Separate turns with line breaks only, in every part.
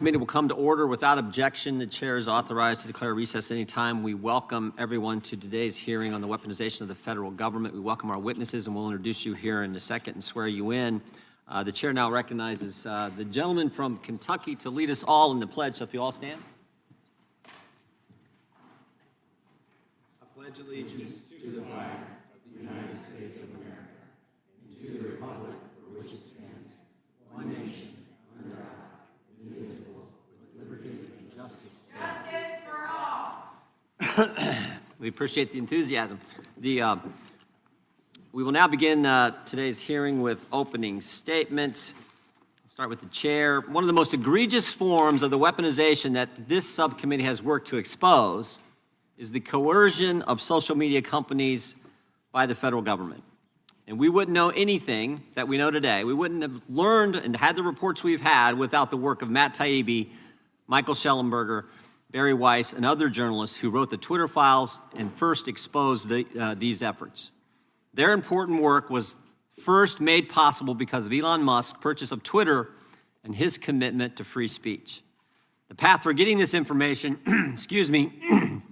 Committee will come to order without objection. The chair is authorized to declare recess any time. We welcome everyone to today's hearing on the weaponization of the federal government. We welcome our witnesses, and we'll introduce you here in a second and swear you in. The chair now recognizes the gentleman from Kentucky to lead us all in the pledge. So if you all stand.
I pledge allegiance to the flag of the United States of America and to the republic for which it stands, one nation, under God, indivisible, with liberty and justice.
Justice for all.
We appreciate the enthusiasm. We will now begin today's hearing with opening statements. I'll start with the chair. One of the most egregious forms of the weaponization that this subcommittee has worked to expose is the coercion of social media companies by the federal government. And we wouldn't know anything that we know today. We wouldn't have learned and had the reports we've had without the work of Matt Taibbi, Michael Shellenberger, Barry Weiss, and other journalists who wrote the Twitter files and first exposed these efforts. Their important work was first made possible because of Elon Musk's purchase of Twitter and his commitment to free speech. The path for getting this information, the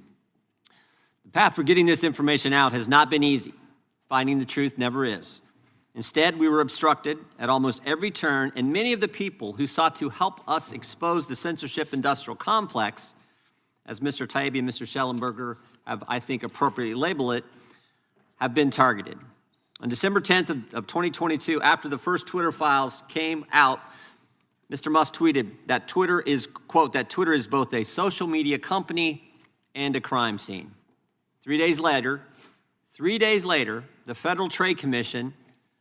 path for getting this information out has not been easy. Finding the truth never is. Instead, we were obstructed at almost every turn, and many of the people who sought to help us expose the censorship industrial complex, as Mr. Taibbi and Mr. Shellenberger have, I think, appropriately labeled it, have been targeted. On December 10th of 2022, after the first Twitter files came out, Mr. Musk tweeted that Twitter is, quote, that Twitter is both a social media company and a crime scene. 3 days later, the Federal Trade Commission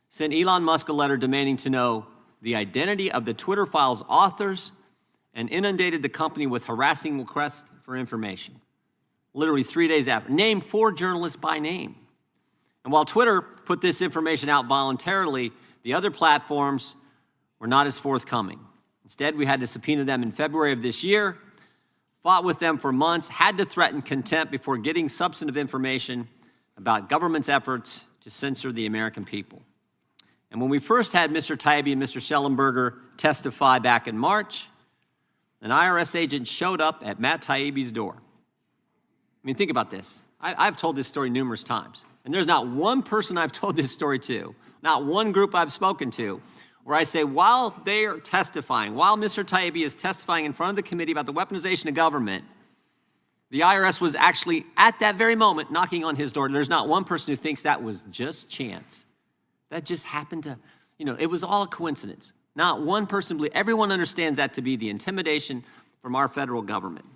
sent Elon Musk a letter demanding to know the identity of the Twitter files' authors and inundated the company with harassing requests for information. Literally 3 days after. Named 4 journalists by name. And while Twitter put this information out voluntarily, the other platforms were not as forthcoming. Instead, we had to subpoena them in February of this year, fought with them for months, had to threaten contempt before getting substantive information about government's efforts to censor the American people. And when we first had Mr. Taibbi and Mr. Shellenberger testify back in March, an IRS agent showed up at Matt Taibbi's door. I mean, think about this. I've told this story numerous times. And there's not one person I've told this story to, not one group I've spoken to, where I say, while they are testifying, while Mr. Taibbi is testifying in front of the committee about the weaponization of government, the IRS was actually, at that very moment, knocking on his door. There's not one person who thinks that was just chance. That just happened to, it was all a coincidence. Not one person, everyone understands that to be the intimidation from our federal government.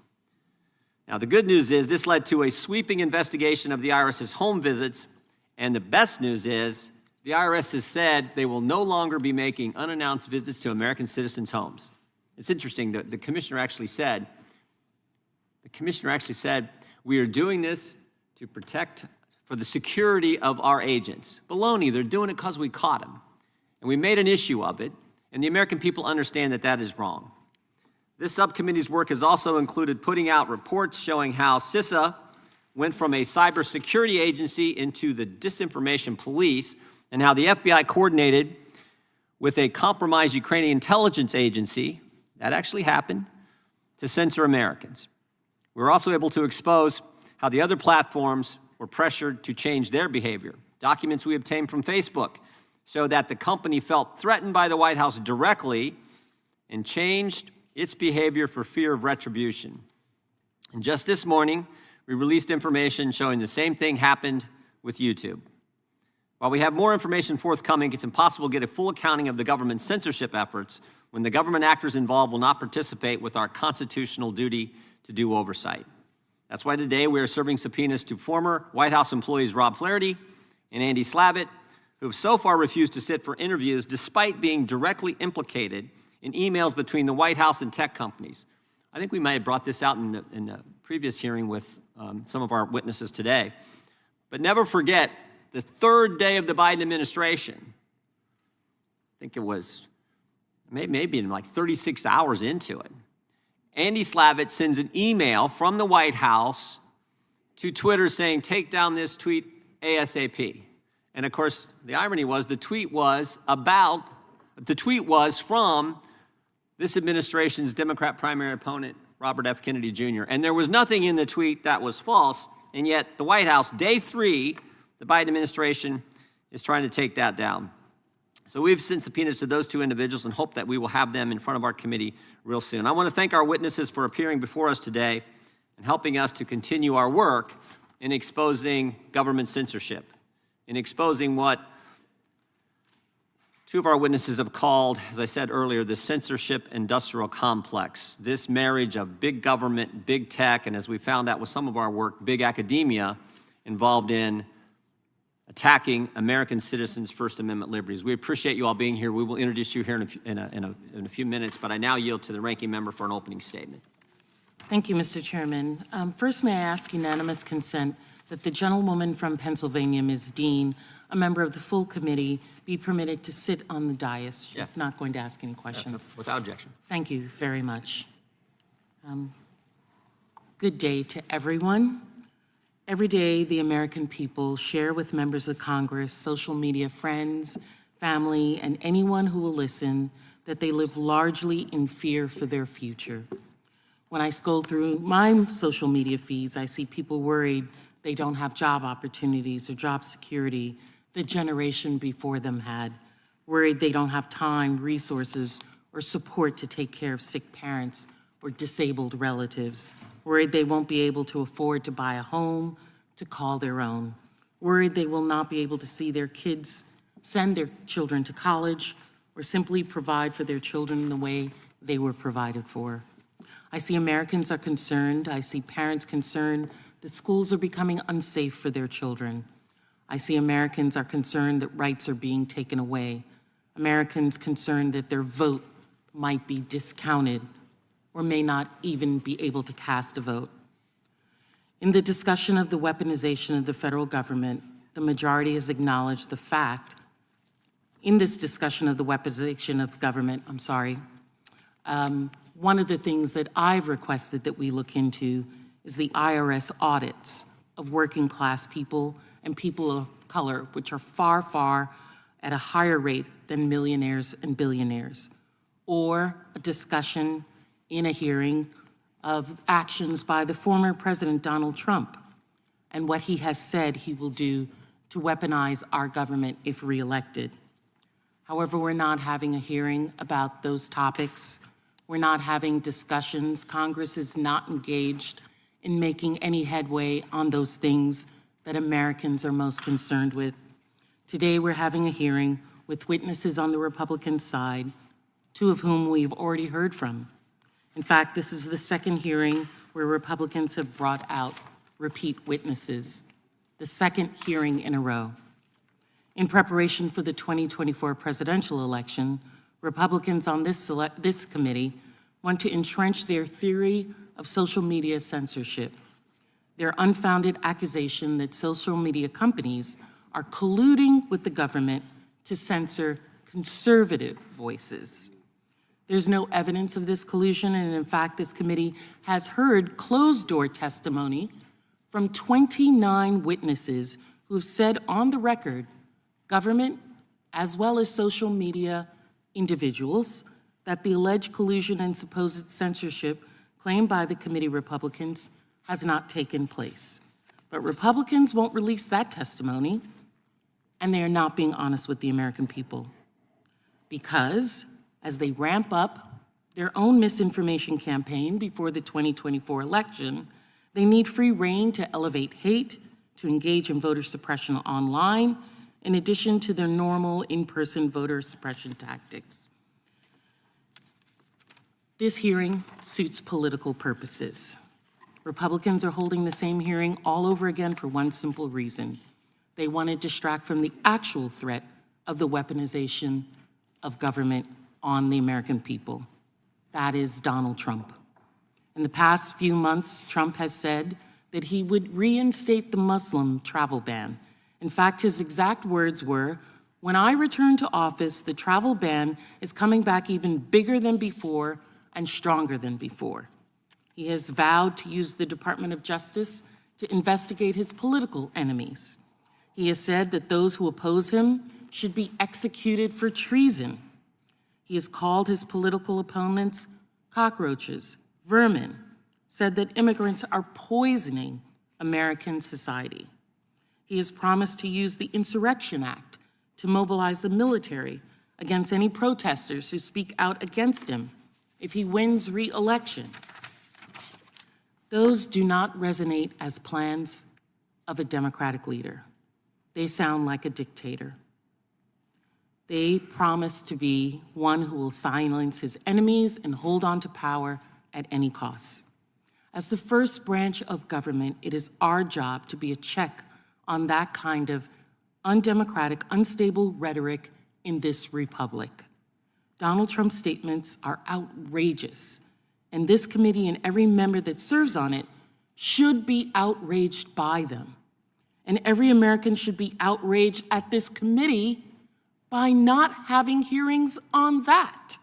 Now, the good news is this led to a sweeping investigation of the IRS's home visits, and the best news is the IRS has said they will no longer be making unannounced visits to American citizens' homes. It's interesting that the commissioner actually said, we are doing this to protect for the security of our agents. Baloney, they're doing it because we caught them. And we made an issue of it, and the American people understand that that is wrong. This subcommittee's work has also included putting out reports showing how CISA went from a cybersecurity agency into the disinformation police, and how the FBI coordinated with a compromised Ukrainian intelligence agency, that actually happened, to censor Americans. We were also able to expose how the other platforms were pressured to change their behavior. Documents we obtained from Facebook show that the company felt threatened by the White House directly and changed its behavior for fear of retribution. And just this morning, we released information showing the same thing happened with YouTube. While we have more information forthcoming, it's impossible to get a full accounting of the government's censorship efforts when the government actors involved will not participate with our constitutional duty to do oversight. That's why today we are serving subpoenas to former White House employees Rob Flaherty and Andy Slavitt, who have so far refused to sit for interviews despite being directly implicated in emails between the White House and tech companies. I think we might have brought this out in the previous hearing with some of our witnesses today. But never forget, the third day of the Biden administration, I think it was maybe in like 36 hours into it, Andy Slavitt sends an email from the White House to Twitter saying, take down this tweet ASAP. And of course, the irony was the tweet was from this administration's Democrat primary opponent, Robert F. Kennedy Jr. And there was nothing in the tweet that was false, and yet the White House, day 3, the Biden administration is trying to take that down. So we've sent subpoenas to those 2 individuals and hope that we will have them in front of our committee real soon. I want to thank our witnesses for appearing before us today and helping us to continue our work in exposing government censorship, in exposing what 2 of our witnesses have called, as I said earlier, the censorship industrial complex, this marriage of big government, big tech, and as we found out with some of our work, big academia involved in attacking American citizens' First Amendment liberties. We appreciate you all being here. We will introduce you here in a few minutes, but I now yield to the ranking member for an opening statement.
Thank you, Mr. Chairman. First, may I ask unanimous consent that the gentlewoman from Pennsylvania, Ms. Dean, a member of the full committee, be permitted to sit on the dais. She's
Yes.
not going to ask any questions.
Without objection.
Thank you very much. Good day to everyone. Every day, the American people share with members of Congress, social media friends, family, and anyone who will listen that they live largely in fear for their future. When I scroll through my social media feeds, I see people worried they don't have job opportunities or job security the generation before them had, worried they don't have time, resources, or support to take care of sick parents or disabled relatives, worried they won't be able to afford to buy a home to call their own, worried they will not be able to see their kids, send their children to college, or simply provide for their children the way they were provided for. I see Americans are concerned. I see parents concerned that schools are becoming unsafe for their children. I see Americans are concerned that rights are being taken away. Americans concerned that their vote might be discounted or may not even be able to cast a vote. In the discussion of the weaponization of the federal government, the majority has acknowledged the fact, in this discussion of the weaponization of government, one of the things that I've requested that we look into is the IRS audits of working class people and people of color, which are far, far at a higher rate than millionaires and billionaires, or a discussion in a hearing of actions by the former President Donald Trump and what he has said he will do to weaponize our government if reelected. However, we're not having a hearing about those topics. We're not having discussions. Congress is not engaged in making any headway on those things that Americans are most concerned with. Today, we're having a hearing with witnesses on the Republican side, 2 of whom we've already heard from. In fact, this is the second hearing where Republicans have brought out repeat witnesses, the second hearing in a row. In preparation for the 2024 presidential election, Republicans on this committee want to entrench their theory of social media censorship, their unfounded accusation that social media companies are colluding with the government to censor conservative voices. There's no evidence of this collusion, and in fact, this committee has heard closed-door testimony from 29 witnesses who have said on the record, government, as well as social media individuals, that the alleged collusion and supposed censorship claimed by the committee Republicans has not taken place. But Republicans won't release that testimony, and they are not being honest with the American people. Because as they ramp up their own misinformation campaign before the 2024 election, they need free rein to elevate hate, to engage in voter suppression online, in addition to their normal in-person voter suppression tactics. This hearing suits political purposes. Republicans are holding the same hearing all over again for one simple reason. They want to distract from the actual threat of the weaponization of government on the American people. That is Donald Trump. In the past few months, Trump has said that he would reinstate the Muslim travel ban. In fact, his exact words were, "When I return to office, the travel ban is coming back even bigger than before and stronger than before." He has vowed to use the Department of Justice to investigate his political enemies. He has said that those who oppose him should be executed for treason. He has called his political opponents cockroaches, vermin, said that immigrants are poisoning American society. He has promised to use the Insurrection Act to mobilize the military against any protesters who speak out against him if he wins re-election. Those do not resonate as plans of a democratic leader. They sound like a dictator. They promise to be one who will silence his enemies and hold on to power at any cost. As the first branch of government, it is our job to be a check on that kind of undemocratic, unstable rhetoric in this republic. Donald Trump's statements are outrageous, and this committee and every member that serves on it should be outraged by them. And every American should be outraged at this committee by not having hearings on that.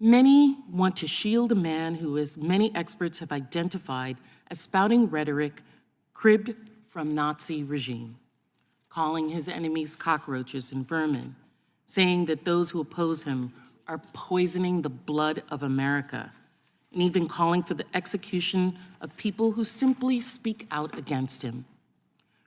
Many want to shield a man who, as many experts have identified, as spouting rhetoric cribbed from Nazi regime, calling his enemies cockroaches and vermin, saying that those who oppose him are poisoning the blood of America, and even calling for the execution of people who simply speak out against him.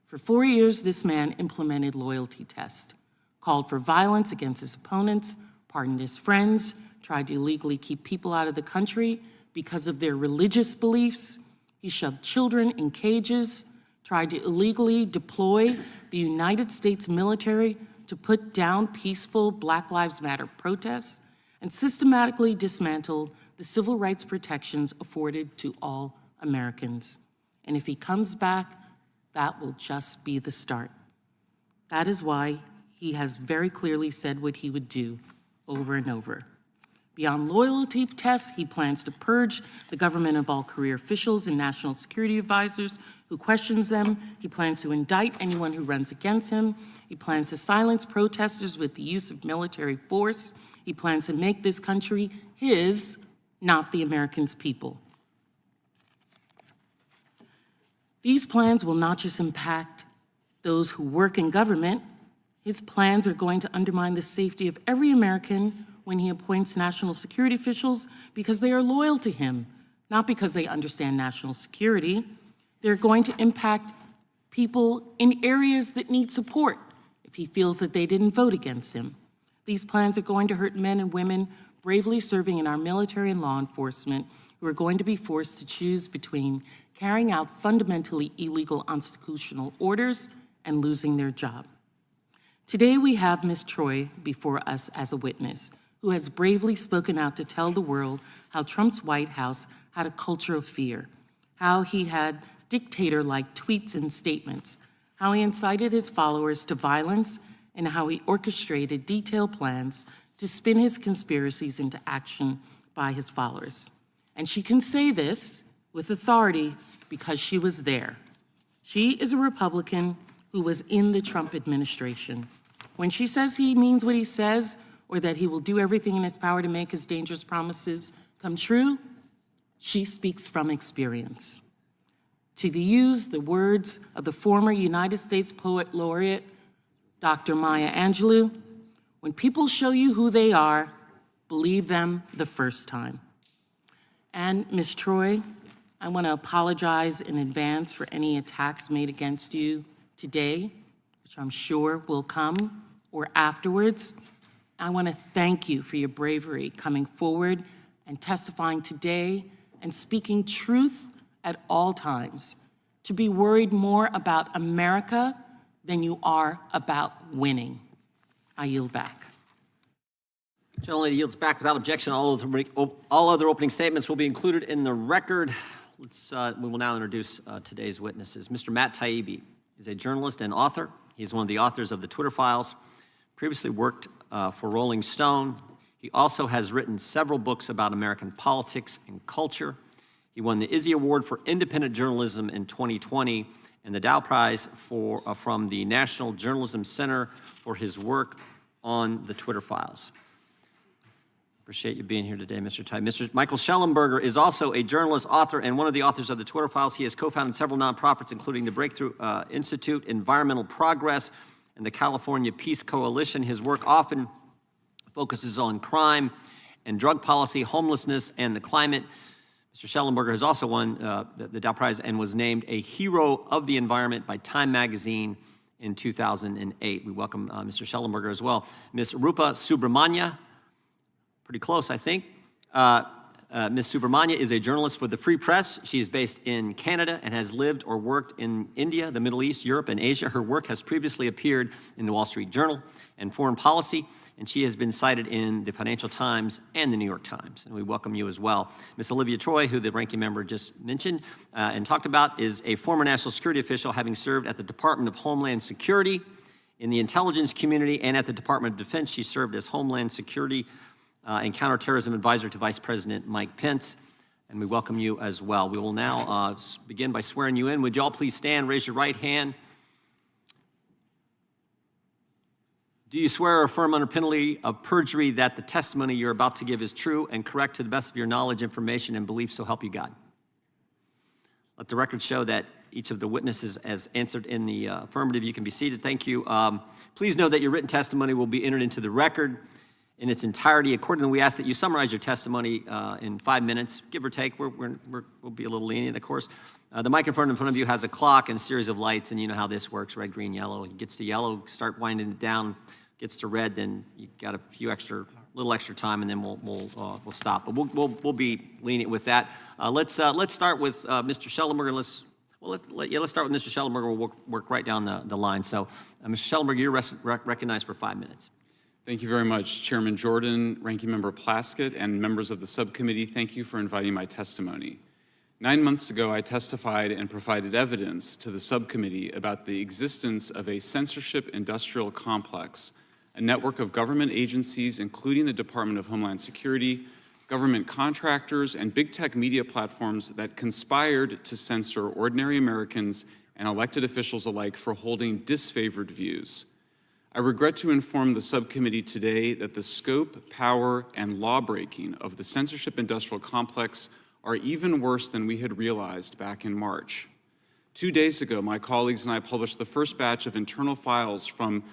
For 4 years, this man implemented loyalty tests, called for violence against his opponents, pardoned his friends, tried to illegally keep people out of the country because of their religious beliefs. He shoved children in cages, tried to illegally deploy the United States military to put down peaceful Black Lives Matter protests, and systematically dismantled the civil rights protections afforded to all Americans. And if he comes back, that will just be the start. That is why he has very clearly said what he would do over and over. Beyond loyalty tests, he plans to purge the government of all career officials and national security advisors who questions them. He plans to indict anyone who runs against him. He plans to silence protesters with the use of military force. He plans to make this country his, not the Americans' people. These plans will not just impact those who work in government. His plans are going to undermine the safety of every American when he appoints national security officials because they are loyal to him, not because they understand national security. They're going to impact people in areas that need support if he feels that they didn't vote against him. These plans are going to hurt men and women bravely serving in our military and law enforcement who are going to be forced to choose between carrying out fundamentally illegal unconstitutional orders and losing their job. Today we have Ms. Troye before us as a witness who has bravely spoken out to tell the world how Trump's White House had a culture of fear, how he had dictator-like tweets and statements, how he incited his followers to violence, and how he orchestrated detailed plans to spin his conspiracies into action by his followers. And she can say this with authority because she was there. She is a Republican who was in the Trump administration. When she says he means what he says, or that he will do everything in his power to make his dangerous promises come true, she speaks from experience. To use the words of the former United States Poet Laureate, Dr. Maya Angelou, when people show you who they are, believe them the first time. And Ms. Troye, I want to apologize in advance for any attacks made against you today, which I'm sure will come, or afterwards. I want to thank you for your bravery coming forward and testifying today and speaking truth at all times, to be worried more about America than you are about winning. I yield back.
Gentlelady yields back without objection. All other opening statements will be included in the record. We will now introduce today's witnesses. Mr. Matt Taibbi is a journalist and author. He's one of the authors of the Twitter Files, previously worked for Rolling Stone. He also has written several books about American politics and culture. He won the Izzy Award for Independent Journalism in 2020 and the Dow Prize from the National Journalism Center for his work on the Twitter Files. Appreciate you being here today, Mr. Taibbi. Mr. Michael Shellenberger is also a journalist, author, and one of the authors of the Twitter Files. He has co-founded several nonprofits, including the Breakthrough Institute, Environmental Progress, and the California Peace Coalition. His work often focuses on crime and drug policy, homelessness, and the climate. Mr. Shellenberger has also won the Dow Prize and was named a Hero of the Environment by Time Magazine in 2008. We welcome Mr. Shellenberger as well. Ms. Rupa Subramanya, pretty close, I think. Ms. Subramanya is a journalist for the Free Press. She is based in Canada and has lived or worked in India, the Middle East, Europe, and Asia. Her work has previously appeared in the Wall Street Journal and Foreign Policy, and she has been cited in the Financial Times and the New York Times. And we welcome you as well. Ms. Olivia Troye, who the ranking member just mentioned and talked about, is a former national security official, having served at the Department of Homeland Security, in the intelligence community, and at the Department of Defense. She served as Homeland Security and Counterterrorism Advisor to Vice President Mike Pence, and we welcome you as well. We will now begin by swearing you in. Would you all please stand, raise your right hand. Do you swear or affirm under penalty of perjury that the testimony you're about to give is true and correct to the best of your knowledge, information, and belief, so help you God? Let the record show that each of the witnesses has answered in the affirmative. You can be seated. Thank you. Please know that your written testimony will be entered into the record in its entirety. Accordingly, we ask that you summarize your testimony in 5 minutes, give or take. We'll be a little lenient, of course. The microphone in front of you has a clock and a series of lights, and you know how this works: red, green, yellow. It gets to yellow, start winding it down. Gets to red, then you got a little extra time, and then we'll stop. But we'll be lenient with that. Let's start with Mr. Shellenberger. Let's start with Mr. Shellenberger. We'll work right down the line. So, Mr. Shellenberger, you're recognized for 5 minutes.
Thank you very much, Chairman Jordan, Ranking Member Plaskett, and members of the subcommittee. Thank you for inviting my testimony. 9 months ago, I testified and provided evidence to the subcommittee about the existence of a censorship industrial complex, a network of government agencies, including the Department of Homeland Security, government contractors, and big tech media platforms that conspired to censor ordinary Americans and elected officials alike for holding disfavored views. I regret to inform the subcommittee today that the scope, power, and law-breaking of the censorship industrial complex are even worse than we had realized back in March. 2 days ago, my colleagues and I published the first batch of internal files from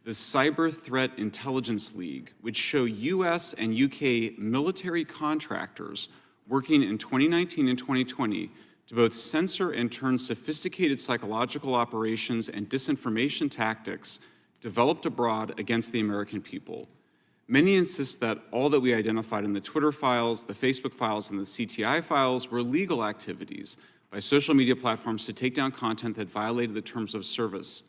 the Cyber Threat Intelligence League, which show US and UK military contractors working in 2019 and 2020 to both censor and turn sophisticated psychological operations and disinformation tactics developed abroad against the American people. Many insist that all that we identified in the Twitter files, the Facebook files, and the CTI files were legal activities by social media platforms to take down content that violated the terms of service.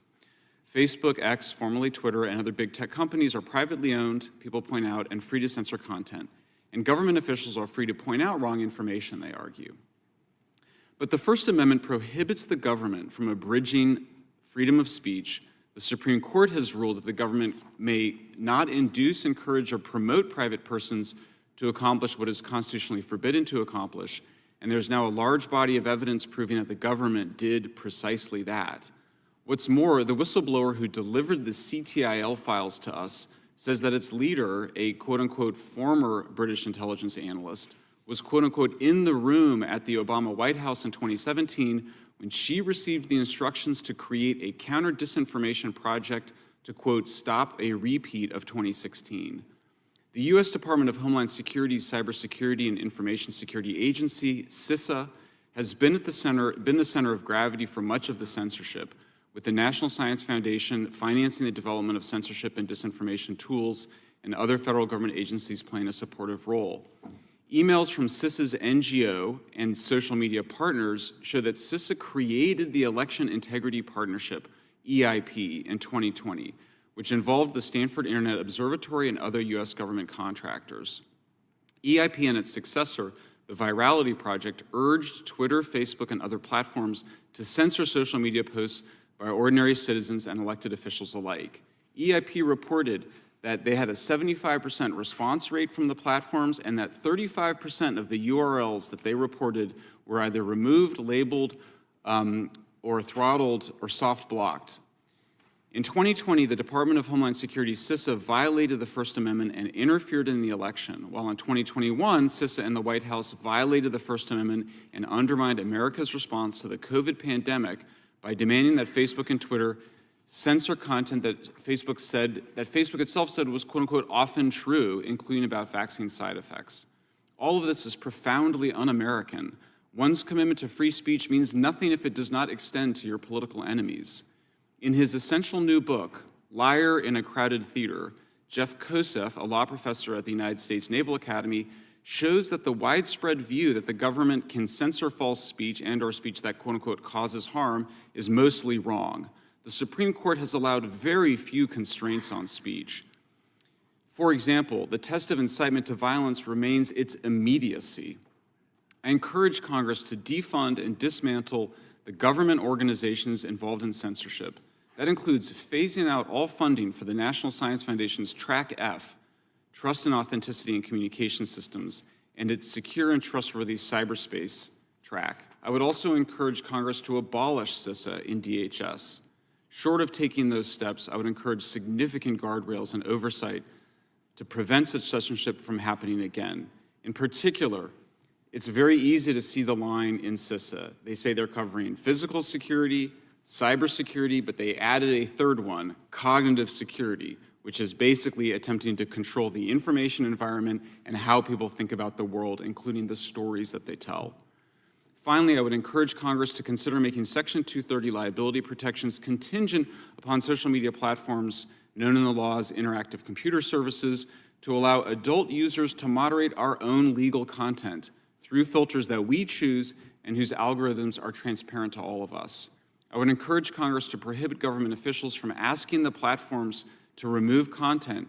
Facebook, X, formerly Twitter, and other big tech companies are privately owned, people point out, and free to censor content. And government officials are free to point out wrong information, they argue. But the First Amendment prohibits the government from abridging freedom of speech. The Supreme Court has ruled that the government may not induce, encourage, or promote private persons to accomplish what is constitutionally forbidden to accomplish, and there's now a large body of evidence proving that the government did precisely that. What's more, the whistleblower who delivered the CTIL files to us says that its leader, a quote-unquote former British intelligence analyst, was quote-unquote in the room at the Obama White House in 2017 when she received the instructions to create a counter-disinformation project to, quote, stop a repeat of 2016. The U.S. Department of Homeland Security's Cybersecurity and Information Security Agency, CISA, has been the center of gravity for much of the censorship, with the National Science Foundation financing the development of censorship and disinformation tools and other federal government agencies playing a supportive role. Emails from CISA's NGO and social media partners show that CISA created the Election Integrity Partnership, EIP, in 2020, which involved the Stanford Internet Observatory and other US government contractors. EIP and its successor, the Virality Project, urged Twitter, Facebook, and other platforms to censor social media posts by ordinary citizens and elected officials alike. EIP reported that they had a 75% response rate from the platforms and that 35% of the URLs that they reported were either removed, labeled, or throttled or soft blocked. In 2020, the Department of Homeland Security, CISA, violated the First Amendment and interfered in the election, while in 2021, CISA and the White House violated the First Amendment and undermined America's response to the COVID pandemic by demanding that Facebook and Twitter censor content that Facebook itself said was quote unquote often true, including about vaccine side effects. All of this is profoundly un-American. One's commitment to free speech means nothing if it does not extend to your political enemies. In his essential new book, Liar in a Crowded Theater, Jeff Kosef, a law professor at the United States Naval Academy, shows that the widespread view that the government can censor false speech and/or speech that quote-unquote causes harm is mostly wrong. The Supreme Court has allowed very few constraints on speech. For example, the test of incitement to violence remains its immediacy. I encourage Congress to defund and dismantle the government organizations involved in censorship. That includes phasing out all funding for the National Science Foundation's Track F, Trust and Authenticity in Communication Systems, and its Secure and Trustworthy Cyberspace track. I would also encourage Congress to abolish CISA in DHS. Short of taking those steps, I would encourage significant guardrails and oversight to prevent such censorship from happening again. In particular, it's very easy to see the line in CISA. They say they're covering physical security, cybersecurity, but they added a third one, cognitive security, which is basically attempting to control the information environment and how people think about the world, including the stories that they tell. Finally, I would encourage Congress to consider making Section 230 liability protections contingent upon social media platforms known in the law as interactive computer services to allow adult users to moderate our own legal content through filters that we choose and whose algorithms are transparent to all of us. I would encourage Congress to prohibit government officials from asking the platforms to remove content,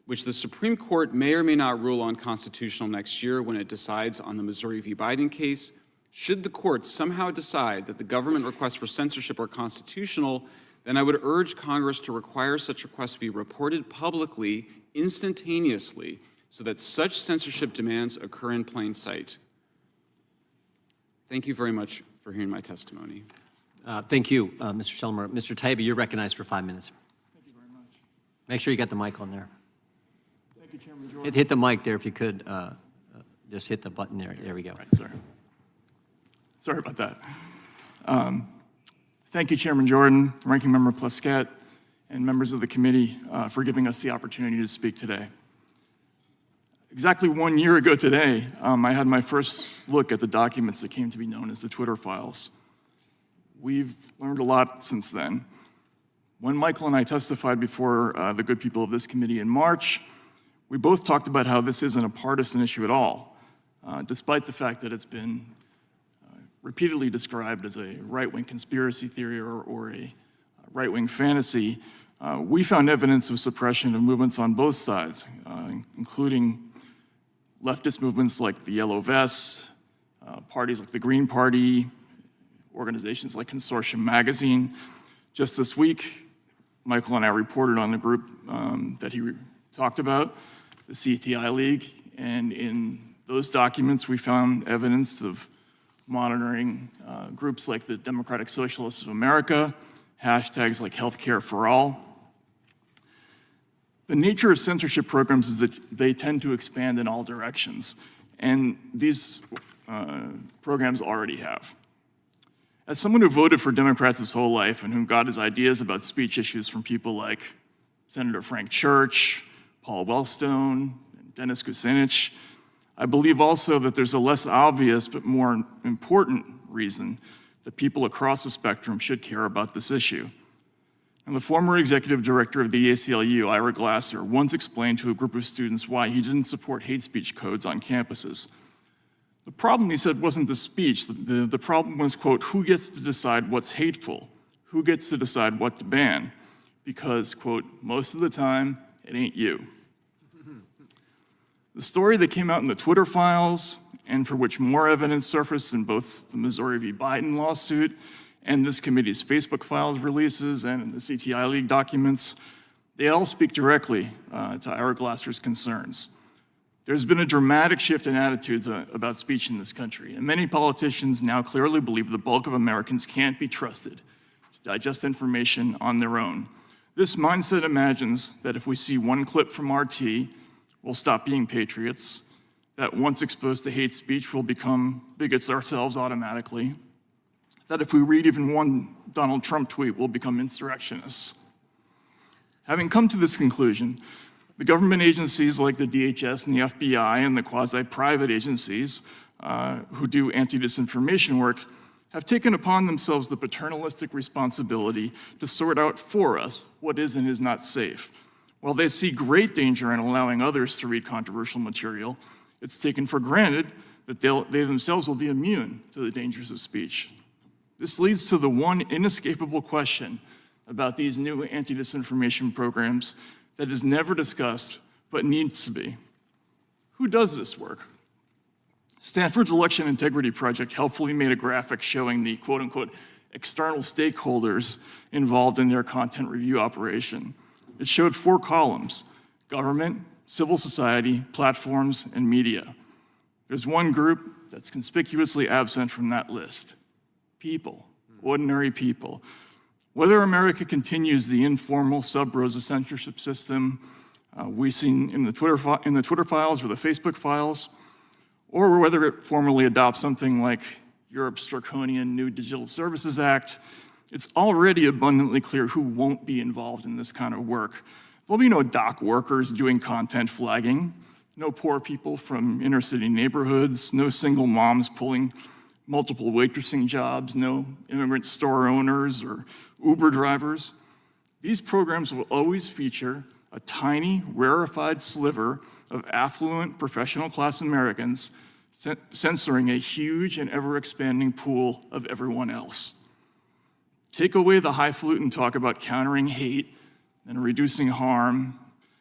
which the Supreme Court may or may not rule unconstitutional next year when it decides on the Missouri v. Biden case. Should the court somehow decide that the government requests for censorship are constitutional, then I would urge Congress to require such requests to be reported publicly, instantaneously, so that such censorship demands occur in plain sight. Thank you very much for hearing my testimony.
Thank you, Mr. Shellenberger. Mr. Taibbi, you're recognized for 5 minutes.
Thank you very much.
Make sure you got the mic on there.
Thank you, Chairman Jordan.
Hit the mic there if you could. Just hit the button there. There we go.
Right, sir. Sorry about that. Thank you, Chairman Jordan, Ranking Member Plaskett, and members of the committee for giving us the opportunity to speak today. Exactly 1 year ago today, I had my first look at the documents that came to be known as the Twitter files. We've learned a lot since then. When Michael and I testified before the good people of this committee in March, we both talked about how this isn't a partisan issue at all, despite the fact that it's been repeatedly described as a right-wing conspiracy theory or a right-wing fantasy. We found evidence of suppression of movements on both sides, including leftist movements like the Yellow Vests, parties like the Green Party, organizations like Consortium Magazine. Just this week, Michael and I reported on the group that he talked about, the CTI League, and in those documents we found evidence of monitoring groups like the Democratic Socialists of America, hashtags like Healthcare for All. The nature of censorship programs is that they tend to expand in all directions, and these programs already have. As someone who voted for Democrats his whole life and who got his ideas about speech issues from people like Senator Frank Church, Paul Wellstone, and Dennis Kucinich, I believe also that there's a less obvious but more important reason that people across the spectrum should care about this issue. And the former executive director of the ACLU, Ira Glasser, once explained to a group of students why he didn't support hate speech codes on campuses. The problem, he said, wasn't the speech. The problem was, quote, who gets to decide what's hateful? Who gets to decide what to ban? Because, quote, most of the time, it ain't you. The story that came out in the Twitter files, and for which more evidence surfaced in both the Missouri v. Biden lawsuit and this committee's Facebook files releases and in the CTI League documents, they all speak directly to Ira Glasser's concerns. There's been a dramatic shift in attitudes about speech in this country, and many politicians now clearly believe the bulk of Americans can't be trusted to digest information on their own. This mindset imagines that if we see one clip from RT, we'll stop being patriots, that once exposed to hate speech, we'll become bigots ourselves automatically,
that if we read even one Donald Trump tweet, we'll become insurrectionists. Having come to this conclusion, the government agencies like the DHS and the FBI and the quasi-private agencies who do anti-disinformation work have taken upon themselves the paternalistic responsibility to sort out for us what is and is not safe. While they see great danger in allowing others to read controversial material, it's taken for granted that they themselves will be immune to the dangers of speech. This leads to the one inescapable question about these new anti-disinformation programs that is never discussed but needs to be. Who does this work? Stanford's Election Integrity Project helpfully made a graphic showing the quote-unquote external stakeholders involved in their content review operation. It showed 4 columns: government, civil society, platforms, and media. There's one group that's conspicuously absent from that list: people, ordinary people. Whether America continues the informal sub-rosa censorship system we've seen in the Twitter files or the Facebook files, or whether it formally adopts something like Europe's draconian New Digital Services Act, it's already abundantly clear who won't be involved in this kind of work. There'll be no dock workers doing content flagging, no poor people from inner city neighborhoods, no single moms pulling multiple waitressing jobs, no immigrant store owners or Uber drivers. These programs will always feature a tiny, rarefied sliver of affluent, professional class Americans censoring a huge and ever-expanding pool of everyone else. Take away the highfalutin talk about countering hate and reducing harm,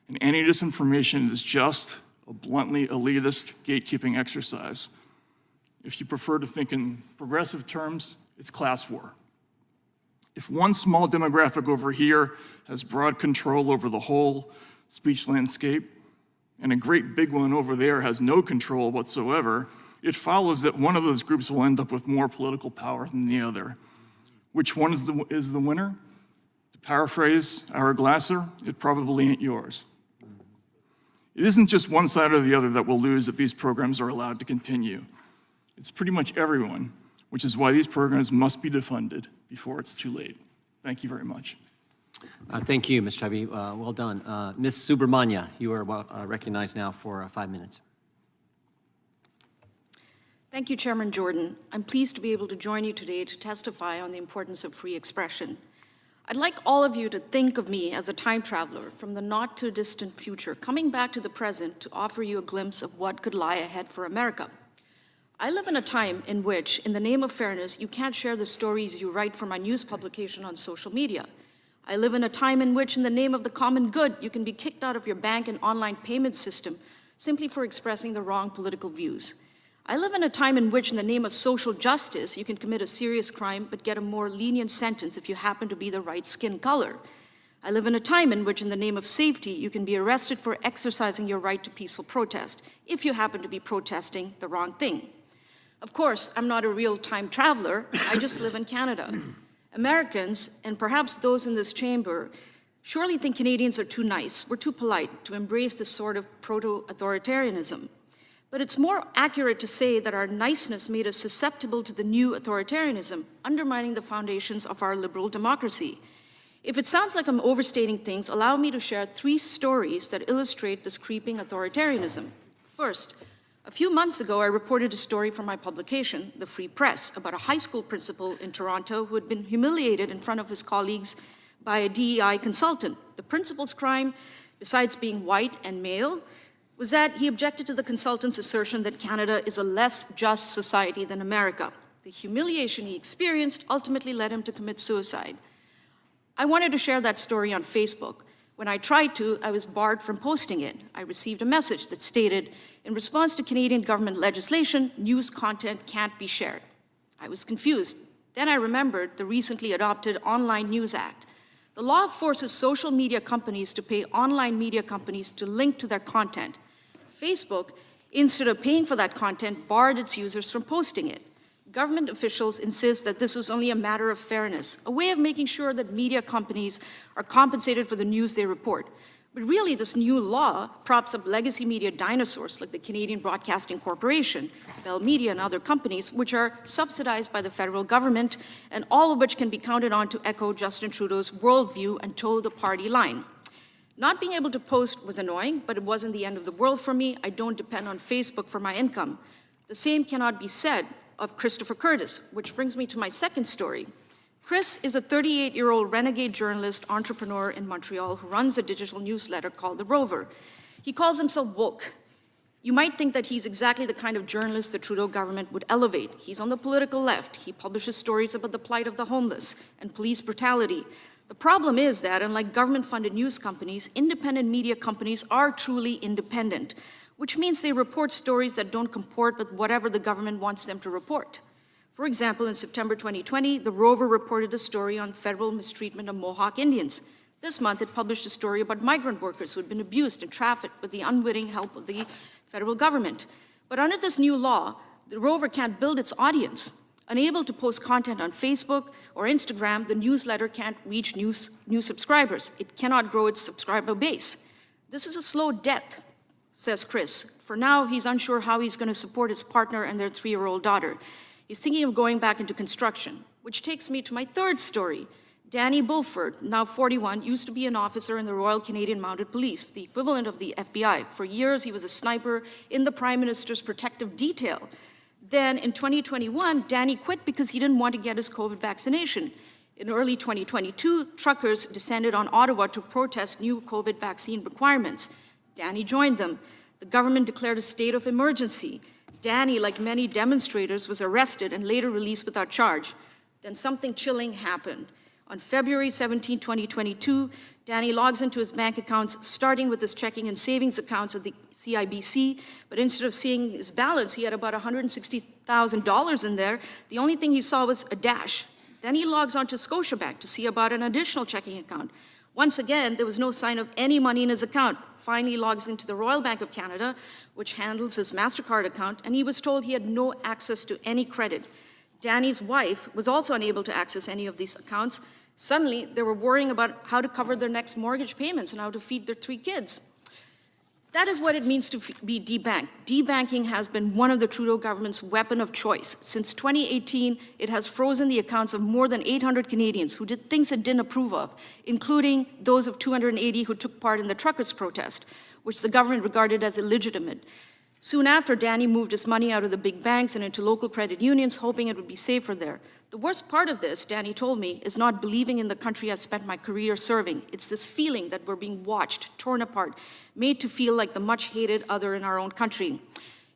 and anti-disinformation is just a bluntly elitist gatekeeping exercise. If you prefer to think in progressive terms, it's class war. If one small demographic over here has broad control over the whole speech landscape, and a great big one over there has no control whatsoever, it follows that one of those groups will end up with more political power than the other. Which one is the winner? To paraphrase our Glasser, it probably ain't yours. It isn't just one side or the other that will lose if these programs are allowed to continue. It's pretty much everyone, which is why these programs must be defunded before it's too late. Thank you very much.
Thank you, Ms. Taibbi. Well done. Ms. Subramanya, you are recognized now for 5 minutes.
Thank you, Chairman Jordan. I'm pleased to be able to join you today to testify on the importance of free expression. I'd like all of you to think of me as a time traveler from the not-too-distant future, coming back to the present to offer you a glimpse of what could lie ahead for America. I live in a time in which, in the name of fairness, you can't share the stories you write for my news publication on social media. I live in a time in which, in the name of the common good, you can be kicked out of your bank and online payment system simply for expressing the wrong political views. I live in a time in which, in the name of social justice, you can commit a serious crime but get a more lenient sentence if you happen to be the right skin color. I live in a time in which, in the name of safety, you can be arrested for exercising your right to peaceful protest if you happen to be protesting the wrong thing. Of course, I'm not a real time traveler, I just live in Canada. Americans, and perhaps those in this chamber, surely think Canadians are too nice, we're too polite to embrace this sort of proto-authoritarianism. But it's more accurate to say that our niceness made us susceptible to the new authoritarianism, undermining the foundations of our liberal democracy. If it sounds like I'm overstating things, allow me to share 3 stories that illustrate this creeping authoritarianism. First, a few months ago, I reported a story from my publication, The Free Press, about a high school principal in Toronto who had been humiliated in front of his colleagues by a DEI consultant. The principal's crime, besides being white and male, was that he objected to the consultant's assertion that Canada is a less just society than America. The humiliation he experienced ultimately led him to commit suicide. I wanted to share that story on Facebook. When I tried to, I was barred from posting it. I received a message that stated, in response to Canadian government legislation, news content can't be shared. I was confused. Then I remembered the recently adopted Online News Act. The law forces social media companies to pay online media companies to link to their content. Facebook, instead of paying for that content, barred its users from posting it. Government officials insist that this is only a matter of fairness, a way of making sure that media companies are compensated for the news they report. But really, this new law props up legacy media dinosaurs like the Canadian Broadcasting Corporation, Bell Media, and other companies, which are subsidized by the federal government, and all of which can be counted on to echo Justin Trudeau's worldview and toe the party line. Not being able to post was annoying, but it wasn't the end of the world for me. I don't depend on Facebook for my income. The same cannot be said of Christopher Curtis, which brings me to my second story. Chris is a 38-year-old renegade journalist entrepreneur in Montreal who runs a digital newsletter called The Rover. He calls himself woke. You might think that he's exactly the kind of journalist the Trudeau government would elevate. He's on the political left. He publishes stories about the plight of the homeless and police brutality. The problem is that, unlike government-funded news companies, independent media companies are truly independent, which means they report stories that don't comport with whatever the government wants them to report. For example, in September 2020, The Rover reported a story on federal mistreatment of Mohawk Indians. This month, it published a story about migrant workers who had been abused and trafficked with the unwitting help of the federal government. But under this new law, The Rover can't build its audience. Unable to post content on Facebook or Instagram, the newsletter can't reach new subscribers. It cannot grow its subscriber base. This is a slow death, says Chris. For now, he's unsure how he's going to support his partner and their 3-year-old daughter. He's thinking of going back into construction, which takes me to my third story. Danny Bulford, now 41, used to be an officer in the Royal Canadian Mounted Police, the equivalent of the FBI. For years, he was a sniper in the Prime Minister's protective detail. Then in 2021, Danny quit because he didn't want to get his COVID vaccination. In early 2022, truckers descended on Ottawa to protest new COVID vaccine requirements. Danny joined them. The government declared a state of emergency. Danny, like many demonstrators, was arrested and later released without charge. Then something chilling happened. On February 17, 2022, Danny logs into his bank accounts, starting with his checking and savings accounts at the CIBC, but instead of seeing his balance, he had about $160,000 in there. The only thing he saw was a dash. Then he logs onto Scotiabank to see about an additional checking account. Once again, there was no sign of any money in his account. Finally logs into the Royal Bank of Canada, which handles his MasterCard account, and he was told he had no access to any credit. Danny's wife was also unable to access any of these accounts. Suddenly, they were worrying about how to cover their next mortgage payments and how to feed their 3 kids. That is what it means to be debanked. Debanking has been one of the Trudeau government's weapon of choice. Since 2018, it has frozen the accounts of more than 800 Canadians who did things it didn't approve of, including those of 280 who took part in the truckers' protest, which the government regarded as illegitimate. Soon after, Danny moved his money out of the big banks and into local credit unions, hoping it would be safer there. The worst part of this, Danny told me, is not believing in the country I spent my career serving. It's this feeling that we're being watched, torn apart, made to feel like the much-hated other in our own country.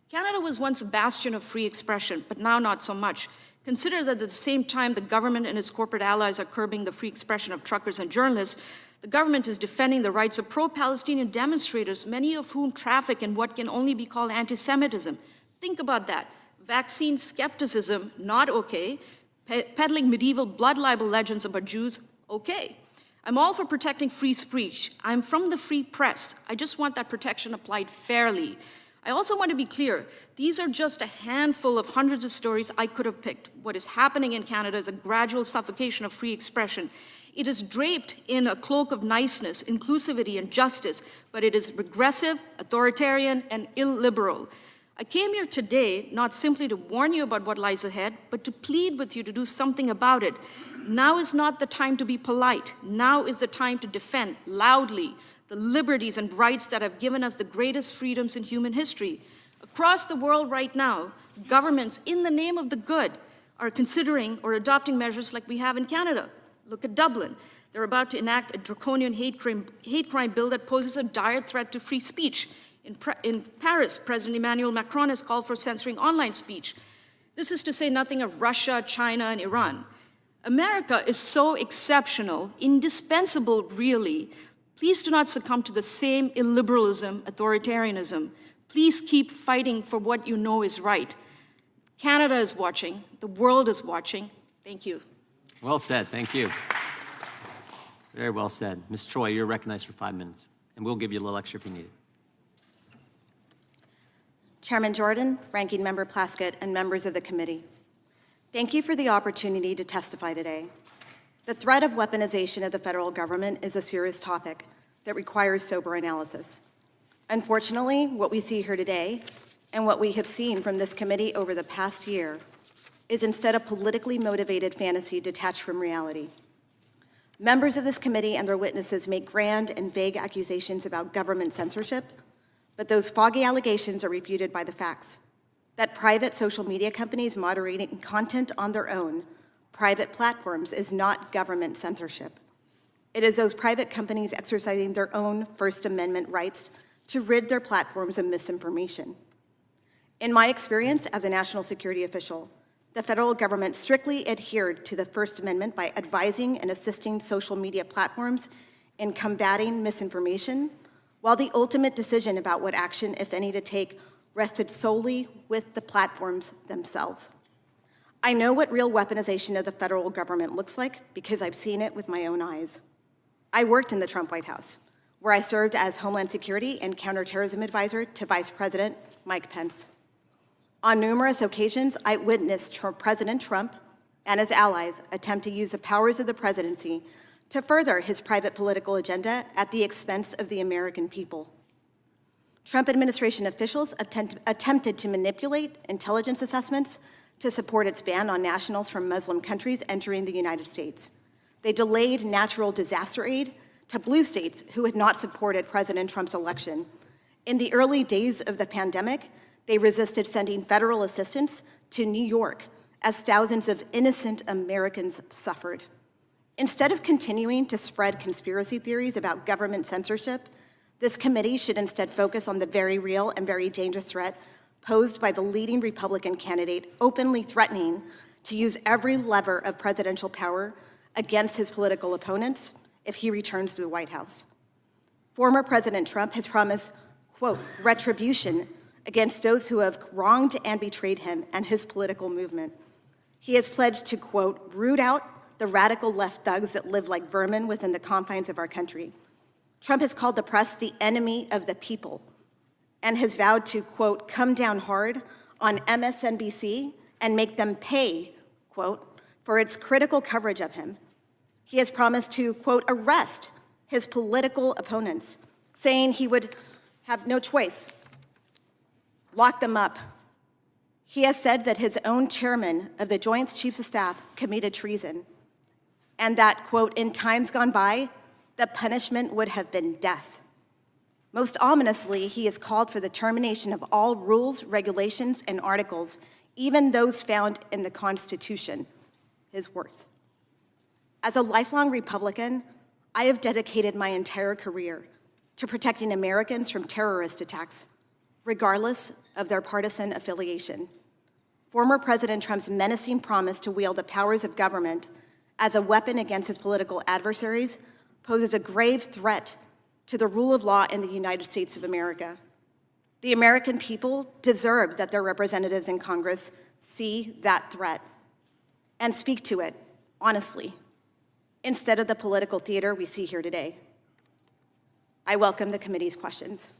Canada was once a bastion of free expression, but now not so much. Consider that at the same time the government and its corporate allies are curbing the free expression of truckers and journalists, the government is defending the rights of pro-Palestinian demonstrators, many of whom traffic in what can only be called anti-Semitism. Think about that. Vaccine skepticism, not okay. Peddling medieval blood libel legends about Jews, okay. I'm all for protecting free speech. I'm from the free press. I just want that protection applied fairly. I also want to be clear, these are just a handful of hundreds of stories I could have picked. What is happening in Canada is a gradual suffocation of free expression. It is draped in a cloak of niceness, inclusivity, and justice, but it is regressive, authoritarian, and illiberal. I came here today not simply to warn you about what lies ahead, but to plead with you to do something about it. Now is not the time to be polite. Now is the time to defend loudly the liberties and rights that have given us the greatest freedoms in human history. Across the world right now, governments, in the name of the good, are considering or adopting measures like we have in Canada. Look at Dublin. They're about to enact a draconian hate crime bill that poses a dire threat to free speech. In Paris, President Emmanuel Macron has called for censoring online speech. This is to say nothing of Russia, China, and Iran. America is so exceptional, indispensable, really. Please do not succumb to the same illiberalism, authoritarianism. Please keep fighting for what you know is right. Canada is watching. The world is watching. Thank you.
Well said. Thank you. Very well said. Ms. Troye, you're recognized for 5 minutes, and we'll give you a little extra if you need it.
Chairman Jordan, Ranking Member Plaskett, and members of the committee, thank you for the opportunity to testify today. The threat of weaponization of the federal government is a serious topic. that requires sober analysis. Unfortunately, what we see here today, and what we have seen from this committee over the past year, is instead a politically motivated fantasy detached from reality. Members of this committee and their witnesses make grand and vague accusations about government censorship, but those foggy allegations are refuted by the facts that private social media companies moderating content on their own private platforms is not government censorship. It is those private companies exercising their own First Amendment rights to rid their platforms of misinformation. In my experience as a national security official, the federal government strictly adhered to the First Amendment by advising and assisting social media platforms in combating misinformation, while the ultimate decision about what action, if any, to take rested solely with the platforms themselves. I know what real weaponization of the federal government looks like because I've seen it with my own eyes. I worked in the Trump White House, where I served as Homeland Security and Counterterrorism Advisor to Vice President Pence. On numerous occasions, I witnessed President Trump and his allies attempt to use the powers of the presidency to further his private political agenda at the expense of the American people. Trump administration officials attempted to manipulate intelligence assessments to support its ban on nationals from Muslim countries entering the United States. They delayed natural disaster aid to blue states who had not supported President Trump's election. In the early days of the pandemic, they resisted sending federal assistance to New York as thousands of innocent Americans suffered. Instead of continuing to spread conspiracy theories about government censorship, this committee should instead focus on the very real and very dangerous threat posed by the leading Republican candidate openly threatening to use every lever of presidential power against his political opponents if he returns to the White House. Former President Trump has promised, quote, retribution against those who have wronged and betrayed him and his political movement. He has pledged to, quote, root out the radical left thugs that live like vermin within the confines of our country. Trump has called the press the enemy of the people and has vowed to, quote, come down hard on MSNBC and make them pay, quote, for its critical coverage of him. He has promised to, quote, arrest his political opponents, saying he would have no choice, lock them up. He has said that his own chairman of the Joint Chiefs of Staff committed treason, and that, quote, in times gone by, the punishment would have been death. Most ominously, he has called for the termination of all rules, regulations, and articles, even those found in the Constitution, his words. As a lifelong Republican, I have dedicated my entire career to protecting Americans from terrorist attacks, regardless of their partisan affiliation. Former President Trump's menacing promise to wield the powers of government as a weapon against his political adversaries poses a grave threat to the rule of law in the United States of America. The American people deserve that their representatives in Congress see that threat and speak to it honestly, instead of the political theater we see here today. I welcome the committee's questions.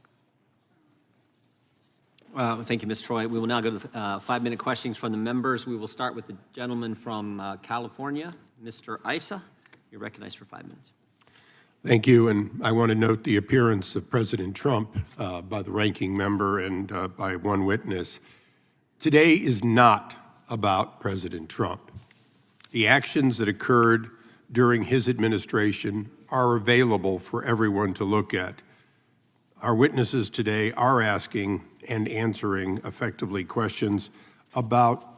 Thank you, Ms. Troye. We will now go to 5-minute questions from the members. We will start with the gentleman from California, Mr. Issa. You're recognized for 5 minutes.
Thank you, and I want to note the appearance of President Trump by the ranking member and by one witness. Today is not about President Trump. The actions that occurred during his administration are available for everyone to look at. Our witnesses today are asking and answering effectively questions about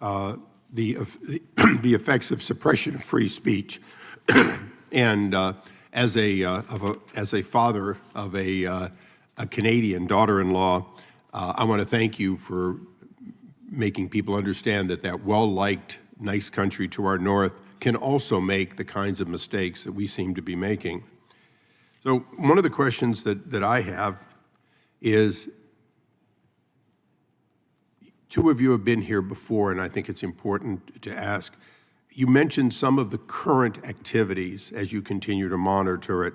the effects of suppression of free speech. And as a father of a Canadian daughter-in-law, I want to thank you for making people understand that that well-liked, nice country to our north can also make the kinds of mistakes that we seem to be making. So one of the questions that I have is, two of you have been here before, and I think it's important to ask. You mentioned some of the current activities as you continue to monitor it,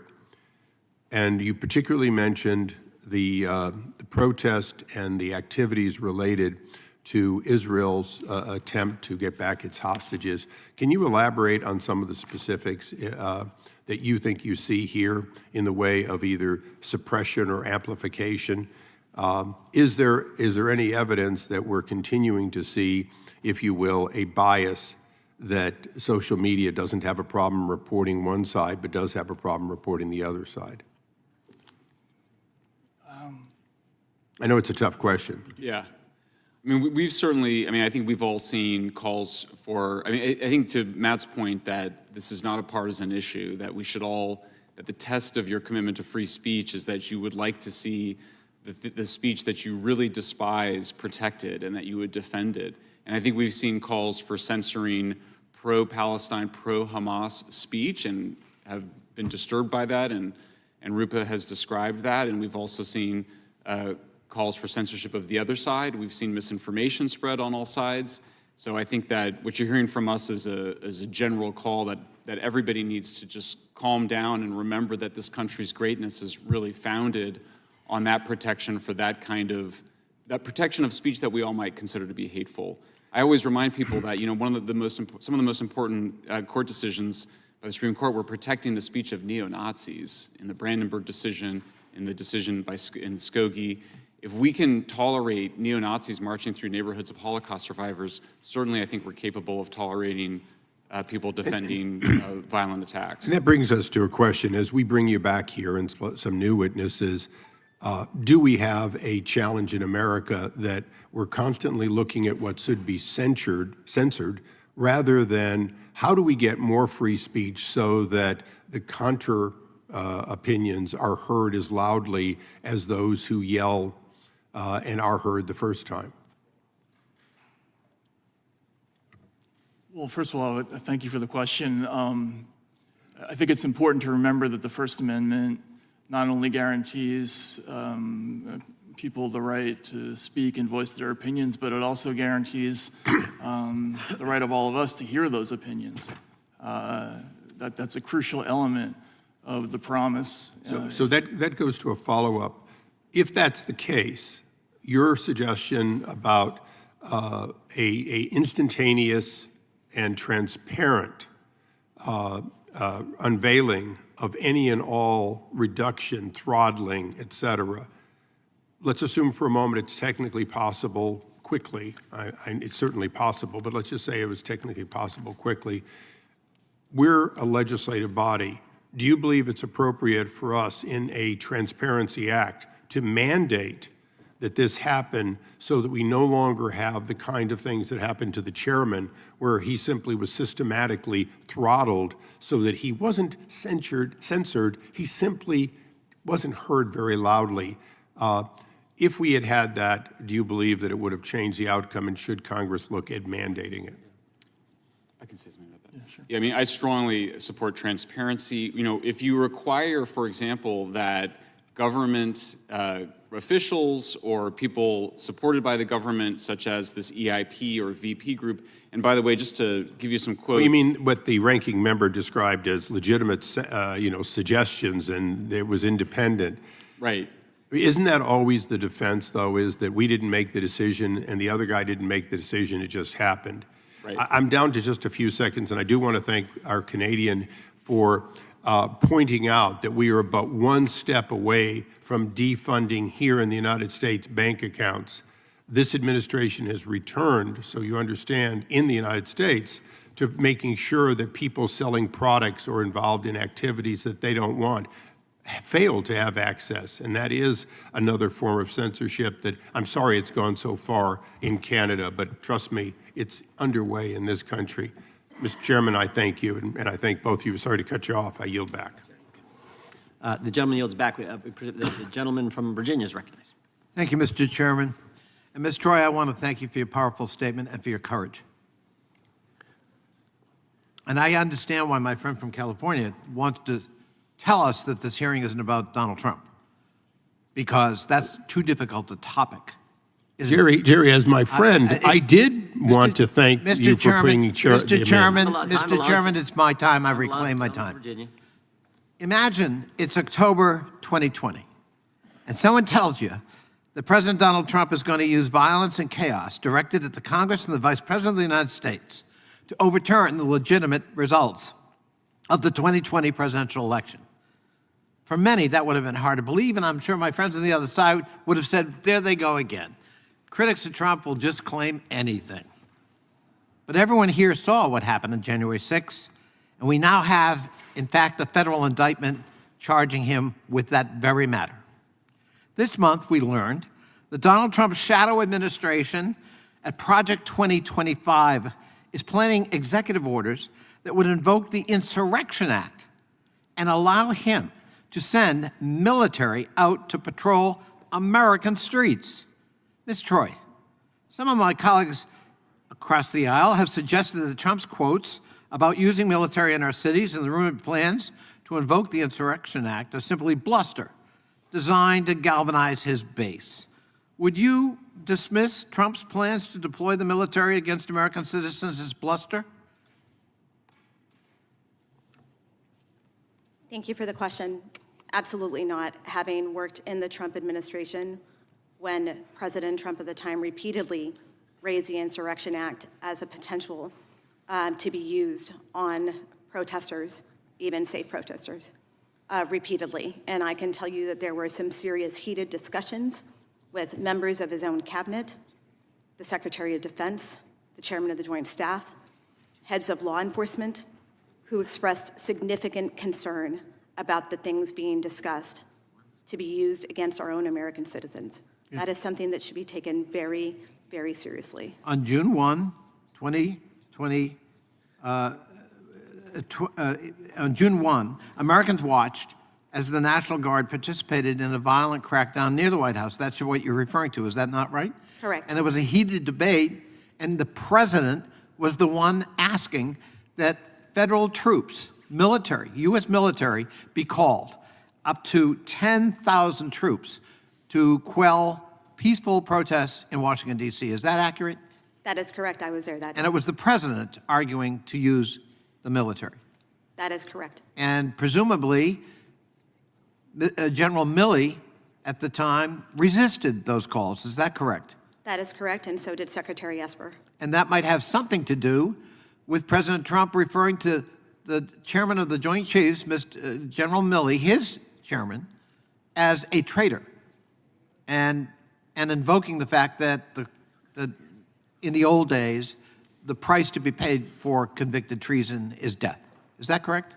and you particularly mentioned the protest and the activities related to Israel's attempt to get back its hostages. Can you elaborate on some of the specifics that you think you see here in the way of either suppression or amplification? Is there any evidence that we're continuing to see, if you will, a bias that social media doesn't have a problem reporting one side but does have a problem reporting the other side? I know it's a tough question.
Yeah. I mean, we've certainly, I mean, I think we've all seen calls for, I mean, I think to Matt's point that this is not a partisan issue, that we should all, that the test of your commitment to free speech is that you would like to see the speech that you really despise protected and that you would defend it. And I think we've seen calls for censoring pro-Palestine, pro-Hamas speech and have been disturbed by that, and Rupa has described that, and we've also seen calls for censorship of the other side. We've seen misinformation spread on all sides. So I think that what you're hearing from us is a general call that everybody needs to just calm down and remember that this country's greatness is really founded on that protection for that kind of, that protection of speech that we all might consider to be hateful. I always remind people that, you know, some of the most important court decisions by the Supreme Court were protecting the speech of neo-Nazis in the Brandenburg decision, in the decision in Skokie. If we can tolerate neo-Nazis marching through neighborhoods of Holocaust survivors, certainly I think we're capable of tolerating people defending violent attacks.
And that brings us to a question. As we bring you back here and some new witnesses, do we have a challenge in America that we're constantly looking at what should be censored, rather than how do we get more free speech so that the counter opinions are heard as loudly as those who yell and are heard the first time?
Well, first of all, thank you for the question. I think it's important to remember that the First Amendment not only guarantees people the right to speak and voice their opinions, but it also guarantees the right of all of us to hear those opinions. That's a crucial element of the promise.
So that goes to a follow-up. If that's the case, your suggestion about a instantaneous and transparent unveiling of any and all reduction, throttling, et cetera, let's assume for a moment it's technically possible quickly. It's certainly possible, but let's just say it was technically possible quickly. We're a legislative body. Do you believe it's appropriate for us in a Transparency Act to mandate that this happen so that we no longer have the kind of things that happened to the chairman, where he simply was systematically throttled so that he wasn't censored, he simply wasn't heard very loudly? If we had had that, do you believe that it would have changed the outcome, and should Congress look at mandating it?
I can say something about that. Yeah, sure. Yeah, I mean, I strongly support transparency. You know, if you require, for example, that government officials or people supported by the government, such as this EIP or VP group, and by the way, just to give you some quotes.
Well, you mean what the ranking member described as legitimate, suggestions, and it was independent.
Right.
Isn't that always the defense, though, is that we didn't make the decision and the other guy didn't make the decision, it just happened?
Right.
I'm down to just a few seconds, and I do want to thank our Canadian for pointing out that we are about one step away from defunding here in the United States bank accounts. This administration has returned, so you understand, in the United States to making sure that people selling products or involved in activities that they don't want fail to have access, and that is another form of censorship that, I'm sorry it's gone so far in Canada, but trust me, it's underway in this country. Mr. Chairman, I thank you, and I thank both of you. Sorry to cut you off. I yield back.
The gentleman yields back. The gentleman from Virginia is recognized.
Thank you, Mr. Chairman. And Ms. Troye, I want to thank you for your powerful statement and for your courage. And I understand why my friend from California wants to tell us that this hearing isn't about Donald Trump, because that's too difficult a topic.
Jerry, as my friend, I did want to thank you for bringing
Mr.
Chairman,
Chairman, it's my time. I reclaim my time. Imagine it's October 2020, and someone tells you
that President Donald Trump is going to use violence and chaos directed at the Congress and the Vice President of the United States to overturn the legitimate results of the 2020 presidential election. For many, that would have been hard to believe, and I'm sure my friends on the other side would have said, there they go again. Critics of Trump will just claim anything. But everyone here saw what happened on January 6th, and we now have, in fact, a federal indictment charging him with that very matter. This month, we learned that Donald Trump's shadow administration at Project 2025 is planning executive orders that would invoke the Insurrection Act and allow him to send military out to patrol American streets. Ms. Troye, some of my colleagues across the aisle have suggested that Trump's quotes about using military in our cities and the rumored plans to invoke the Insurrection Act are simply bluster designed to galvanize his base. Would you dismiss Trump's plans to deploy the military against American citizens as bluster?
Thank you for the question. Absolutely not. Having worked in the Trump administration when President Trump at the time repeatedly raised the Insurrection Act as a potential to be used on protesters, even safe protesters, repeatedly. And I can tell you that there were some serious heated discussions with members of his own cabinet, the Secretary of Defense, the Chairman of the Joint Staff, heads of law enforcement, who expressed significant concern about the things being discussed to be used against our own American citizens. That is something that should be taken very, very seriously.
On June 1, 2020, on June 1, Americans watched as the National Guard participated in a violent crackdown near the White House. That's what you're referring to, is that not right?
Correct.
And there was a heated debate, and the president was the one asking that federal troops, military, U.S. military, be called, up to 10,000 troops to quell peaceful protests in Washington, D.C. Is that accurate?
That is correct. I was there that day.
And it was the president arguing to use the military.
That is correct.
And presumably, General Milley at the time resisted those calls. Is that correct?
That is correct, and so did Secretary Esper.
And that might have something to do with President Trump referring to the chairman of the Joint Chiefs, General Milley, his chairman, as a traitor, and invoking the fact that in the old days, the price to be paid for convicted treason is death. Is that correct?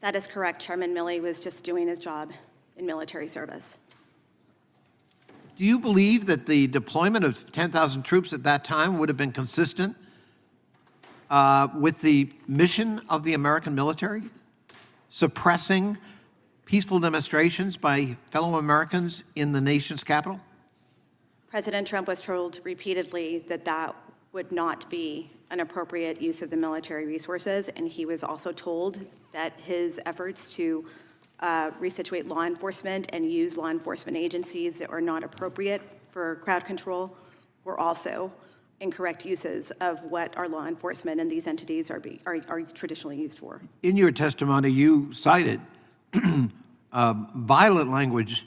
That is correct. Chairman Milley was just doing his job in military service.
Do you believe that the deployment of 10,000 troops at that time would have been consistent with the mission of the American military, suppressing peaceful demonstrations by fellow Americans in the nation's capital?
President Trump was told repeatedly that that would not be an appropriate use of the military resources, and he was also told that his efforts to resituate law enforcement and use law enforcement agencies that are not appropriate for crowd control were also incorrect uses of what our law enforcement and these entities are traditionally used for.
In your testimony, you cited violent language,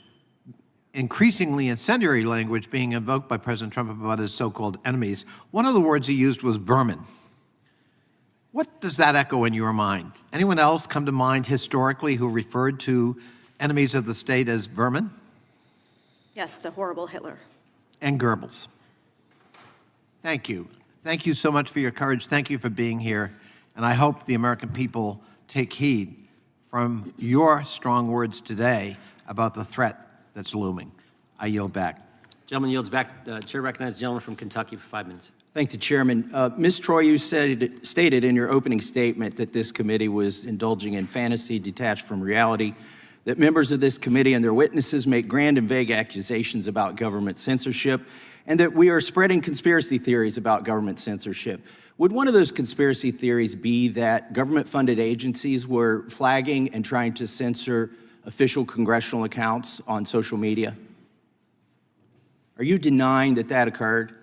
increasingly incendiary language being invoked by President Trump about his so-called enemies. One of the words he used was vermin. What does that echo in your mind? Anyone else come to mind historically who referred to enemies of the state as vermin?
Yes, the horrible Hitler.
And Goebbels. Thank you. Thank you so much for your courage. Thank you for being here. And I hope the American people take heed from your strong words today about the threat that's looming. I yield back.
Gentleman yields back. Chair recognizes the gentleman from Kentucky for 5 minutes.
Thank the chairman. Ms. Troye, you stated in your opening statement that this committee was indulging in fantasy detached from reality, that members of this committee and their witnesses make grand and vague accusations about government censorship, and that we are spreading conspiracy theories about government censorship. Would one of those conspiracy theories be that government-funded agencies were flagging and trying to censor official congressional accounts on social media? Are you denying that that occurred?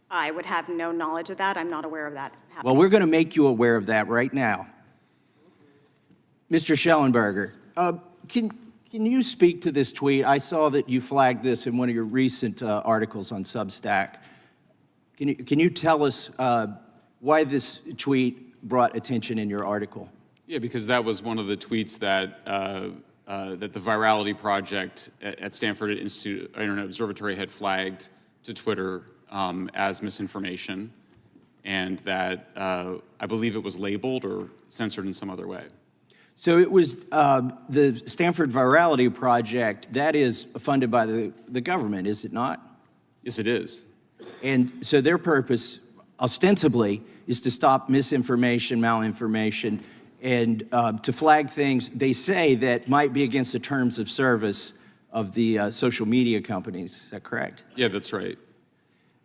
I would have no knowledge of that. I'm not aware of that happening.
Well, we're going to make you aware of that right now. Mr. Shellenberger, can
Can you speak to this tweet? I saw that you flagged this in one of your recent articles on Substack. Can you tell us why this tweet brought attention in your article?
Yeah, because that was one of the tweets that that the Virality Project at Stanford Institute Internet Observatory had flagged to Twitter as misinformation, and that I believe it was labeled or censored in some other way.
So it was the Stanford Virality Project, that is funded by the government, is it not?
Yes, it is.
And so their purpose, ostensibly, is to stop misinformation, malinformation, and to flag things they say that might be against the terms of service of the social media companies. Is that correct?
Yeah, that's right.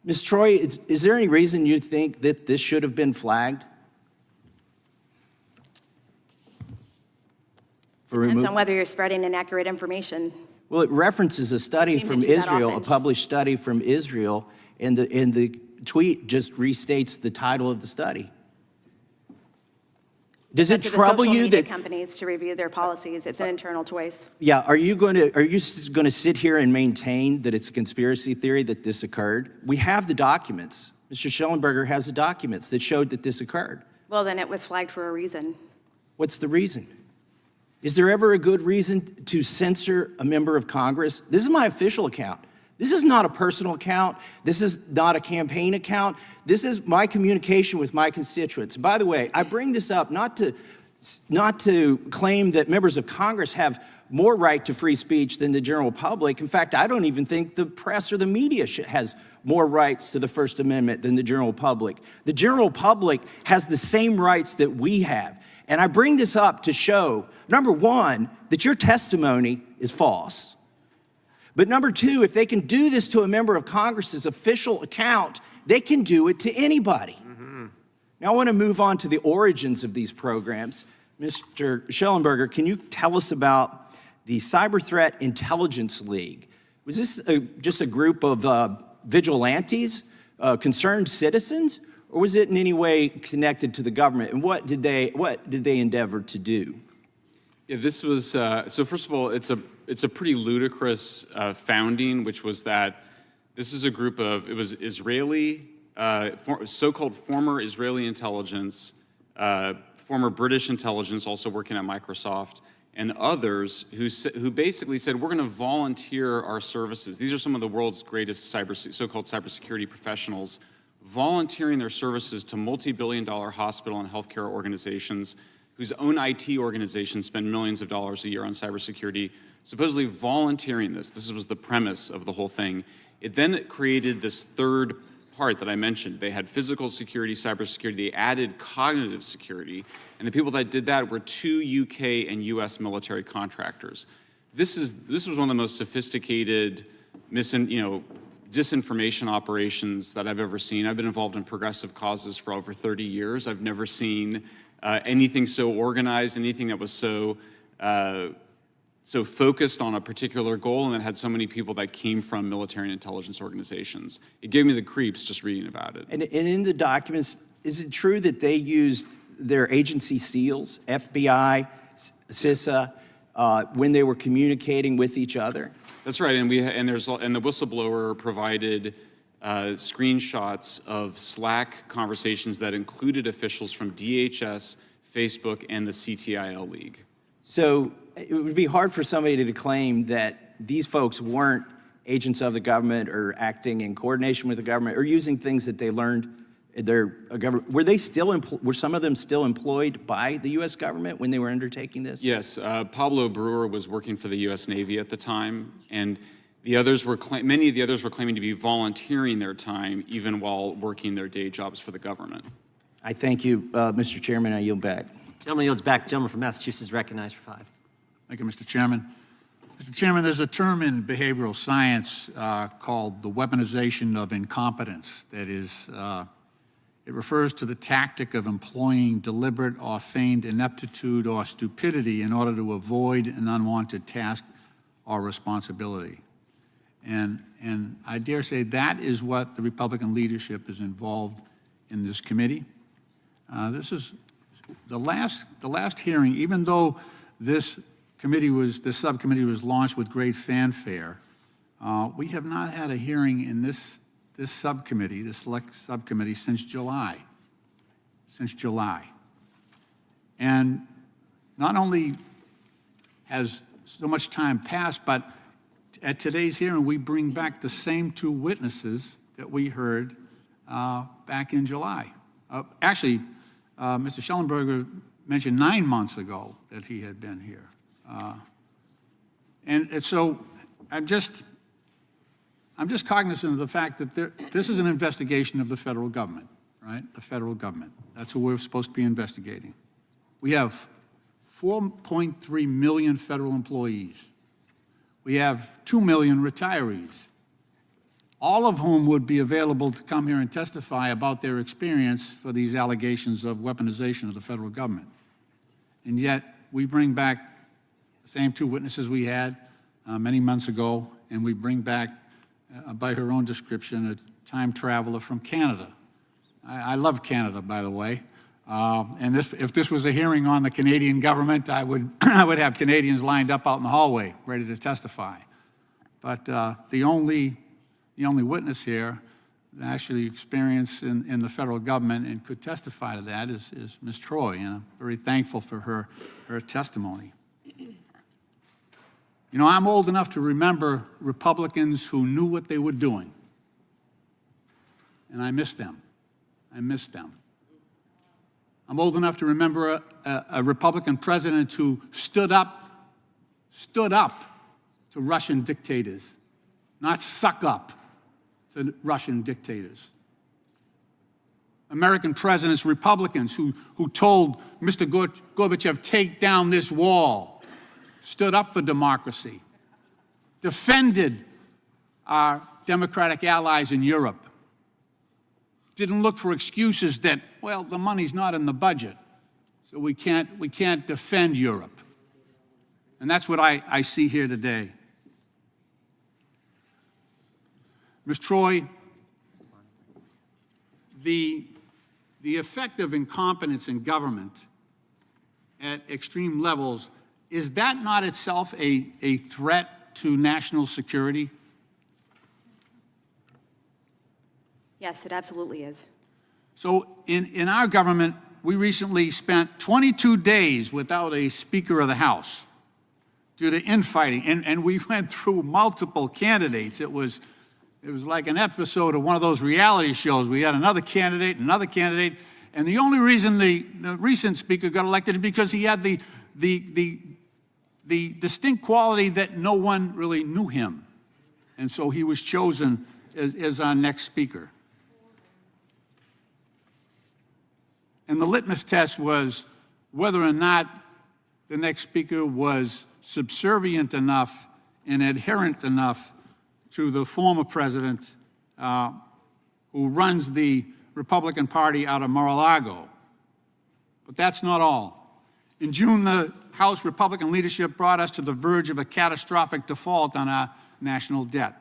Ms. Troye, is there any reason you think that this should have been flagged?
Depends on whether you're spreading inaccurate information.
Well, it references a study
Seem to
from
do that
Israel, a
often.
published study from Israel, and the tweet just restates the title of the study. Does it
Up to the
trouble
social
you
media
that?
companies to review their policies? It's an internal choice.
Yeah, are you going to sit here and maintain that it's a conspiracy theory that this occurred? We have the documents. Mr. Shellenberger has the documents that showed that this occurred.
Well, then it was flagged for a reason.
What's the reason? Is there ever a good reason to censor a member of Congress? This is my official account. This is not a personal account. This is not a campaign account. This is my communication with my constituents. By the way, I bring this up not to claim that members of Congress have more right to free speech than the general public. In fact, I don't even think the press or the media has more rights to the First Amendment than the general public. The general public has the same rights that we have. And I bring this up to show, number one, that your testimony is false. But number two, if they can do this to a member of Congress's official account, they can do it to anybody. Now I want to move on to the origins of these programs. Mr. Shellenberger, can you tell us about the Cyber Threat Intelligence League? Was this just a group of vigilantes, concerned citizens? Or was it in any way connected to the government? And what did they endeavor to do?
Yeah, this was, so first of all, it's a pretty ludicrous founding, which was that this is a group of, it was Israeli, so-called former Israeli intelligence, former British intelligence, also working at Microsoft, and others who basically said, we're going to volunteer our services. These are some of the world's greatest so-called cybersecurity professionals, volunteering their services to multi-billion-dollar hospital and healthcare organizations whose own IT organizations spend millions of dollars a year on cybersecurity, supposedly volunteering this. This was the premise of the whole thing. It then created this third part that I mentioned. They had physical security, cybersecurity, they added cognitive security, and the people that did that were 2 UK and US military contractors. This was one of the most sophisticated disinformation operations that I've ever seen. I've been involved in progressive causes for over 30 years. I've never seen anything so organized, anything that was so focused on a particular goal and that had so many people that came from military and intelligence organizations. It gave me the creeps just reading about it.
And in the documents, is it true that they used their agency seals, FBI, CISA, when they were communicating with each other?
That's right, and the whistleblower provided screenshots of Slack conversations that included officials from DHS, Facebook, and the CTIL League.
So it would be hard for somebody to claim that these folks weren't agents of the government or acting in coordination with the government or using things that they learned in their government. Were some of them still employed by the U.S. government when they were undertaking this?
Yes, Pablo Brewer was working for the U.S. Navy at the time, and many of the others were claiming to be volunteering their time even while working their day jobs for the government.
I thank you, Mr. Chairman. I yield back.
Gentleman yields back. Gentleman from Massachusetts is recognized for 5.
Thank you, Mr. Chairman. Mr. Chairman, there's a term in behavioral science called the weaponization of incompetence. That is, it refers to the tactic of employing deliberate or feigned ineptitude or stupidity in order to avoid an unwanted task or responsibility. And I dare say that is what the Republican leadership is involved in this committee. This is the last hearing, even though this this subcommittee was launched with great fanfare. We have not had a hearing in this subcommittee, this select subcommittee, since July. And not only has so much time passed, but at today's hearing, we bring back the same two witnesses that we heard back in July. Actually, Mr. Shellenberger mentioned 9 months ago that he had been here. And so I'm just cognizant of the fact that this is an investigation of the federal government, right? The federal government. That's who we're supposed to be investigating. We have 4.3 million federal employees. We have 2 million retirees, all of whom would be available to come here and testify about their experience for these allegations of weaponization of the federal government. And yet, we bring back the same two witnesses we had many months ago, and we bring back, by her own description, a time traveler from Canada. I love Canada, by the way. And if this was a hearing on the Canadian government, I would have Canadians lined up out in the hallway, ready to testify. But the only witness here that actually experienced in the federal government and could testify to that is Ms. Troye, and I'm very thankful for her testimony. You know, I'm old enough to remember Republicans who knew what they were doing, and I miss them. I'm old enough to remember a Republican president who stood up to Russian dictators, not suck up to Russian dictators. American presidents, Republicans, who told Mr. Gorbachev, take down this wall, stood up for democracy, defended our democratic allies in Europe, didn't look for excuses that, well, the money's not in the budget, so we can't defend Europe. And that's what I see here today. Ms. Troye, the effect of incompetence in government at extreme levels, is that not itself a threat to national security?
Yes, it absolutely is.
So in our government, we recently spent 22 days without a Speaker of the House due to infighting, and we went through multiple candidates. It was like an episode of one of those reality shows. We had another candidate, and the only reason the recent Speaker got elected is because he had the distinct quality that no one really knew him. And so he was chosen as our next Speaker. And the litmus test was whether or not the next Speaker was subservient enough and adherent enough to the former president who runs the Republican Party out of Mar-a-Lago. But that's not all. In June, the House Republican leadership brought us to the verge of a catastrophic default on our national debt,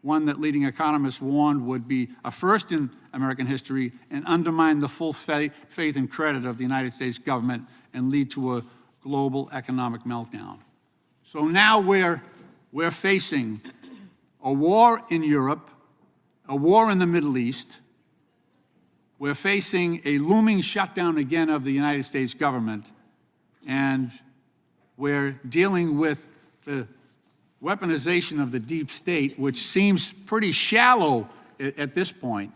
one that leading economists warned would be a first in American history and undermine the full faith and credit of the United States government and lead to a global economic meltdown. So now we're facing a war in Europe, a war in the Middle East. We're facing a looming shutdown again of the United States government, and we're dealing with the weaponization of the deep state, which seems pretty shallow at this point,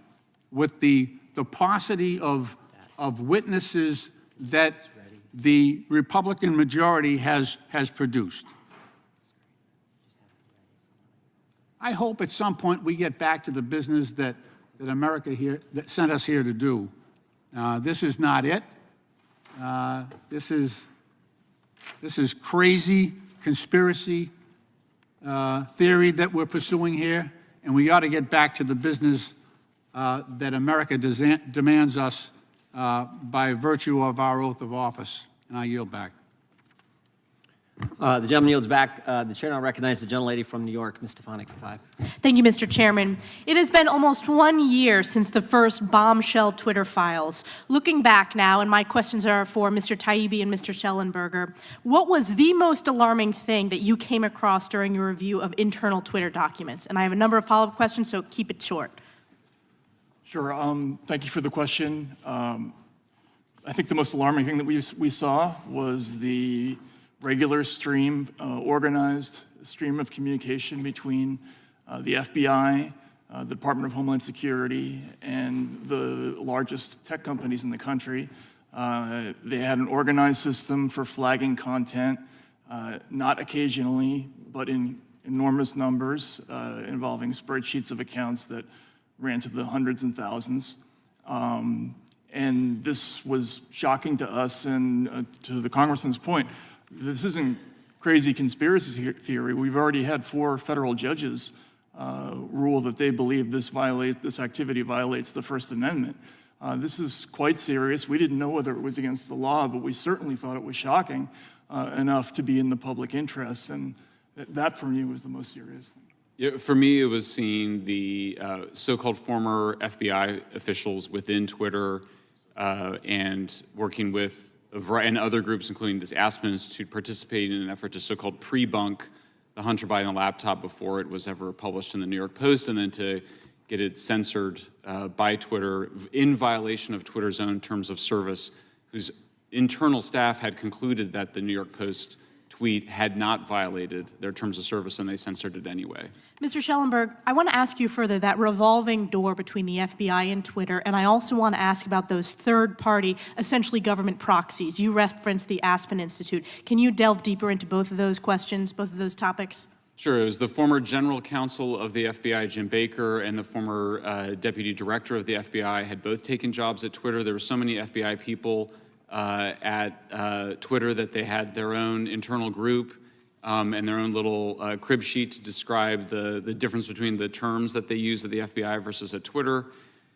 with the paucity of witnesses that the Republican majority has produced. I hope at some point we get back to the business that America that sent us here to do. This is not it. This is crazy conspiracy theory that we're pursuing here, and we ought to get back to the business that America demands us by virtue of our oath of office. And I yield back.
The gentleman yields back. The chair now recognizes the gentlelady from New York, Ms. Stefanik, for 5.
Thank you, Mr. Chairman. It has been almost 1 year since the first bombshell Twitter files. Looking back now, and my questions are for Mr. Taibbi and Mr. Shellenberger, what was the most alarming thing that you came across during your review of internal Twitter documents? And I have a number of follow-up questions, so keep it short.
Sure. Thank you for the question. I think the most alarming thing that we saw was the regular stream, organized stream of communication between the FBI, the Department of Homeland Security, and the largest tech companies in the country. They had an organized system for flagging content, not occasionally, but in enormous numbers, involving spreadsheets of accounts that ran to the hundreds and thousands. And this was shocking to us, and to the Congressman's point, this isn't crazy conspiracy theory. We've already had 4 federal judges rule that they believe this activity violates the First Amendment. This is quite serious. We didn't know whether it was against the law, but we certainly thought it was shocking enough to be in the public interest, and that for me was the most serious thing.
Yeah, for me, it was seeing the so-called former FBI officials within Twitter and working with and other groups, including this Aspen Institute, participating in an effort to so-called pre-bunk the Hunter Biden laptop before it was ever published in the New York Post, and then to get it censored by Twitter in violation of Twitter's own terms of service, whose internal staff had concluded that the New York Post tweet had not violated their terms of service, and they censored it anyway.
Mr. Schellenberg, I want to ask you further that revolving door between the FBI and Twitter, and I also want to ask about those third-party, essentially government proxies. You referenced the Aspen Institute. Can you delve deeper into both of those questions, both of those topics?
Sure. It was the former general counsel of the FBI, Jim Baker, and the former deputy director of the FBI had both taken jobs at Twitter. There were so many FBI people at Twitter that they had their own internal group and their own little crib sheet to describe the difference between the terms that they use at the FBI versus at Twitter.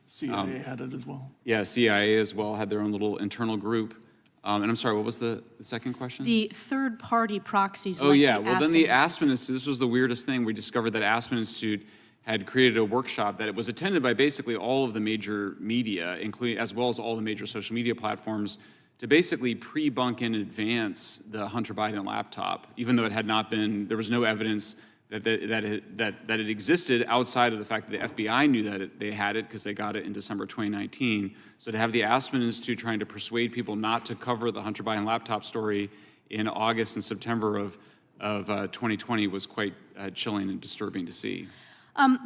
CIA had it as well.
Yeah, CIA as well had their own little internal group. And I'm sorry, what was the second question?
The third-party proxies.
Oh,
like
yeah.
the
Well, then the
Aspen
Aspen Institute, this was the weirdest thing. We discovered that Aspen Institute had created a workshop that it was attended by basically all of the major media, including as well as all the major social media platforms, to basically pre-bunk in advance the Hunter Biden laptop, even though it had not been, there was no evidence that it existed outside of the fact that the FBI knew that they had it because they got it in December 2019. So to have the Aspen Institute trying to persuade people not to cover the Hunter Biden laptop story in August and September of 2020 was quite chilling and disturbing to see.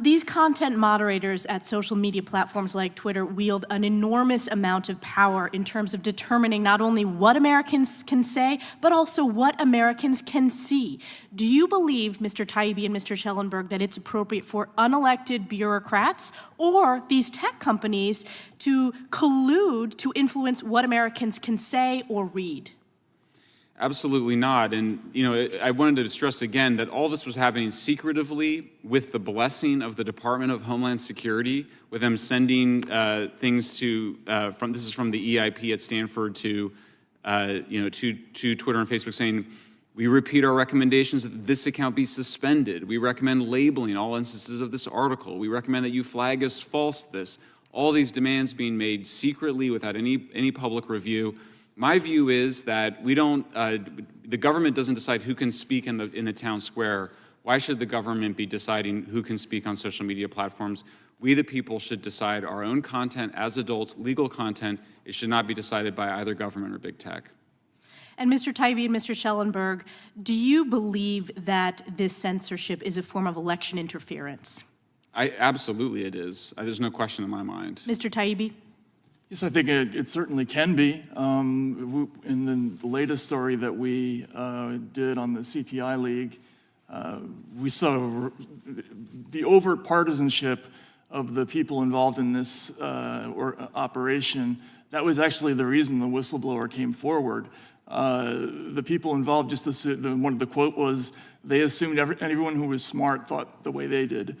These content moderators at social media platforms like Twitter wield an enormous amount of power in terms of determining not only what Americans can say, but also what Americans can see. Do you believe, Mr. Taibbi and Mr. Schellenberg, that it's appropriate for unelected bureaucrats or these tech companies to collude to influence what Americans can say or read?
Absolutely not. And, you know, I wanted to stress again that all this was happening secretively with the blessing of the Department of Homeland Security, with them sending things to, this is from the EIP at Stanford to Twitter and Facebook saying, we repeat our recommendations that this account be suspended. We recommend labeling all instances of this article. We recommend that you flag as false this. All these demands being made secretly without any public review. My view is that we don't, the government doesn't decide who can speak in the town square. Why should the government be deciding who can speak on social media platforms? We, the people, should decide our own content as adults, legal content. It should not be decided by either government or big tech.
And Mr. Taibbi and Mr. Schellenberg, do you believe that this censorship is a form of election interference?
Absolutely it is. There's no question in my mind.
Mr. Taibbi?
Yes, I think it certainly can be. In the latest story that we did on the CTI League, we saw the overt partisanship of the people involved in this operation. That was actually the reason the whistleblower came forward. The people involved just assumed, one of the quote was, they assumed everyone who was smart thought the way they did.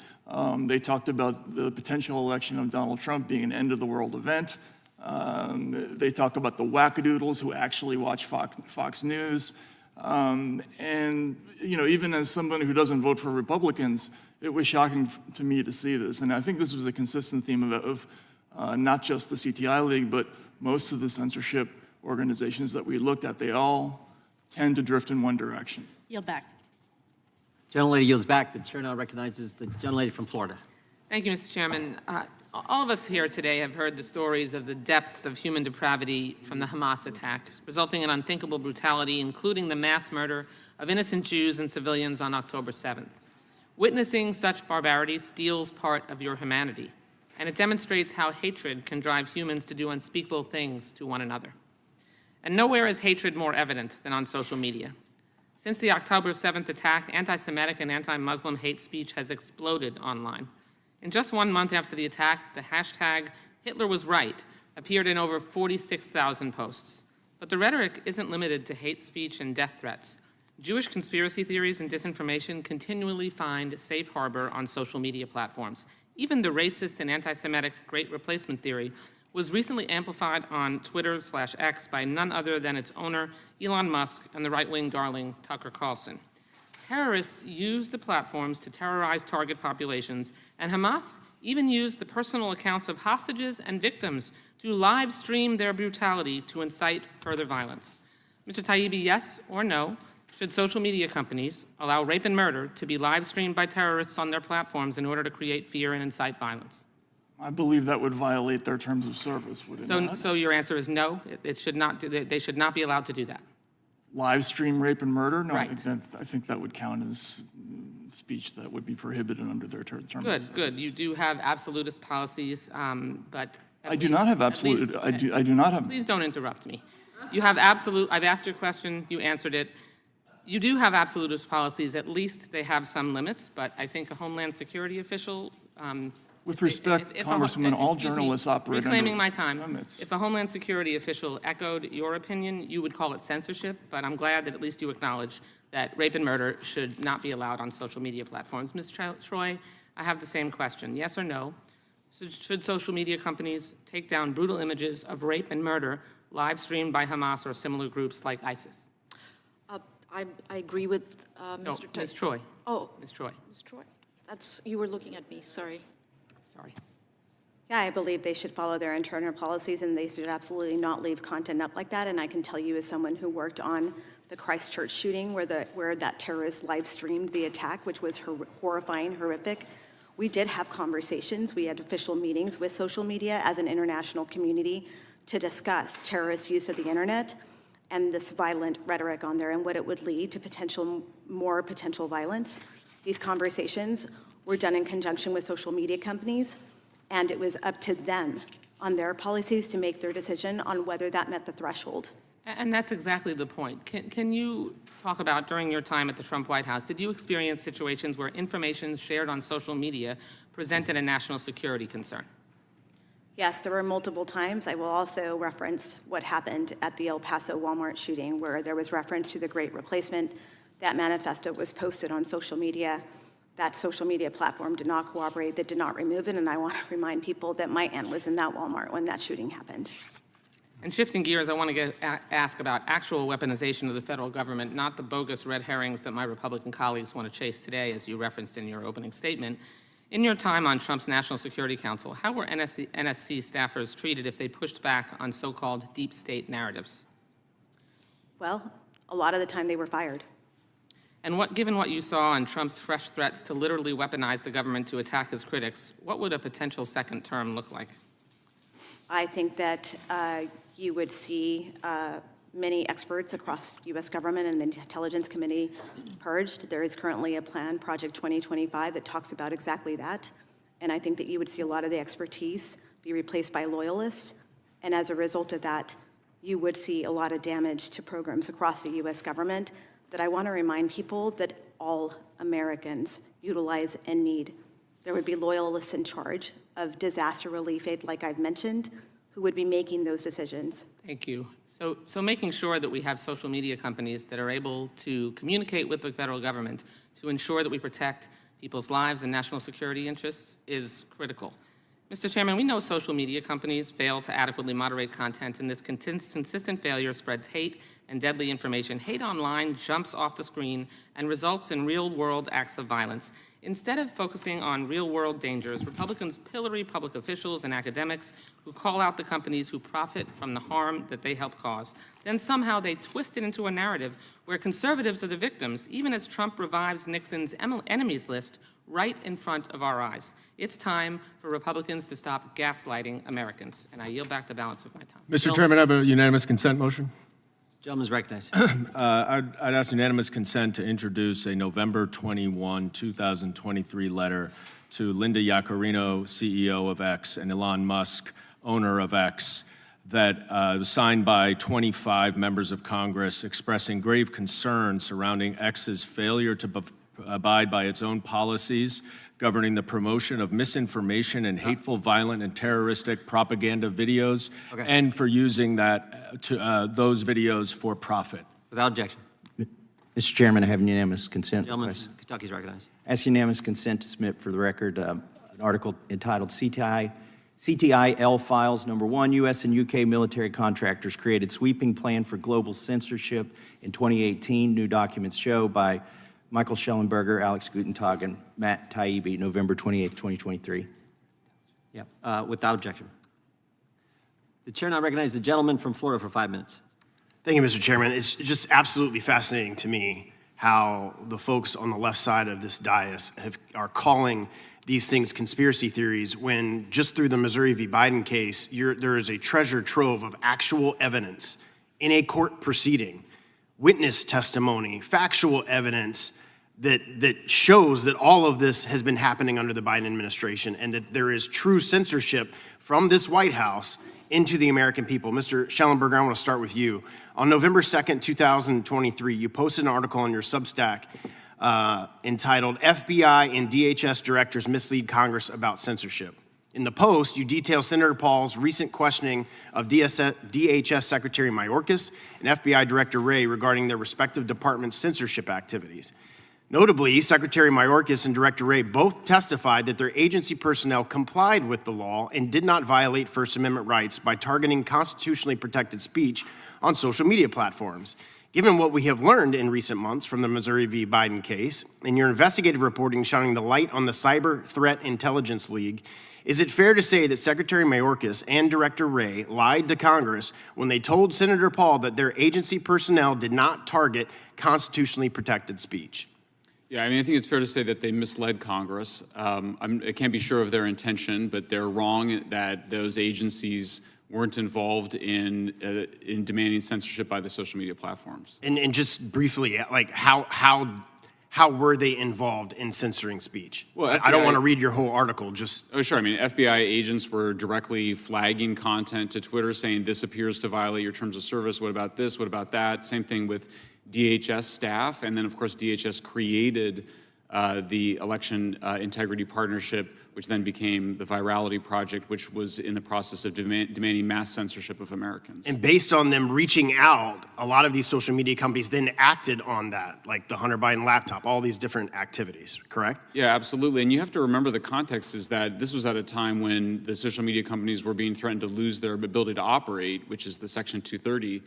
They talked about the potential election of Donald Trump being an end-of-the-world event. They talk about the wackadoodles who actually watch Fox News. And, even as someone who doesn't vote for Republicans, it was shocking to me to see this. And I think this was a consistent theme of not just the CTI League, but most of the censorship organizations that we looked at. They all tend to drift in one direction.
Yield back.
Gentlelady yields back. The chair now recognizes the gentlelady from Florida.
Thank you, Mr. Chairman. All of us here today have heard the stories of the depths of human depravity from the Hamas attack, resulting in unthinkable brutality, including the mass murder of innocent Jews and civilians on October 7th. Witnessing such barbarity steals part of your humanity, and it demonstrates how hatred can drive humans to do unspeakable things to one another. And nowhere is hatred more evident than on social media. Since the October 7th attack, anti-Semitic and anti-Muslim hate speech has exploded online. In just 1 month after the attack, the hashtag Hitler was right appeared in over 46,000 posts. But the rhetoric isn't limited to hate speech and death threats. Jewish conspiracy theories and disinformation continually find safe harbor on social media platforms. Even the racist and anti-Semitic Great Replacement theory was recently amplified on Twitter/X by none other than its owner, Elon Musk, and the right-wing darling, Tucker Carlson. Terrorists use the platforms to terrorize target populations, and Hamas even used the personal accounts of hostages and victims to live stream their brutality to incite further violence. Mr. Taibbi, yes or no, should social media companies allow rape and murder to be live streamed by terrorists on their platforms in order to create fear and incite violence?
I believe that would violate their terms of service, would it not?
So your answer is no, it should not they should not be allowed to do that?
Live stream rape and murder? No,
Right.
I think that would count as speech that would be prohibited under their terms of service.
Good. You do have absolutist policies, but
I do not have absolute. I do not have.
Please don't interrupt me. You have absolute. I've asked your question. You answered it. You do have absolutist policies. At least they have some limits. But I think a Homeland Security official.
With respect, Congresswoman, all journalists operate
reclaiming
under
my time.
limits.
If a Homeland Security official echoed your opinion, you would call it censorship, but I'm glad that at least you acknowledge that rape and murder should not be allowed on social media platforms. Ms. Troye, I have the same question. Yes or no? Should social media companies take down brutal images of rape and murder live streamed by Hamas or similar groups like ISIS?
I agree with Mr.
No, Ms. Troye.
Oh,
Ms. Troye.
Ms. Troye. You were looking at me, sorry.
Sorry.
Yeah, I believe they should follow their internal policies, and they should absolutely not leave content up like that. And I can tell you, as someone who worked on the Christchurch shooting, where that terrorist live streamed the attack, which was horrifying, horrific, we did have conversations. We had official meetings with social media as an international community to discuss terrorist use of the internet and this violent rhetoric on there and what it would lead to more potential violence. These conversations were done in conjunction with social media companies, and it was up to them on their policies to make their decision on whether that met the threshold.
And that's exactly the point. Can you talk about, during your time at the Trump White House, did you experience situations where information shared on social media presented a national security concern?
Yes, there were multiple times. I will also reference what happened at the El Paso Walmart shooting, where there was reference to the Great Replacement. That manifesto was posted on social media. That social media platform did not cooperate, that did not remove it, and I want to remind people that my aunt was in that Walmart when that shooting happened.
And shifting gears, I want to ask about actual weaponization of the federal government, not the bogus red herrings that my Republican colleagues want to chase today, as you referenced in your opening statement. In your time on Trump's National Security Council, how were NSC staffers treated if they pushed back on so-called deep state narratives?
Well, a lot of the time they were fired.
And given what you saw on Trump's fresh threats to literally weaponize the government to attack his critics, what would a potential second term look like?
I think that you would see many experts across U.S. government and the Intelligence Committee purged. There is currently a plan, Project 2025, that talks about exactly that. And I think that you would see a lot of the expertise be replaced by loyalists. And as a result of that, you would see a lot of damage to programs across the U.S. government that I want to remind people that all Americans utilize and need. There would be loyalists in charge of disaster relief aid, like I've mentioned, who would be making those decisions.
Thank you. So making sure that we have social media companies that are able to communicate with the federal government to ensure that we protect people's lives and national security interests is critical. Mr. Chairman, we know social media companies fail to adequately moderate content, and this consistent failure spreads hate and deadly information. Hate online jumps off the screen and results in real-world acts of violence. Instead of focusing on real-world dangers, Republicans pillory public officials and academics who call out the companies who profit from the harm that they help cause. Then somehow they twist it into a narrative where conservatives are the victims, even as Trump revives Nixon's enemies list right in front of our eyes. It's time for Republicans to stop gaslighting Americans. And I yield back the balance of my time.
Mr. Chairman, I have a unanimous consent motion.
Gentleman's recognized.
I'd ask unanimous consent to introduce a November 21, 2023 letter to Linda Yaccarino, CEO of X, and Elon Musk, owner of X, that was signed by 25 members of Congress expressing grave concern surrounding X's failure to abide by its own policies governing the promotion of misinformation and hateful, violent, and terroristic propaganda videos, and for using that those videos for profit.
Without objection.
Mr. Chairman, I have unanimous consent.
Gentleman
request.
from Kentucky is recognized.
Ask unanimous consent to submit for the record an article entitled CTIL Files Number 1, U.S. and U.K. military contractors created sweeping plan for global censorship in 2018. New documents show by Michael Shellenberger, Alex Gutentag, and Matt Taibbi, November 28, 2023.
Yeah, without objection. The chair now recognizes the gentleman from Florida for 5 minutes.
Thank you, Mr. Chairman. It's just absolutely fascinating to me how the folks on the left side of this dais are calling these things conspiracy theories when just through the Missouri v. Biden case, there is a treasure trove of actual evidence in a court proceeding, witness testimony, factual evidence that shows that all of this has been happening under the Biden administration and that there is true censorship from this White House into the American people. Mr. Shellenberger, I want to start with you. On November 2nd, 2023, you posted an article on your Substack entitled FBI and DHS Directors Mislead Congress About Censorship. In the post, you detail Senator Paul's recent questioning of DHS Secretary Mayorkas and FBI Director Wray regarding their respective departments' censorship activities. Notably, Secretary Mayorkas and Director Wray both testified that their agency personnel complied with the law and did not violate First Amendment rights by targeting constitutionally protected speech on social media platforms. Given what we have learned in recent months from the Missouri v. Biden case and your investigative reporting shining the light on the Cyber Threat Intelligence League, is it fair to say that Secretary Mayorkas and Director Wray lied to Congress when they told Senator Paul that their agency personnel did not target constitutionally protected speech?
Yeah, I mean, I think it's fair to say that they misled Congress. I can't be sure of their intention, but they're wrong that those agencies weren't involved in demanding censorship by the social media platforms.
And just briefly, like how were they involved in censoring speech? Well, I don't want to read your whole article, just...
Oh, sure. I mean, FBI agents were directly flagging content to Twitter saying this appears to violate your terms of service. What about this? What about that? Same thing with DHS staff. And then, of course, DHS created the Election Integrity Partnership, which then became the Virality Project, which was in the process of demanding mass censorship of Americans.
And based on them reaching out, a lot of these social media companies then acted on that, like the Hunter Biden laptop, all these different activities, correct?
Yeah, absolutely. And you have to remember the context is that this was at a time when the social media companies were being threatened to lose their ability to operate, which is the Section 230.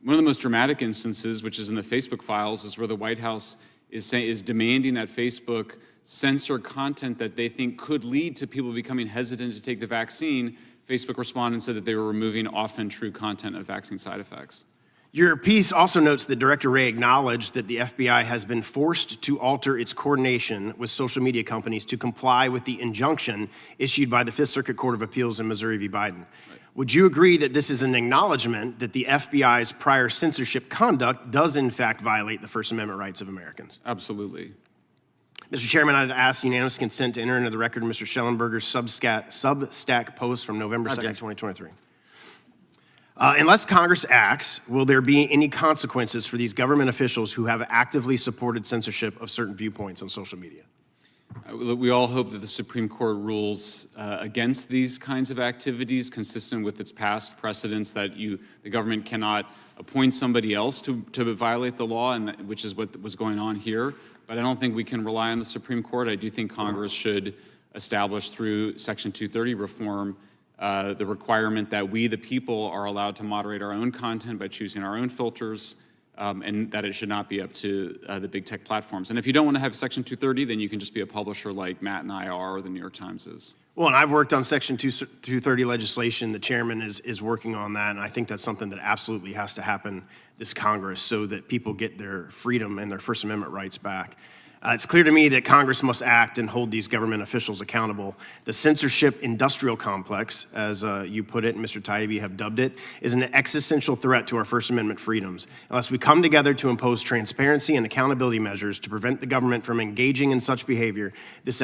One of the most dramatic instances, which is in the Facebook files, is where the White House is demanding that Facebook censor content that they think could lead to people becoming hesitant to take the vaccine. Facebook responded and said that they were removing often true content of vaccine side effects.
Your piece also notes that Director Wray acknowledged that the FBI has been forced to alter its coordination with social media companies to comply with the injunction issued by the Fifth Circuit Court of Appeals in Missouri v. Biden. Right. Would you agree that this is an acknowledgement that the FBI's prior censorship conduct does in fact violate the First Amendment rights of Americans?
Absolutely.
Mr. Chairman, I'd ask unanimous consent to enter into the record Mr. Shellenberger's Substack post from November 2nd, 2023. Unless Congress acts, will there be any consequences for these government officials who have actively supported censorship of certain viewpoints on social media?
We all hope that the Supreme Court rules against these kinds of activities, consistent with its past precedents that the government cannot appoint somebody else to violate the law, and which is what was going on here. But I don't think we can rely on the Supreme Court. I do think Congress should established through Section 230 reform the requirement that we, the people, are allowed to moderate our own content by choosing our own filters, and that it should not be up to the big tech platforms. And if you don't want to have Section 230, then you can just be a publisher like Matt and I are, or the New York Times is.
Well, and I've worked on Section 230 legislation. The chairman is working on that, and I think that's something that absolutely has to happen this Congress so that people get their freedom and their First Amendment rights back. It's clear to me that Congress must act and hold these government officials accountable. The censorship industrial complex, as you put it and Mr. Taibbi have dubbed it, is an existential threat to our First Amendment freedoms. Unless we come together to impose transparency and accountability measures to prevent the government from engaging in such behavior, this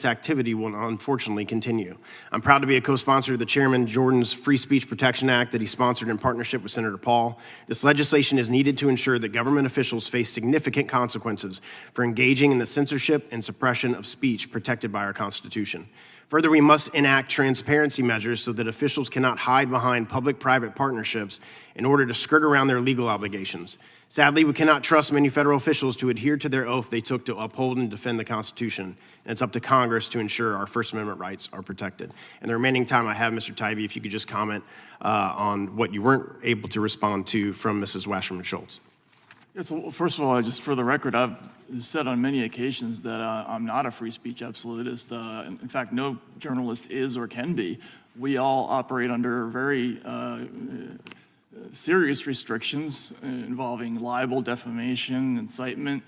activity will unfortunately continue. I'm proud to be a co-sponsor of the Chairman Jordan's Free Speech Protection Act that he sponsored in partnership with Senator Paul. This legislation is needed to ensure that government officials face significant consequences for engaging in the censorship and suppression of speech protected by our Constitution. Further, we must enact transparency measures so that officials cannot hide behind public-private partnerships in order to skirt around their legal obligations. Sadly, we cannot trust many federal officials to adhere to their oath they took to uphold and defend the Constitution, and it's up to Congress to ensure our First Amendment rights are protected. And the remaining time I have, Mr. Taibbi, if you could just comment on what you weren't able to respond to from Mrs. Wasserman-Schultz.
Yes, well, first of all, just for the record, I've said on many occasions that I'm not a free speech absolutist. In fact, no journalist is or can be. We all operate under very serious restrictions involving libel, defamation, incitement.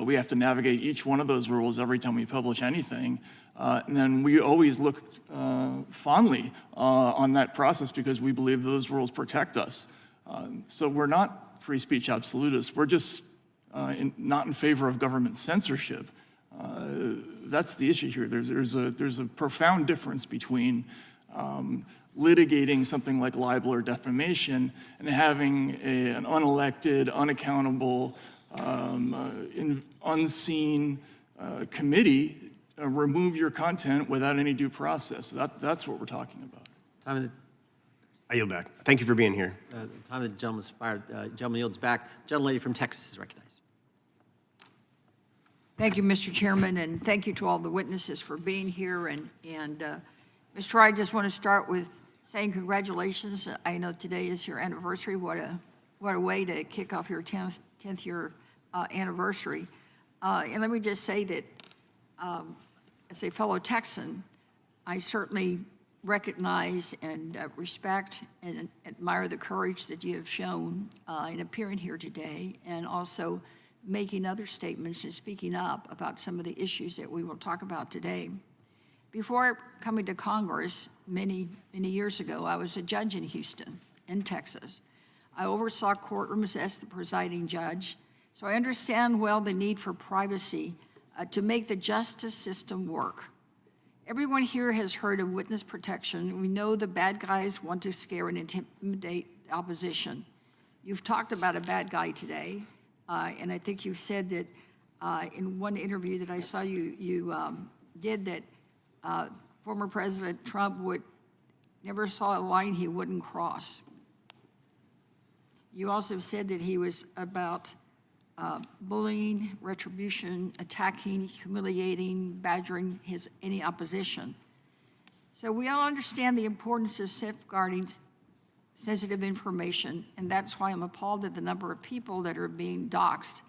We have to navigate each one of those rules every time we publish anything. And then we always look fondly on that process because we believe those rules protect us. So we're not free speech absolutists. We're just not in favor of government censorship. That's the issue here. There's a profound difference between litigating something like libel or defamation and having an unelected, unaccountable, unseen committee remove your content without any due process. That's what we're talking about.
I yield back. Thank you for being here.
Time the gentleman's expired. Gentleman yields back. Gentlelady from Texas is recognized.
Thank you, Mr. Chairman, and thank you to all the witnesses for being here. And Mr. Troye, I just want to start with saying congratulations. I know today is your anniversary. What a way to kick off your 10th year anniversary. And let me just say that as a fellow Texan, I certainly recognize and respect and admire the courage that you have shown in appearing here today and also making other statements and speaking up about some of the issues that we will talk about today. Before coming to Congress many years ago, I was a judge in Houston, in Texas. I oversaw courtrooms as the presiding judge, so I understand well the need for privacy to make the justice system work. Everyone here has heard of witness protection. We know the bad guys want to scare and intimidate the opposition. You've talked about a bad guy today, and I think you've said that in one interview that I saw you did that former President Trump never saw a line he wouldn't cross. You also said that he was about bullying, retribution, attacking, humiliating, badgering any opposition. So we all understand the importance of safeguarding sensitive information, and that's why I'm appalled at the number of people that are being doxxed.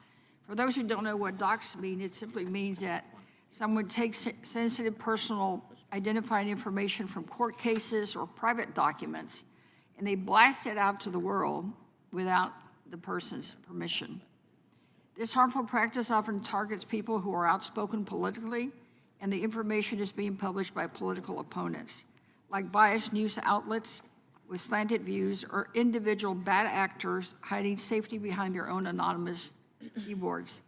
For those who don't know what doxxed mean, it simply means that someone takes sensitive personal identifying information from court cases or private documents, and they blast it out to the world without the person's permission. This harmful practice often targets people who are outspoken politically, and the information is being published by political opponents, like biased news outlets with slanted views or individual bad actors hiding safety behind their own anonymous keyboards.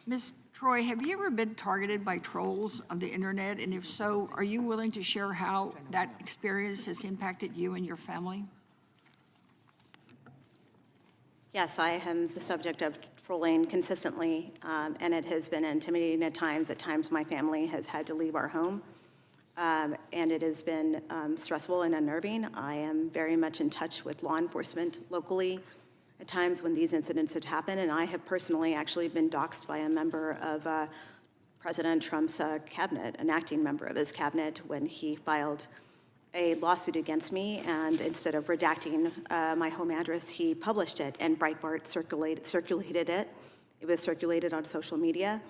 Ms. Troye, have you ever been targeted by trolls on the internet? And if so, are you willing to share how that experience has impacted you and your family?
Yes, I am the subject of trolling consistently, and it has been intimidating at times. At times, my family has had to leave our home, and it has been stressful and unnerving. I am very much in touch with law enforcement locally at times when these incidents had happened, and I have personally actually been doxxed by a member of President Trump's cabinet, an acting member of his cabinet, when he filed a lawsuit against me, and instead of redacting my home address, he published it, and Breitbart circulated it. It was circulated on social media.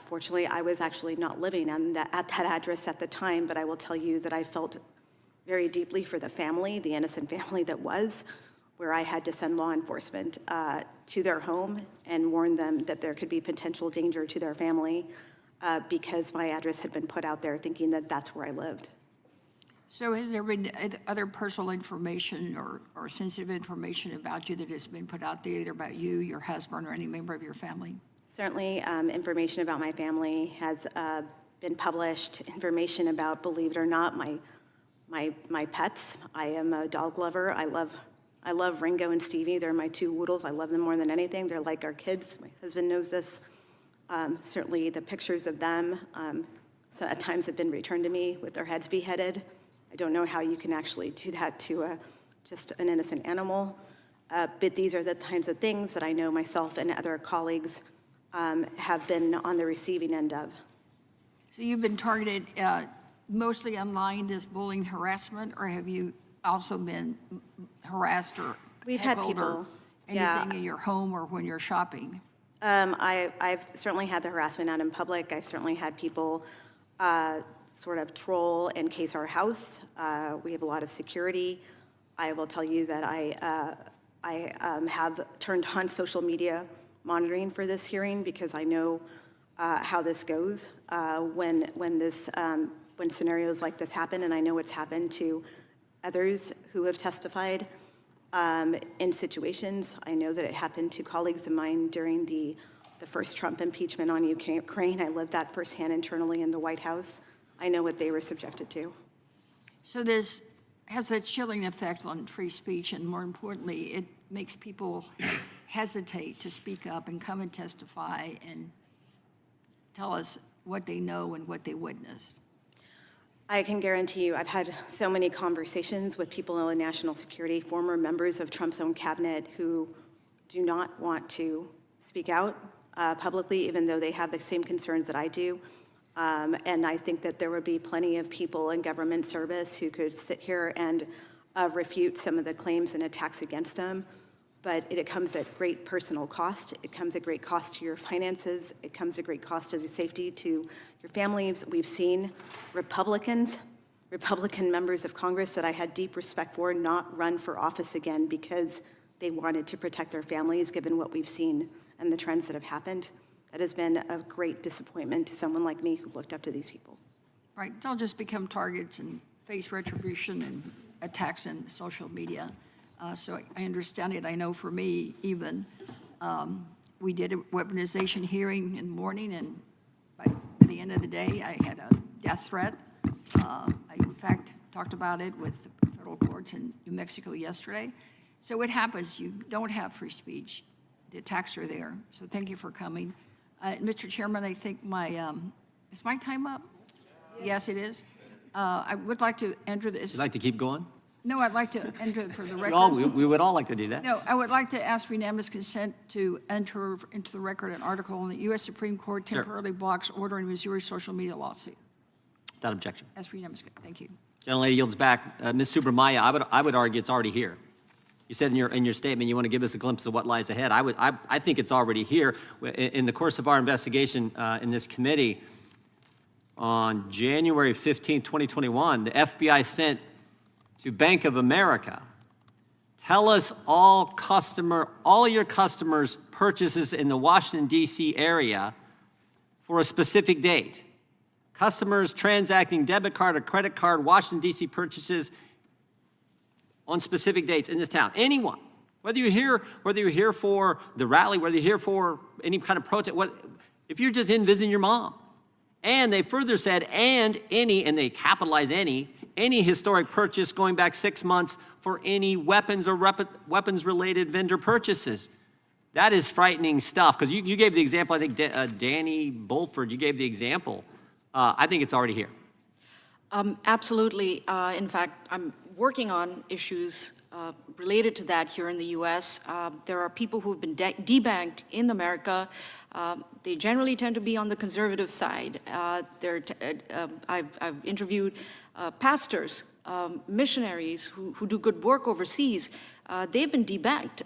Fortunately, I was actually not living at that address at the time, but I will tell you that I felt very deeply for the family, the innocent family that was, where I had to send law enforcement to their home and warn them that there could be potential danger to their family because my address had been put out there thinking that that's where I lived.
So has there been other personal information or sensitive information about you that has been put out there, either about you, your husband, or any member of your family?
Certainly, information about my family has been published, information about, believe it or not, my pets. I am a dog lover. I love Ringo and Stevie. They're my two woodles. I love them more than anything. They're like our kids. My husband knows this. Certainly the pictures of them so at times have been returned to me with their heads beheaded. I don't know how you can actually do that to just an innocent animal. But these are the kinds of things that I know myself and other colleagues have been on the receiving end of.
So you've been targeted mostly online, this bullying harassment, or have you also been harassed or
We've had
heckled or
people,
anything in your home or when you're shopping?
I've certainly had the harassment out in public. I've certainly had people sort of troll and case our house. We have a lot of security. I will tell you that I have turned on social media monitoring for this hearing because I know how this goes when scenarios like this happen, and I know it's happened to others who have testified in situations. I know that it happened to colleagues of mine during the first Trump impeachment on Ukraine. I lived that firsthand internally in the White House. I know what they were subjected to.
So this has a chilling effect on free speech, and more importantly, it makes people hesitate to speak up and come and testify and tell us what they know and what they witnessed.
I can guarantee you, I've had so many conversations with people in national security, former members of Trump's own cabinet who do not want to speak out publicly, even though they have the same concerns that I do. And I think that there would be plenty of people in government service who could sit here and refute some of the claims and attacks against them. But it comes at great personal cost. It comes at great cost to your finances. It comes at great cost to your safety, to your families. We've seen Republican members of Congress that I had deep respect for not run for office again because they wanted to protect their families, given what we've seen and the trends that have happened. That has been a great disappointment to someone like me who looked up to these people.
Right, they'll just become targets and face retribution and attacks in social media. So I understand it. I know for me, even, we did a weaponization hearing in the morning, and by the end of the day, I had a death threat. I, in fact, talked about it with the federal courts in New Mexico yesterday. So what happens? You don't have free speech. The attacks are there. So thank you for coming. Mr. Chairman, I think is my time up? Yes, it is. I would like to enter this.
Would you like to keep going?
No, I'd like to enter it for the record.
We would all like to do that.
No, I would like to ask for unanimous consent to enter into the record an article on the U.S. Supreme Court temporarily blocks order in Missouri social media lawsuit.
Without objection.
Ask for unanimous consent. Thank you.
Gentlelady yields back. Ms. Subramanya, I would argue it's already here. You said in your statement you want to give us a glimpse of what lies ahead. I think it's already here. In the course of our investigation in this committee, on January 15, 2021, the FBI sent to Bank of America, tell us all of your customers' purchases in the Washington, D.C. area for a specific date. Customers transacting debit card or credit card Washington, D.C. purchases on specific dates in this town. Anyone, whether you're here for the rally, whether you're here for any kind of protest, if you're just in visiting your mom. And they further said, and they capitalize any historic purchase going back 6 months for any weapons or weapons-related vendor purchases. That is frightening stuff, because you gave the example, I think Danny Bolford, you gave the example. I think it's already here.
Absolutely. In fact, I'm working on issues related to that here in the US. There are people who have been debanked in America. They generally tend to be on the conservative side. I've interviewed pastors, missionaries who do good work overseas. They've been debanked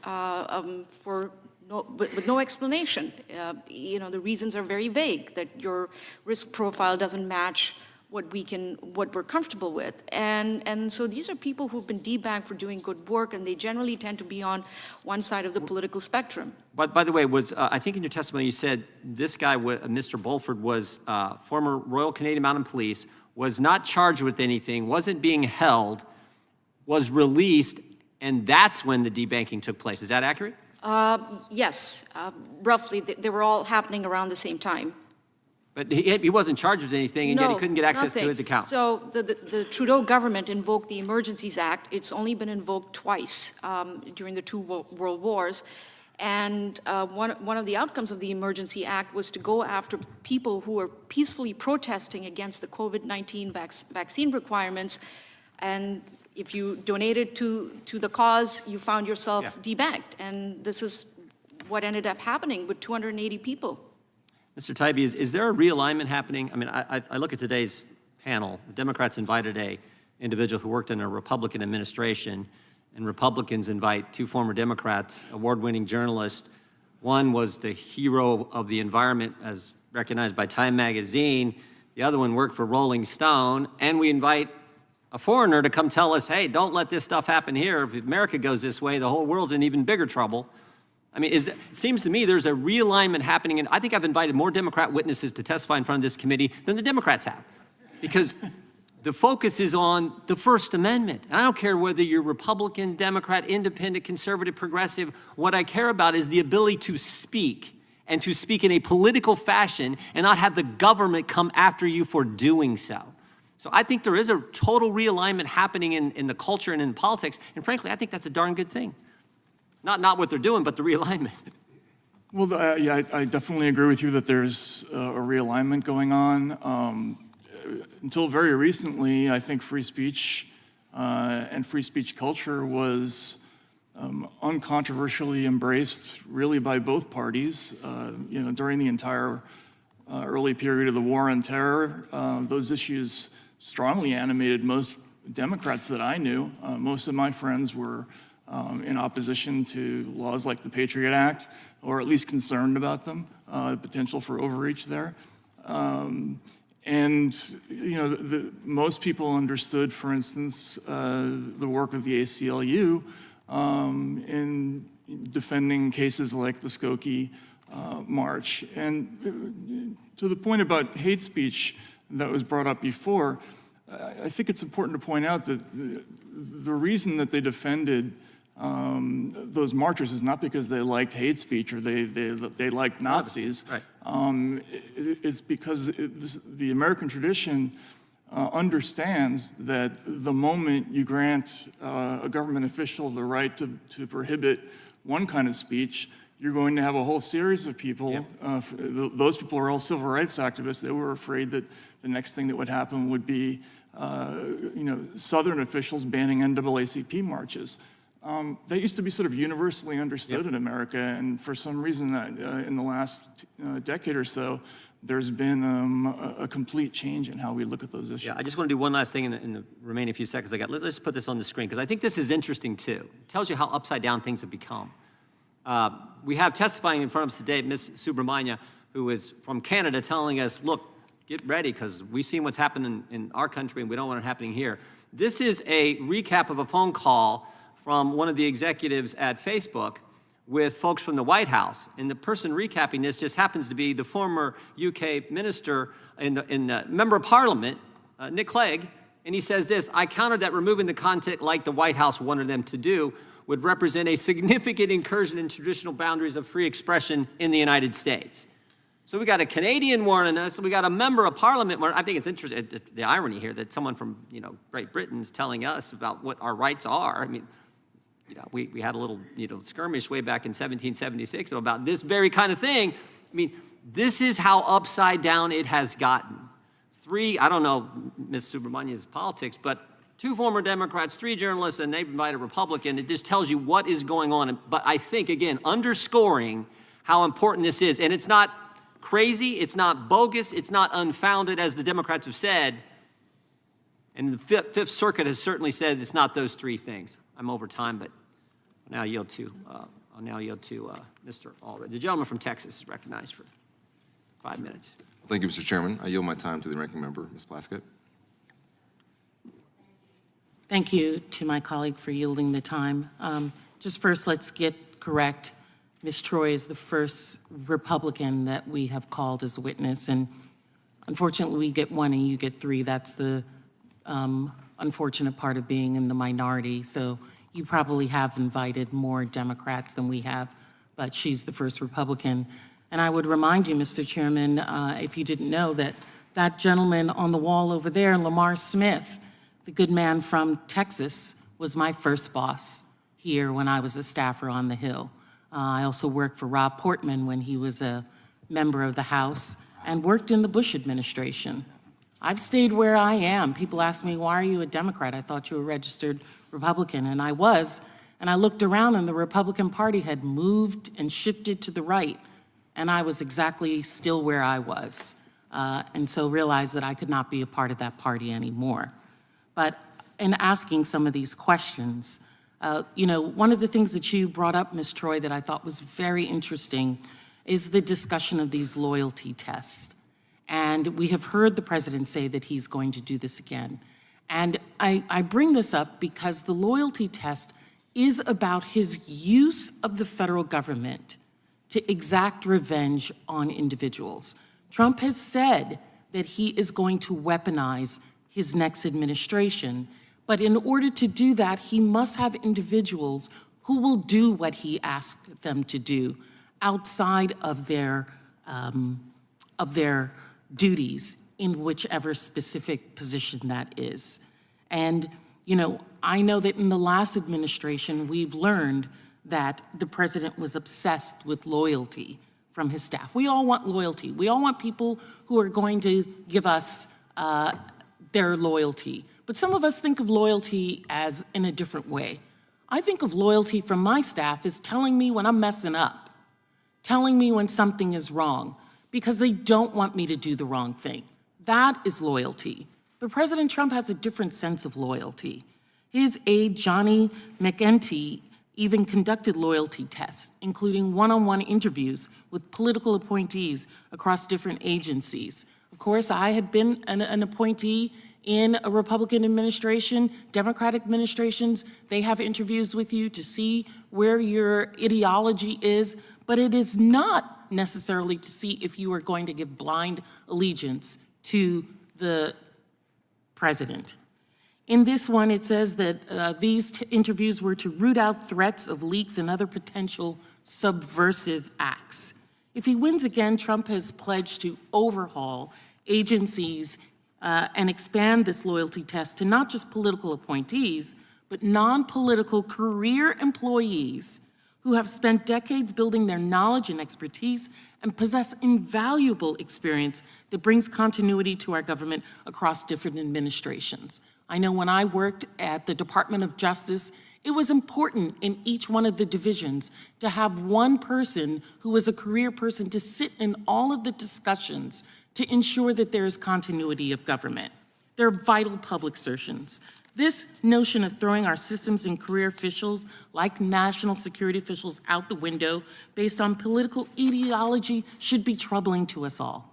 with no explanation. The reasons are very vague, that your risk profile doesn't match what we're comfortable with. And so these are people who've been debanked for doing good work, and they generally tend to be on one side of the political spectrum.
But by the way, I think in your testimony you said this guy, Mr. Bolford, was former Royal Canadian Mounted Police, was not charged with anything, wasn't being held, was released, and that's when the debanking took place. Is that accurate?
Yes, roughly. They were all happening around the same time.
But he wasn't charged with anything, and yet he couldn't get access to his account.
So the Trudeau government invoked the Emergencies Act. It's only been invoked twice during the two world wars. And one of the outcomes of the Emergency Act was to go after people who were peacefully protesting against the COVID-19 vaccine requirements. And if you donated to the cause, you found yourself debanked. And this is what ended up happening with 280 people.
Mr. Taibbi, is there a realignment happening? I mean, I look at today's panel. The Democrats invited an individual who worked in a Republican administration, and Republicans invite two former Democrats, award-winning journalists. One was the hero of the environment as recognized by Time magazine. The other one worked for Rolling Stone. And we invite a foreigner to come tell us, hey, don't let this stuff happen here. If America goes this way, the whole world's in even bigger trouble. I mean, it seems to me there's a realignment happening, and I think I've invited more Democrat witnesses to testify in front of this committee than the Democrats have, because the focus is on the First Amendment. And I don't care whether you're Republican, Democrat, independent, conservative, progressive. What I care about is the ability to speak, and to speak in a political fashion and not have the government come after you for doing so. So I think there is a total realignment happening in the culture and in politics, and frankly, I think that's a darn good thing. Not what they're doing, but the realignment.
Well, yeah, I definitely agree with you that there's a realignment going on. Until very recently, I think free speech and free speech culture was uncontroversially embraced really by both parties. During the entire early period of the war on terror, those issues strongly animated most Democrats that I knew. Most of my friends were in opposition to laws like the Patriot Act, or at least concerned about them, the potential for overreach there. Most people understood, for instance, the work of the ACLU in defending cases like the Skokie March. And to the point about hate speech that was brought up before, I think it's important to point out that the reason that they defended those marchers is not because they liked hate speech or they liked Nazis.
Right.
It's because the American tradition understands that the moment you grant a government official the right to prohibit one kind of speech, you're going to have a whole series of people. Those people are all civil rights activists. They were afraid that the next thing that would happen would be, Southern officials banning NAACP marches. That used to be sort of universally understood in America, and for some reason in the last decade or so, there's been a complete change in how we look at those issues.
Yeah, I just want to do one last thing in the remaining few seconds I got. Let's put this on the screen, because I think this is interesting too. It tells you how upside down things have become. We have testifying in front of us today Ms. Subramanya, who is from Canada, telling us, look, get ready, because we've seen what's happened in our country and we don't want it happening here. This is a recap of a phone call from one of the executives at Facebook with folks from the White House. And the person recapping this just happens to be the former UK minister in the Member of Parliament, Nick Clegg. And he says this: I countered that removing the content like the White House wanted them to do would represent a significant incursion in traditional boundaries of free expression in the United States. So we got a Canadian warning us, we got a Member of Parliament warning. I think it's interesting, the irony here, that someone from Great Britain is telling us about what our rights are. I mean, we had a little skirmish way back in 1776 about this very kind of thing. I mean, this is how upside down it has gotten. I don't know Ms. Subramania's politics, but 2 former Democrats, 3 journalists, and they've invited a Republican. It just tells you what is going on. But I think, again, underscoring how important this is. And it's not crazy, it's not bogus, it's not unfounded, as the Democrats have said. And the Fifth Circuit has certainly said it's not those 3 things. I'm over time, but I'll now yield to Mr. Allred. The gentleman from Texas is recognized for 5 minutes.
Thank you, Mr. Chairman. I yield my time to the ranking member, Ms. Plaskett.
Thank you to my colleague for yielding the time. Just first, let's get correct. Ms. Troye is the first Republican that we have called as a witness, and unfortunately, we get 1 and you get 3. That's the unfortunate part of being in the minority. So you probably have invited more Democrats than we have, but she's the first Republican. And I would remind you, Mr. Chairman, if you didn't know, that that gentleman on the wall over there, Lamar Smith, the good man from Texas, was my first boss here when I was a staffer on the Hill. I also worked for Rob Portman when he was a member of the House and worked in the Bush administration. I've stayed where I am. People ask me, why are you a Democrat? I thought you were a registered Republican, and I was. And I looked around and the Republican Party had moved and shifted to the right, and I was exactly still where I was. And so realized that I could not be a part of that party anymore. But in asking some of these questions, one of the things that you brought up, Ms. Troye, that I thought was very interesting is the discussion of these loyalty tests. And we have heard the president say that he's going to do this again. And I bring this up because the loyalty test is about his use of the federal government to exact revenge on individuals. Trump has said that he is going to weaponize his next administration, but in order to do that, he must have individuals who will do what he asked them to do outside of their duties in whichever specific position that is. And, I know that in the last administration, we've learned that the president was obsessed with loyalty from his staff. We all want loyalty. We all want people who are going to give us their loyalty. But some of us think of loyalty as in a different way. I think of loyalty from my staff as telling me when I'm messing up, telling me when something is wrong, because they don't want me to do the wrong thing. That is loyalty. But President Trump has a different sense of loyalty. His aide, Johnny McEntee, even conducted loyalty tests, including one-on-one interviews with political appointees across different agencies. Of course, I had been an appointee in a Republican administration, Democratic administrations. They have interviews with you to see where your ideology is, but it is not necessarily to see if you are going to give blind allegiance to the president. In this one, it says that these interviews were to root out threats of leaks and other potential subversive acts. If he wins again, Trump has pledged to overhaul agencies and expand this loyalty test to not just political appointees, but non-political career employees who have spent decades building their knowledge and expertise and possess invaluable experience that brings continuity to our government across different administrations. I know when I worked at the Department of Justice, it was important in each one of the divisions to have one person who was a career person to sit in all of the discussions to ensure that there is continuity of government. They're vital public services. This notion of throwing our systems and career officials, like national security officials, out the window based on political ideology should be troubling to us all.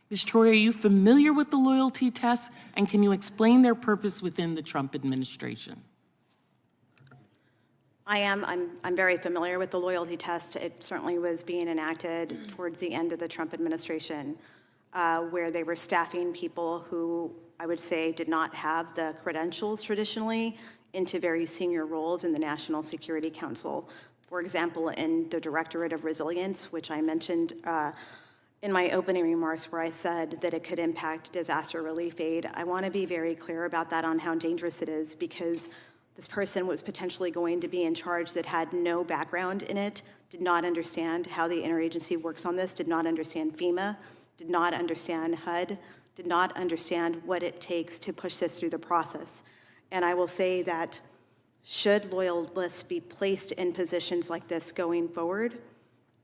Ms. Troye, are you familiar with the loyalty tests, and can you explain their purpose within the Trump administration?
I am. I'm very familiar with the loyalty test. It certainly was being enacted towards the end of the Trump administration, where they were staffing people who I would say did not have the credentials traditionally into very senior roles in the National Security Council. For example, in the Directorate of Resilience, which I mentioned in my opening remarks where I said that it could impact disaster relief aid, I want to be very clear about that on how dangerous it is, because this person was potentially going to be in charge that had no background in it, did not understand how the interagency works on this, did not understand FEMA, did not understand HUD, did not understand what it takes to push this through the process. And I will say that should loyalists be placed in positions like this going forward,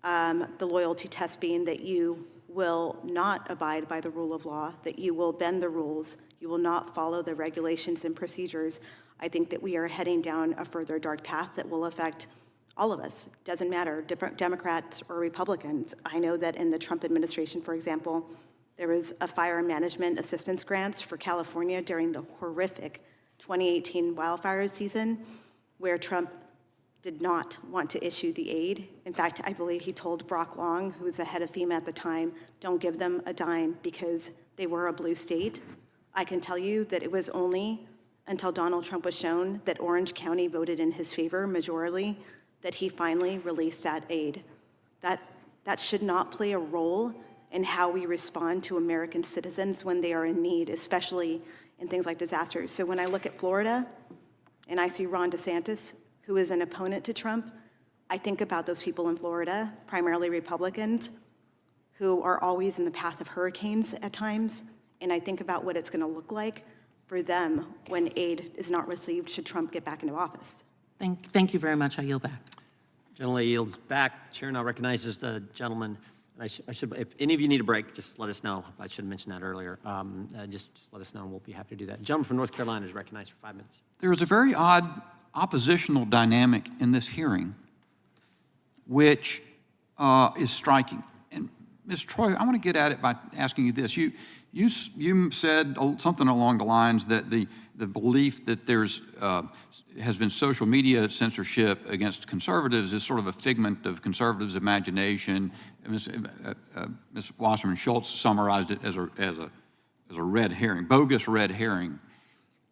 the loyalty test being that you will not abide by the rule of law, that you will bend the rules, you will not follow the regulations and procedures, I think that we are heading down a further dark path that will affect all of us. Doesn't matter, different Democrats or Republicans. I know that in the Trump administration, for example, there was a fire management assistance grants for California during the horrific 2018 wildfire season, where Trump did not want to issue the aid. In fact, I believe he told Brock Long, who was the head of FEMA at the time, don't give them a dime because they were a blue state. I can tell you that it was only until Donald Trump was shown that Orange County voted in his favor majorly that he finally released that aid. That should not play a role in how we respond to American citizens when they are in need, especially in things like disasters. So when I look at Florida and I see Ron DeSantis, who is an opponent to Trump, I think about those people in Florida, primarily Republicans, who are always in the path of hurricanes at times, and I think about what it's going to look like for them when aid is not received should Trump get back into office.
Thank you very much. I yield back.
Gentleman yields back. The chair now recognizes the gentleman. I should, if any of you need a break, just let us know. I should have mentioned that earlier. Just let us know, and we'll be happy to do that. The gentleman from North Carolina is recognized for 5 minutes.
There is a very odd oppositional dynamic in this hearing, which is striking. And Ms. Troye, I want to get at it by asking you this. You said something along the lines that the belief that there's has been social media censorship against conservatives is sort of a figment of conservatives' imagination. Ms. Wasserman Schultz summarized it as a red herring, bogus red herring.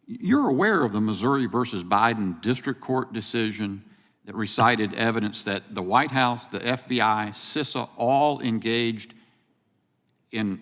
You're aware of the Missouri versus Biden district court decision that recited evidence that the White House, the FBI, CISA all engaged in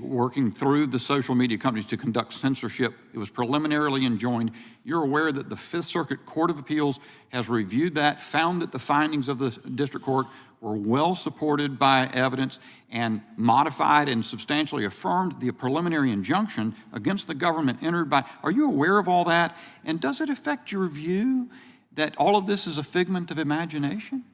working through the social media companies to conduct censorship. It was preliminarily enjoined. You're aware that the Fifth Circuit Court of Appeals has reviewed that, found that the findings of the district court were well supported by evidence and modified and substantially affirmed the preliminary injunction against the government entered by. Are you aware of all that? And does it affect your view that all of this is a figment of imagination?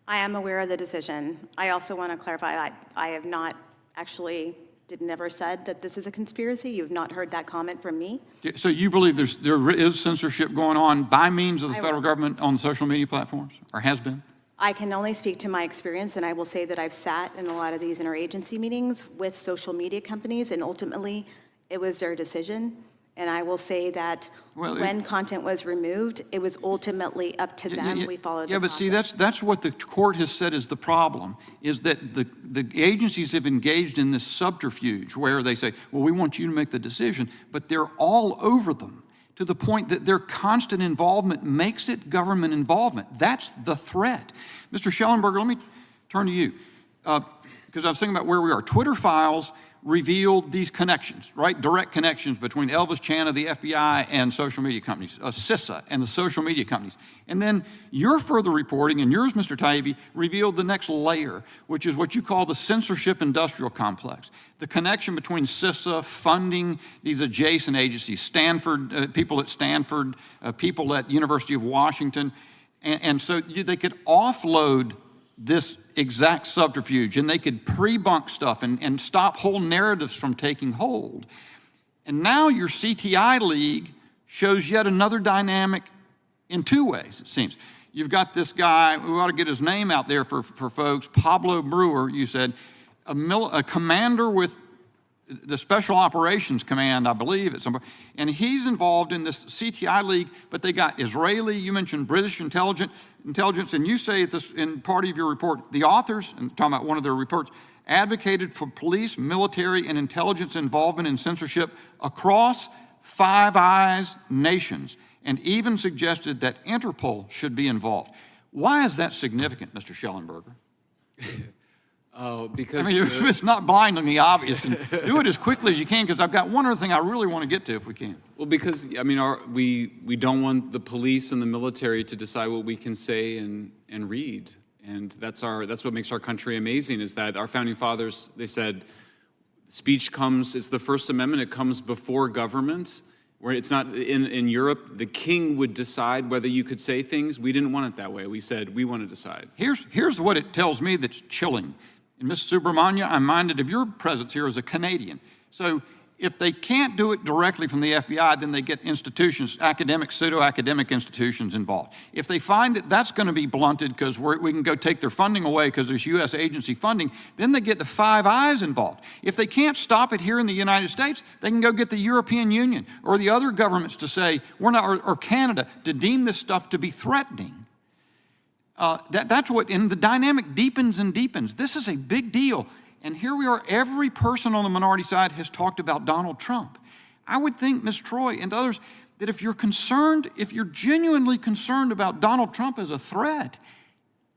I am aware of the decision. I also want to clarify, I have not actually, never said that this is a conspiracy. You've not heard that comment from me.
So you believe there is censorship going on by means of the federal government on social media platforms, or has been?
I can only speak to my experience, and I will say that I've sat in a lot of these interagency meetings with social media companies, and ultimately it was their decision. And I will say that when content was removed, it was ultimately up to them. We followed the process.
See, that's what the court has said is the problem, is that the agencies have engaged in this subterfuge where they say, well, we want you to make the decision, but they're all over them to the point that their constant involvement makes it government involvement. That's the threat. Mr. Shellenberger, let me turn to you, because I was thinking about where we are. Twitter files revealed these connections, right? Direct connections between Elvis Chan of the FBI and social media companies, CISA and the social media companies. And then your further reporting, and yours, Mr. Taibbi, revealed the next layer, which is what you call the censorship industrial complex. The connection between CISA funding these adjacent agencies, Stanford, people at Stanford, people at University of Washington. And so they could offload this exact subterfuge, and they could pre-bunk stuff and stop whole narratives from taking hold. And now your CTI League shows yet another dynamic in two ways, it seems. You've got this guy, we ought to get his name out there for folks, Pablo Brewer, you said, a commander with the Special Operations Command, I believe, at some point, and he's involved in this CTI League, but they got Israeli, you mentioned British intelligence, and you say this in part of your report, the authors, and talking about one of their reports, advocated for police, military, and intelligence involvement in censorship across Five Eyes nations, and even suggested that Interpol should be involved. Why is that significant, Mr. Shellenberger?
Because
I mean, it's not blindingly obvious. And do it as quickly as you can, because I've got one other thing I really want to get to if we can.
Well, because, I mean, we don't want the police and the military to decide what we can say and read. And that's what makes our country amazing, is that our founding fathers, they said, Speech comes, it's the First Amendment, it comes before government, where it's not, in Europe, the king would decide whether you could say things. We didn't want it that way. We said, we want to decide.
Here's what it tells me that's chilling. And Ms. Subramanya, I'm minded of your presence here as a Canadian. So if they can't do it directly from the FBI, then they get institutions, academic, pseudo-academic institutions involved. If they find that that's going to be blunted because we can go take their funding away because there's U.S. agency funding, then they get the Five Eyes involved. If they can't stop it here in the United States, they can go get the European Union or the other governments to say, we're not, or Canada, to deem this stuff to be threatening. That's what, and the dynamic deepens and deepens. This is a big deal. And here we are, every person on the minority side has talked about Donald Trump. I would think, Ms. Troye and others, that if you're concerned, if you're genuinely concerned about Donald Trump as a threat,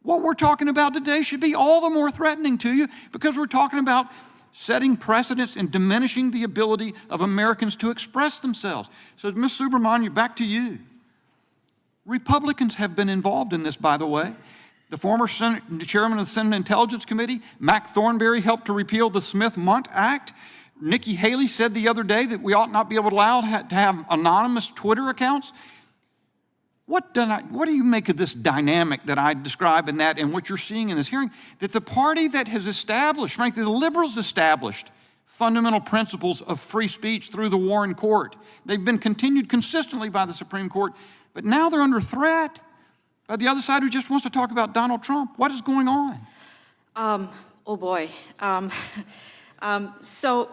what we're talking about today should be all the more threatening to you because we're talking about setting precedents and diminishing the ability of Americans to express themselves. So, Ms. Subramanya, back to you. Republicans have been involved in this, by the way. The former chairman of the Senate Intelligence Committee, Mac Thornberry, helped to repeal the Smith-Mundt Act. Nikki Haley said the other day that we ought not be able to allow to have anonymous Twitter accounts. What do you make of this dynamic that I describe in that and what you're seeing in this hearing? That the party that has established, frankly, the liberals established fundamental principles of free speech through the Warren Court. They've been continued consistently by the Supreme Court, but now they're under threat by the other side who just wants to talk about Donald Trump. What is going on?
Oh boy. So,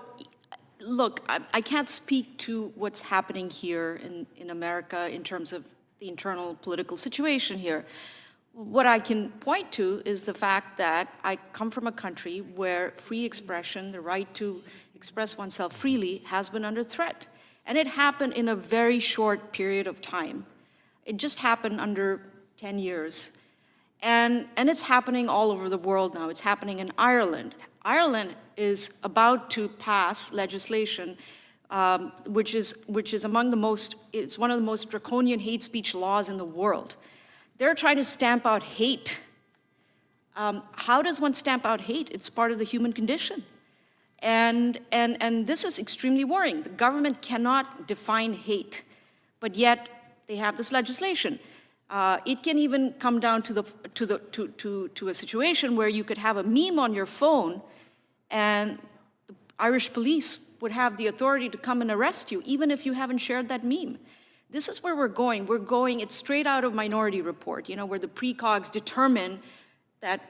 look, I can't speak to what's happening here in America in terms of the internal political situation here. What I can point to is the fact that I come from a country where free expression, the right to express oneself freely, has been under threat. And it happened in a very short period of time. It just happened under 10 years. And it's happening all over the world now. It's happening in Ireland. Ireland is about to pass legislation which is among the most, it's one of the most draconian hate speech laws in the world. They're trying to stamp out hate. How does one stamp out hate? It's part of the human condition. And this is extremely worrying. The government cannot define hate, but yet they have this legislation. It can even come down to a situation where you could have a meme on your phone and the Irish police would have the authority to come and arrest you, even if you haven't shared that meme. This is where we're going. It's straight out of Minority Report, you know, where the precogs determine that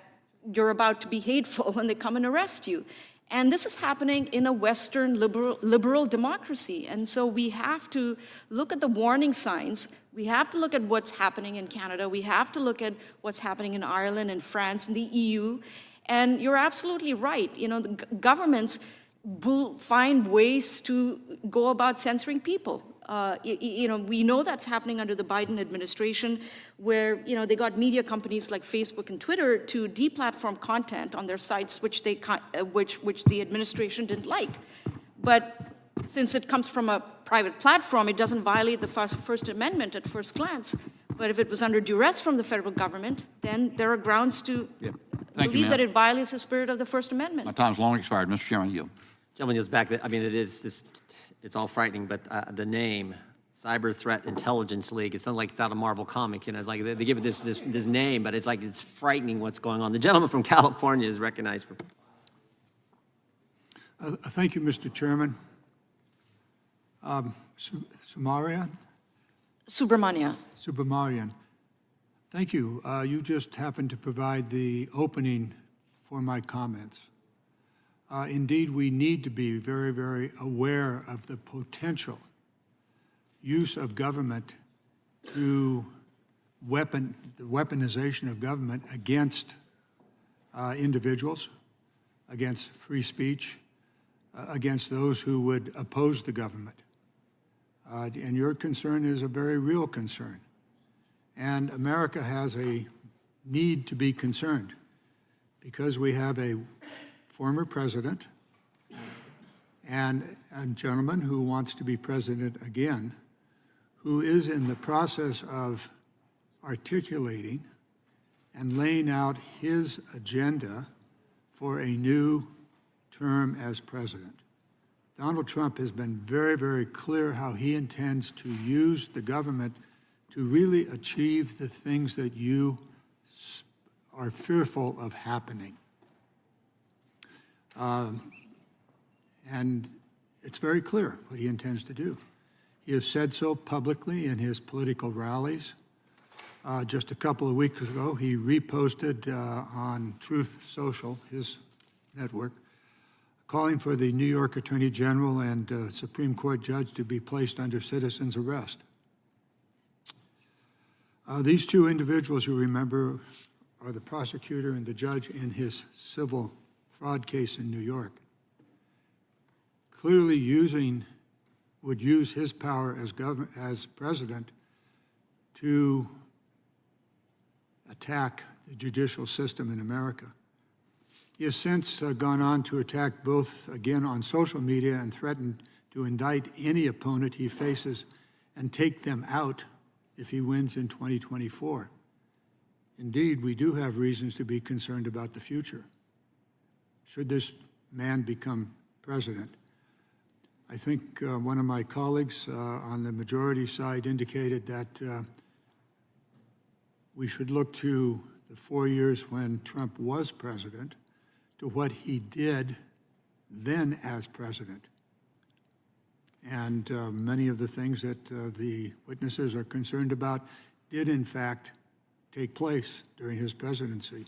you're about to be hateful when they come and arrest you. And this is happening in a Western liberal democracy. And so we have to look at the warning signs. We have to look at what's happening in Canada. We have to look at what's happening in Ireland and France and the EU. And you're absolutely right. You know, the governments will find ways to go about censoring people. You know, we know that's happening under the Biden administration, where, you know, they got media companies like Facebook and Twitter to deplatform content on their sites which the administration didn't like. But since it comes from a private platform, it doesn't violate the First Amendment at first glance. But if it was under duress from the federal government, then there are grounds to believe that it violates the spirit of the First Amendment.
My time's long expired. Mr. Chairman, yield.
Gentleman yields back. I mean, it's all frightening, but the name, Cyber Threat Intelligence League, it's not like it's out of Marvel comic, you know, it's like they give it this name, but it's like it's frightening what's going on. The gentleman from California is recognized for.
Thank you, Mr. Chairman. Subramanya. Thank you. You just happened to provide the opening for my comments. Indeed, we need to be very, very aware of the potential use of government to the weaponization of government against individuals, against free speech, against those who would oppose the government. And your concern is a very real concern. And America has a need to be concerned because we have a former president and a gentleman who wants to be president again, who is in the process of articulating and laying out his agenda for a new term as president. Donald Trump has been very, very clear how he intends to use the government to really achieve the things that you are fearful of happening. And it's very clear what he intends to do. He has said so publicly in his political rallies. Just a couple of weeks ago, he reposted on Truth Social, his network, calling for the New York Attorney General and Supreme Court judge to be placed under citizen's arrest. These two individuals, you remember, are the prosecutor and the judge in his civil fraud case in New York. Clearly would use his power as president to attack the judicial system in America. He has since gone on to attack both, again, on social media and threatened to indict any opponent he faces and take them out if he wins in 2024. Indeed, we do have reasons to be concerned about the future. Should this man become president? I think one of my colleagues on the majority side indicated that we should look to the 4 years when Trump was president to what he did then as president. And many of the things that the witnesses are concerned about did in fact take place during his presidency.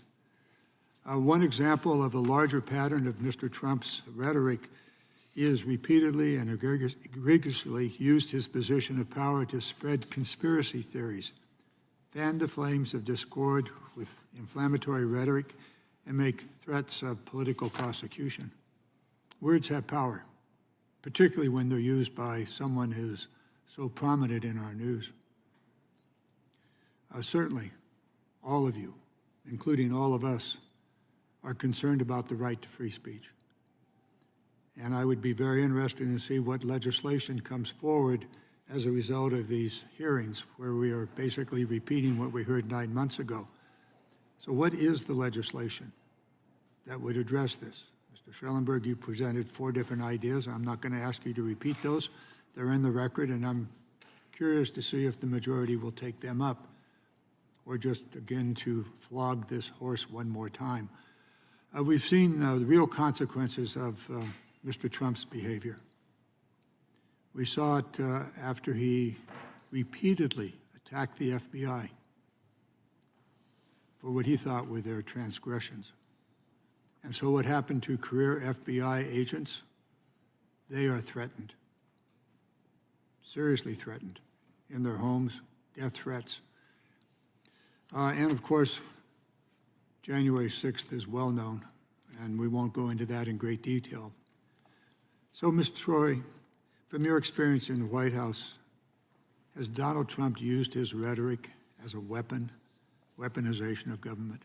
One example of a larger pattern of Mr. Trump's rhetoric is repeatedly and egregiously used his position of power to spread conspiracy theories, fan the flames of discord with inflammatory rhetoric, and make threats of political prosecution. Words have power, particularly when they're used by someone who's so prominent in our news. Certainly, all of you, including all of us, are concerned about the right to free speech. And I would be very interested to see what legislation comes forward as a result of these hearings, where we are basically repeating what we heard 9 months ago. So what is the legislation that would address this? Mr. Shellenberger, you presented 4 different ideas. I'm not going to ask you to repeat those. They're in the record, and I'm curious to see if the majority will take them up, or just, again, to flog this horse one more time. We've seen the real consequences of Mr. Trump's behavior. We saw it after he repeatedly attacked the FBI for what he thought were their transgressions. And so what happened to career FBI agents? They are threatened, seriously threatened, in their homes, death threats. And of course, January 6th is well known, and we won't go into that in great detail. So, Ms. Troye, from your experience in the White House, has Donald Trump used his rhetoric as a weapon, weaponization of government?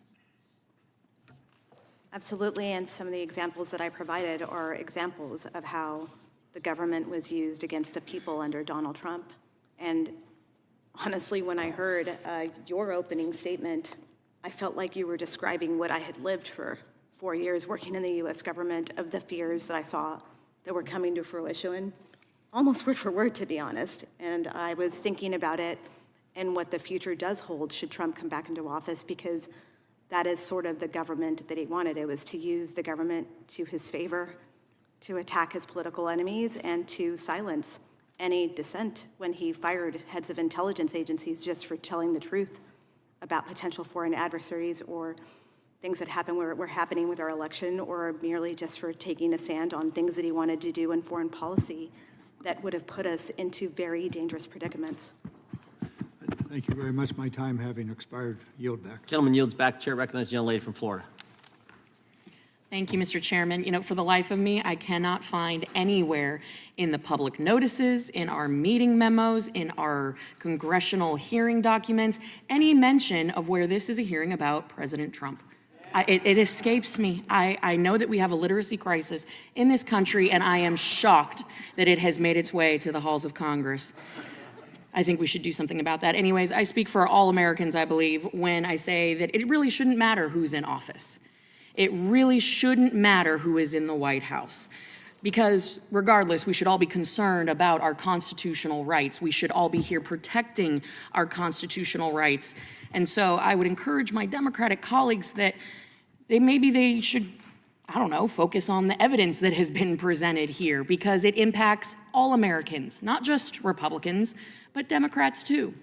Absolutely, and some of the examples that I provided are examples of how the government was used against the people under Donald Trump. And honestly, when I heard your opening statement, I felt like you were describing what I had lived for 4 years working in the U.S. government, of the fears that I saw that were coming to fruition, almost word for word, to be honest. And I was thinking about it and what the future does hold should Trump come back into office, because that is sort of the government that he wanted. It was to use the government to his favor, to attack his political enemies, and to silence any dissent when he fired heads of intelligence agencies just for telling the truth about potential foreign adversaries or things that were happening with our election, or merely just for taking a stand on things that he wanted to do in foreign policy that would have put us into very dangerous predicaments.
Thank you very much. My time having expired, yield back.
Gentleman yields back. Chair recognizes the young lady from Florida.
Thank you, Mr. Chairman. You know, for the life of me, I cannot find anywhere in the public notices, in our meeting memos, in our congressional hearing documents, any mention of where this is a hearing about President Trump. It escapes me. I know that we have a literacy crisis in this country, and I am shocked that it has made its way to the halls of Congress. I think we should do something about that. Anyways, I speak for all Americans, I believe, when I say that it really shouldn't matter who's in office. It really shouldn't matter who is in the White House. Because regardless, we should all be concerned about our constitutional rights. We should all be here protecting our constitutional rights. And so I would encourage my Democratic colleagues that maybe they should, I don't know, focus on the evidence that has been presented here, because it impacts all Americans, not just Republicans, but Democrats too.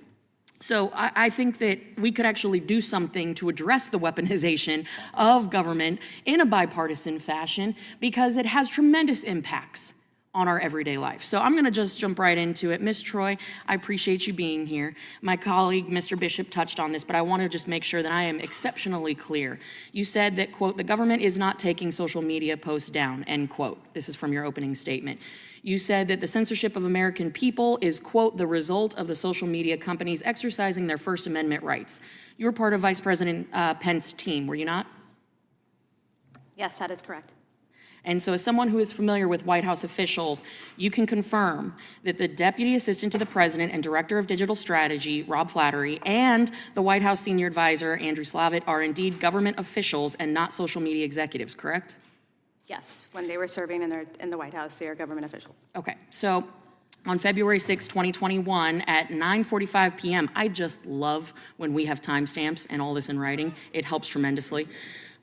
So I think that we could actually do something to address the weaponization of government in a bipartisan fashion, because it has tremendous impacts on our everyday life. So I'm gonna just jump right into it. Ms. Troye, I appreciate you being here. My colleague, Mr. Bishop, touched on this, but I wanna just make sure that I am exceptionally clear. You said that, quote, the government is not taking social media posts down, end quote. This is from your opening statement. You said that the censorship of American people is, quote, the result of the social media companies exercising their First Amendment rights. You were part of Vice President Pence's team, were you not?
Yes, that is correct.
And so as someone who is familiar with White House officials, you can confirm that the Deputy Assistant to the President and Director of Digital Strategy, Rob Flattery, and the White House Senior Advisor, Andrew Slavitt, are indeed government officials and not social media executives, correct?
Yes, when they were serving in the White House, they are government officials.
Okay, so on February 6, 2021 at 9:45 p.m., I just love when we have timestamps and all this in writing. It helps tremendously.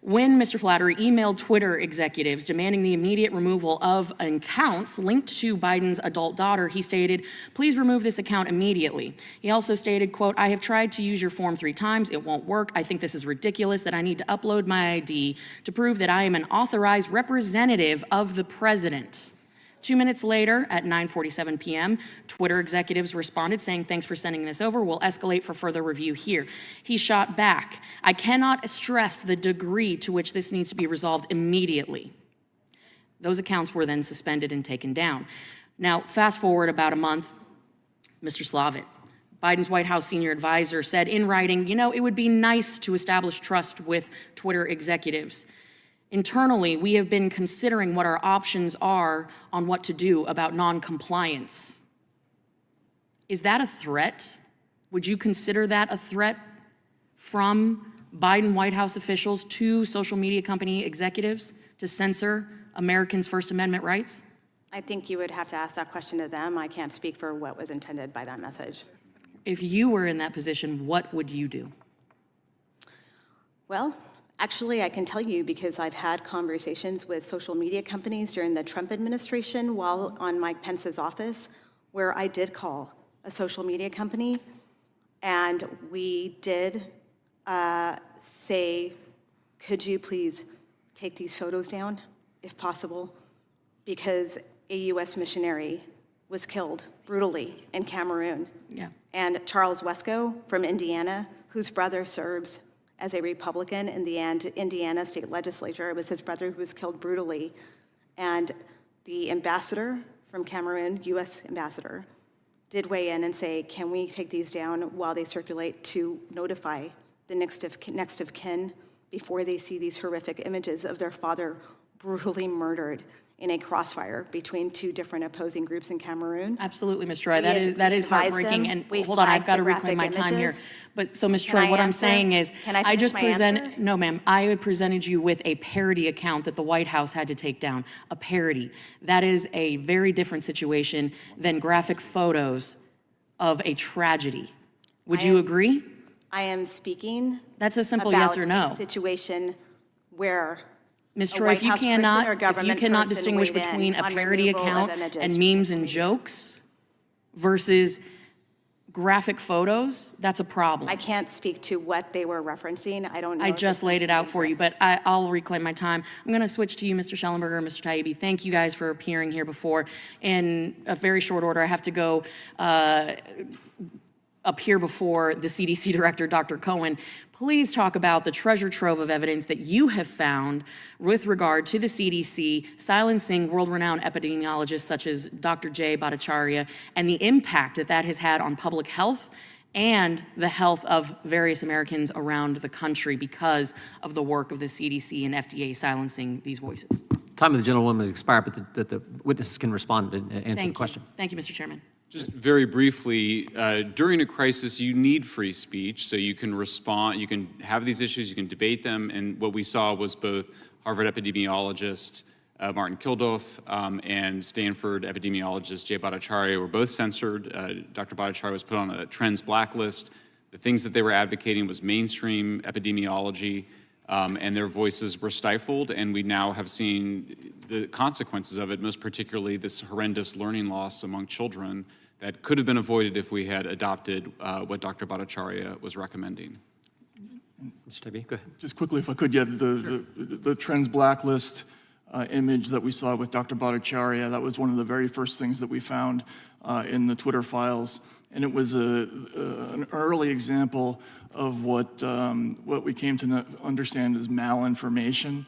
When Mr. Flattery emailed Twitter executives demanding the immediate removal of accounts linked to Biden's adult daughter, he stated, please remove this account immediately. He also stated, quote, I have tried to use your form 3 times. It won't work. I think this is ridiculous that I need to upload my ID to prove that I am an authorized representative of the president. 2 minutes later, at 9:47 p.m., Twitter executives responded saying, thanks for sending this over. We'll escalate for further review here. He shot back, I cannot stress the degree to which this needs to be resolved immediately. Those accounts were then suspended and taken down. Now, fast forward about a month, Mr. Slavitt, Biden's White House senior advisor, said in writing, you know, it would be nice to establish trust with Twitter executives. Internally, we have been considering what our options are on what to do about non-compliance. Is that a threat? Would you consider that a threat from Biden White House officials to social media company executives to censor Americans' First Amendment rights?
I think you would have to ask that question to them. I can't speak for what was intended by that message.
If you were in that position, what would you do?
Well, actually, I can tell you because I've had conversations with social media companies during the Trump administration while on Mike Pence's office, where I did call a social media company, and we did say, could you please take these photos down, if possible, because a U.S. missionary was killed brutally in Cameroon.
Yeah.
And Charles Wesco from Indiana, whose brother serves as a Republican in the Indiana state legislature. It was his brother who was killed brutally. And the ambassador from Cameroon, U.S. ambassador, did weigh in and say, can we take these down while they circulate to notify the next of kin before they see these horrific images of their father brutally murdered in a crossfire between 2 different opposing groups in Cameroon?
Absolutely, Ms. Troye. That is heartbreaking. And hold on, I've got to reclaim my time here. But so, Ms. Troye, what I'm saying is, I just presented, no, ma'am, I presented you with a parody account that the White House had to take down. A parody. That is a very different situation than graphic photos of a tragedy. Would you agree?
I am speaking.
That's a simple yes or no.
A situation where
Ms. Troye, if you cannot distinguish between a parody account and memes and jokes versus graphic photos, that's a problem.
I can't speak to what they were referencing. I don't know.
I just laid it out for you, but I'll reclaim my time. I'm going to switch to you, Mr. Shellenberger and Mr. Taibbi. Thank you guys for appearing here before. In a very short order, I have to go appear before the CDC Director, Dr. Cohen. Please talk about the treasure trove of evidence that you have found with regard to the CDC silencing world-renowned epidemiologists such as Dr. Jay Bhattacharya and the impact that that has had on public health and the health of various Americans around the country because of the work of the CDC and FDA silencing these voices.
Time of the gentlewoman has expired, but that the witnesses can respond and answer the question.
Thank you, Mr. Chairman.
Just very briefly, during a crisis, you need free speech, so you can respond, you can have these issues, you can debate them, and what we saw was both Harvard epidemiologist Martin Kilduff and Stanford epidemiologist Jay Bhattacharya were both censored. Dr. Bhattacharya was put on a trends blacklist. The things that they were advocating was mainstream epidemiology, and their voices were stifled, and we now have seen the consequences of it, most particularly this horrendous learning loss among children that could have been avoided if we had adopted what Dr. Bhattacharya was recommending.
Mr. Taibbi, go ahead.
Just quickly, if I could, yeah, the trends blacklist image that we saw with Dr. Bhattacharya, that was one of the very first things that we found in the Twitter files. And it was an early example of what we came to understand as malinformation.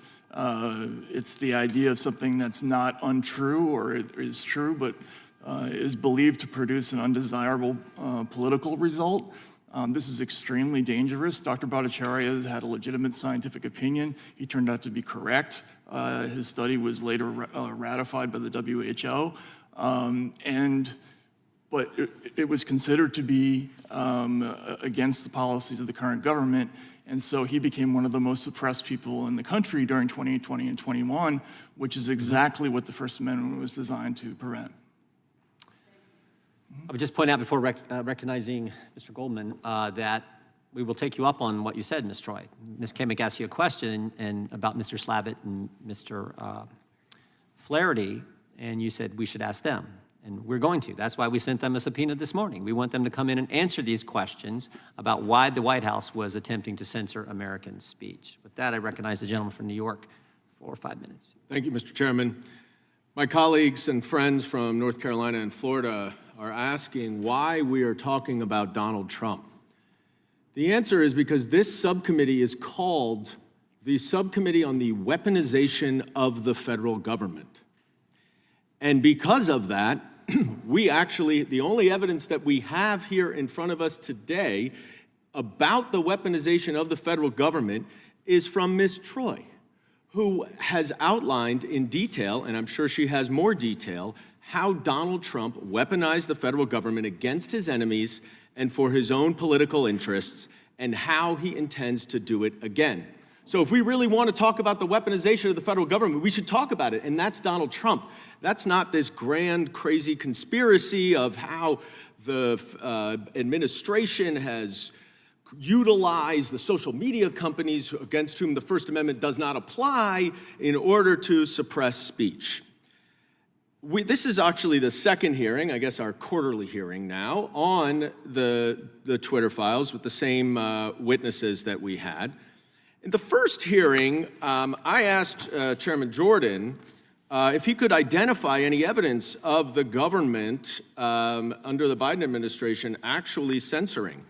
It's the idea of something that's not untrue or it is true, but is believed to produce an undesirable political result. This is extremely dangerous. Dr. Bhattacharya has had a legitimate scientific opinion. He turned out to be correct. His study was later ratified by the WHO. But it was considered to be against the policies of the current government. And so he became one of the most suppressed people in the country during 2020 and 21, which is exactly what the First Amendment was designed to prevent.
I would just point out before recognizing Mr. Goldman that we will take you up on what you said, Ms. Troye. Ms. Kamick asked you a question and about Mr. Slavitt and Mr. Flaherty, and you said we should ask them. And we're going to. That's why we sent them a subpoena this morning. We want them to come in and answer these questions about why the White House was attempting to censor American speech. With that, I recognize the gentleman from New York for 5 minutes.
Thank you, Mr. Chairman. My colleagues and friends from North Carolina and Florida are asking why we are talking about Donald Trump. The answer is because this subcommittee is called the Subcommittee on the Weaponization of the Federal Government. And because of that, we actually, the only evidence that we have here in front of us today about the weaponization of the federal government is from Ms. Troye, who has outlined in detail, and I'm sure she has more detail, how Donald Trump weaponized the federal government against his enemies and for his own political interests, and how he intends to do it again. So if we really want to talk about the weaponization of the federal government, we should talk about it, and that's Donald Trump. That's not this grand, crazy conspiracy of how the administration has utilized the social media companies against whom the First Amendment does not apply in order to suppress speech. This is actually the second hearing, I guess our quarterly hearing now, on the Twitter files with the same witnesses that we had. In the first hearing, I asked Chairman Jordan if he could identify any evidence of the government under the Biden administration actually censoring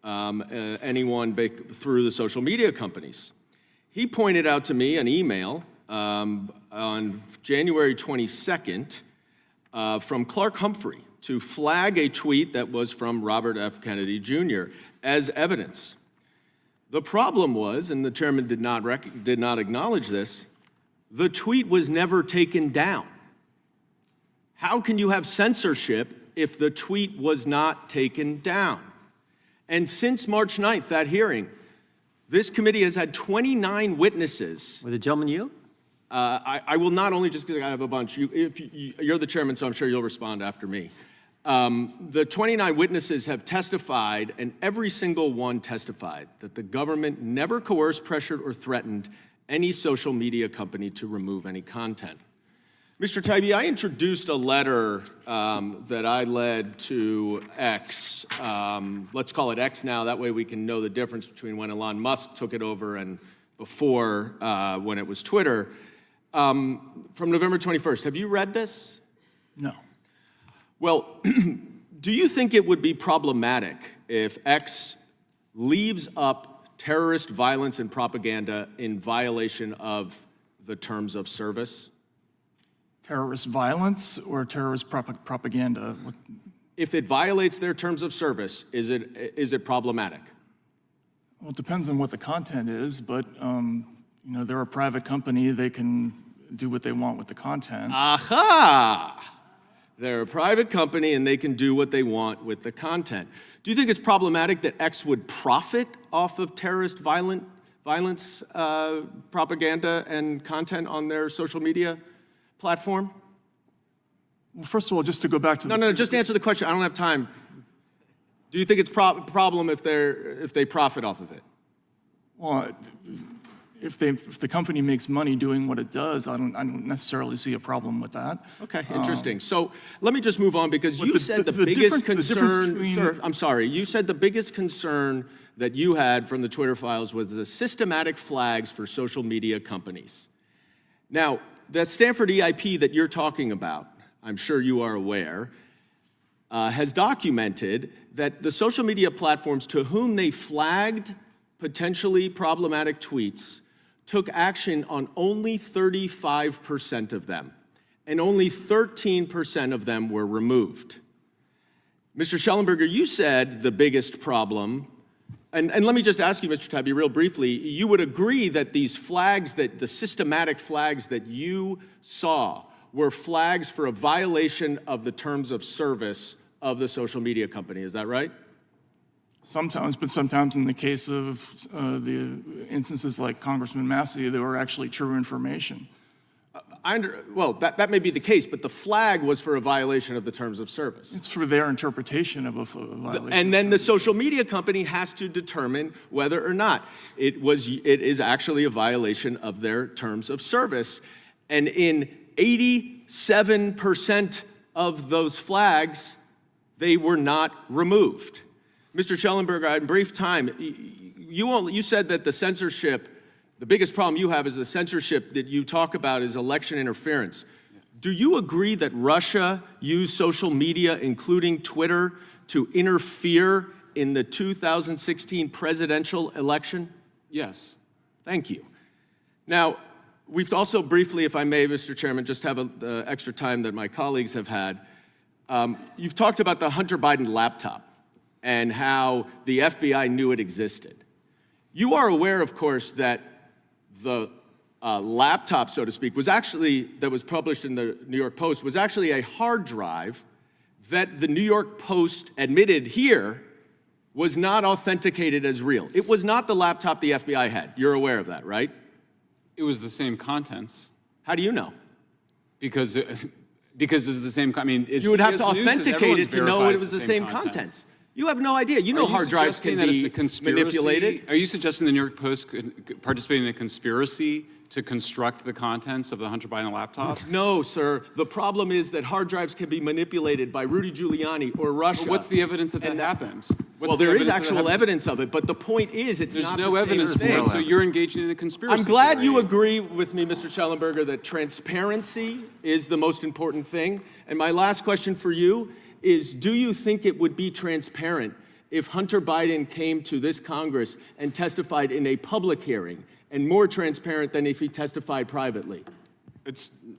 anyone through the social media companies. He pointed out to me an email on January 22nd from Clark Humphrey to flag a tweet that was from Robert F. Kennedy Jr. as evidence. The problem was, and the chairman did not acknowledge this, the tweet was never taken down. How can you have censorship if the tweet was not taken down? And since March 9th, that hearing, this committee has had 29 witnesses.
With a gentleman, you?
I will not only just because I have a bunch. You're the chairman, so I'm sure you'll respond after me. The 29 witnesses have testified, and every single one testified that the government never coerced, pressured, or threatened any social media company to remove any content. Mr. Taibbi, I introduced a letter that I led to X. Let's call it X now. That way we can know the difference between when Elon Musk took it over and before when it was Twitter. From November 21st. Have you read this?
No.
Well, do you think it would be problematic if X leaves up terrorist violence and propaganda in violation of the terms of service?
Terrorist violence or terrorist propaganda?
If it violates their terms of service, is it problematic?
Well, it depends on what the content is, but they're a private company. They can do what they want with the content.
Aha! They're a private company and they can do what they want with the content. Do you think it's problematic that X would profit off of terrorist violence propaganda and content on their social media
platform?
Well, first of all, just to go back to
No, just answer the question. I don't have time. Do you think it's a problem if they profit off of it?
Well, if the company makes money doing what it does, I don't necessarily see a problem with that.
Okay, interesting. So let me just move on because you said the biggest concern, sir, I'm sorry, you said the biggest concern that you had from the Twitter files was the systematic flags for social media companies. Now, the Stanford EIP that you're talking about, I'm sure you are aware, has documented that the social media platforms to whom they flagged potentially problematic tweets took action on only 35% of them, and only 13% of them were removed. Mr. Shellenberger, you said the biggest problem, and let me just ask you, Mr. Taibbi, real briefly, you would agree that these flags, that the systematic flags that you saw were flags for a violation of the terms of service of the social media company, is that right?
Sometimes, but sometimes in the case of the instances like Congressman Massey, they were actually true information.
Well, that may be the case, but the flag was for a violation of the terms of service.
It's for their interpretation of a violation.
And then the social media company has to determine whether or not it is actually a violation of their terms of service. And in 87% of those flags, they were not removed. Mr. Shellenberger, in brief time, you said that the censorship, the biggest problem you have is the censorship that you talk about is election interference. Do you agree that Russia used social media, including Twitter, to interfere in the 2016 presidential election?
Yes.
Thank you. Now, we've also briefly, if I may, Mr. Chairman, just have the extra time that my colleagues have had. You've talked about the Hunter Biden laptop and how the FBI knew it existed. You are aware, of course, that the laptop, so to speak, that was published in the New York Post, was actually a hard drive that the New York Post admitted here was not authenticated as real. It was not the laptop the FBI had. You're aware of that, right?
It was the same contents.
How do you know?
Because it's the same, I mean, it's
you would have to
CBS News
authenticate it to know
verifies
it was the same contents. You have no idea. You
Are
know
you
hard drives can
suggesting that
be
it's a conspiracy?
manipulated.
Are you suggesting the New York Post could participate in a conspiracy to construct the contents of the Hunter Biden laptop?
No, sir. The problem is that hard drives can be manipulated by Rudy Giuliani or Russia.
Well, what's the evidence that that happened?
Well, there is actual evidence of it, but the point is it's
There's
not
no
the
evidence
same
for
thing.
it, so you're engaging in a conspiracy
I'm glad
theory.
you agree with me, Mr. Shellenberger, that transparency is the most important thing. And my last question for you is, do you think it would be transparent if Hunter Biden came to this Congress and testified in a public hearing, and more transparent than if he testified privately?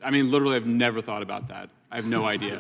I mean, literally, I've never thought about that. I have no idea.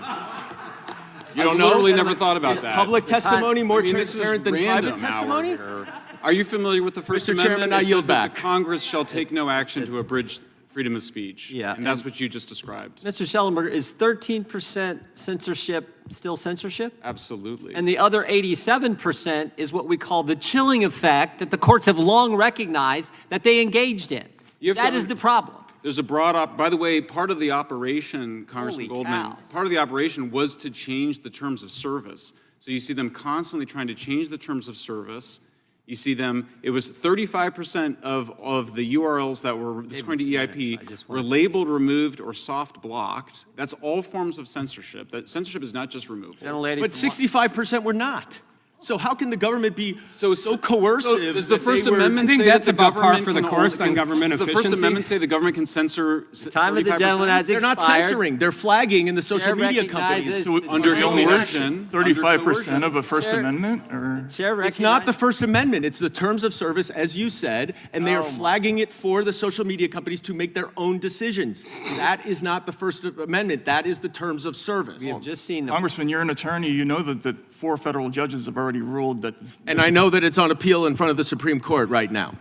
You don't know?
Literally never thought about
Is
that.
public testimony more
this is
transparent than
random
private testimony?
hour here. Are you familiar with the First
Mr.
Amendment?
Chairman, I
It
yield
says that
back.
the Congress shall take no action to abridge freedom of speech.
Yeah,
and that's what you just described.
Mr. Shellenberger, is 13% censorship still censorship?
Absolutely.
And the other 87% is what we call the chilling effect that the courts have long recognized that they engaged in. That is the problem.
There's a by the way, part of the operation, Congressman
Holy
Goldman,
cow.
part of the operation was to change the terms of service. So you see them constantly trying to change the terms of service. You see them, it was 35% of the URLs that were, this is according to EIP, were labeled, removed, or soft blocked. That's all forms of censorship. That censorship is not just removal.
But 65% were not. So how can the government be so coercive?
Does the First
that they were-
Amendment
I think
say
that's
that the
about par
government
for the
can
course
only-
on government
Does the First
efficiency?
Amendment say the government can censor
time of the gentleman has
They're not
expired.
censoring. They're flagging in the social media
recognizes
companies.
that
under
it's only
coercion?
35% of a First
Chair-
Amendment, or?
It's not the First Amendment. It's the terms of service, as you said, and they are flagging it for the social media companies to make their own decisions. That is not the First Amendment. That is the terms of service.
We have just seen the
Congressman, you're an attorney. You know that 4 federal judges have already ruled that.
And I know that it's on appeal in front of the Supreme Court right now.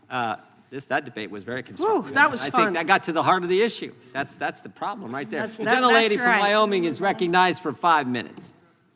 that debate was very constructive.
that was
I
fun.
think that got to the heart of the issue. That's the problem right there.
That's-
The
that-
gentlelady
that's
from
right.
Wyoming is recognized for 5 minutes.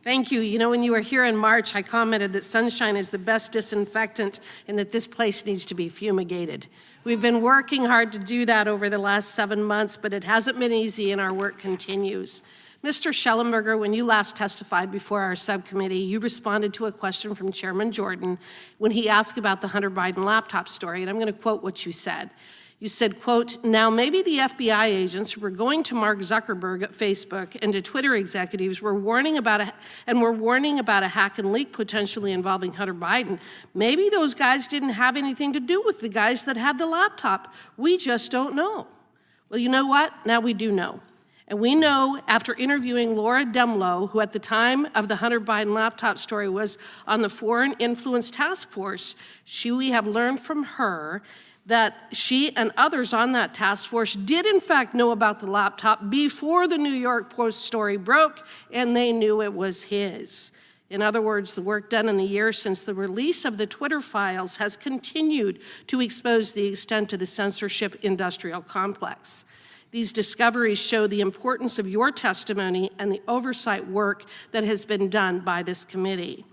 Thank you. You know, when you were here in March, I commented that sunshine is the best disinfectant and that this place needs to be fumigated. We've been working hard to do that over the last 7 months, but it hasn't been easy and our work continues. Mr. Shellenberger, when you last testified before our subcommittee, you responded to a question from Chairman Jordan when he asked about the Hunter Biden laptop story, and I'm going to quote what you said. You said, quote, "Now maybe the FBI agents who were going to Mark Zuckerberg at Facebook and to Twitter executives were warning about a hack and leak potentially involving Hunter Biden. Maybe those guys didn't have anything to do with the guys that had the laptop. We just don't know." Well, you know what? Now we do know. And we know after interviewing Laura Demlow, who at the time of the Hunter Biden laptop story was on the Foreign Influence Task Force, we have learned from her that she and others on that task force did in fact know about the laptop before the New York Post story broke, and they knew it was his. In other words, the work done in the years since the release of the Twitter files has continued to expose the extent of the censorship industrial complex. These discoveries show the importance of your testimony and the oversight work that has been done by this committee.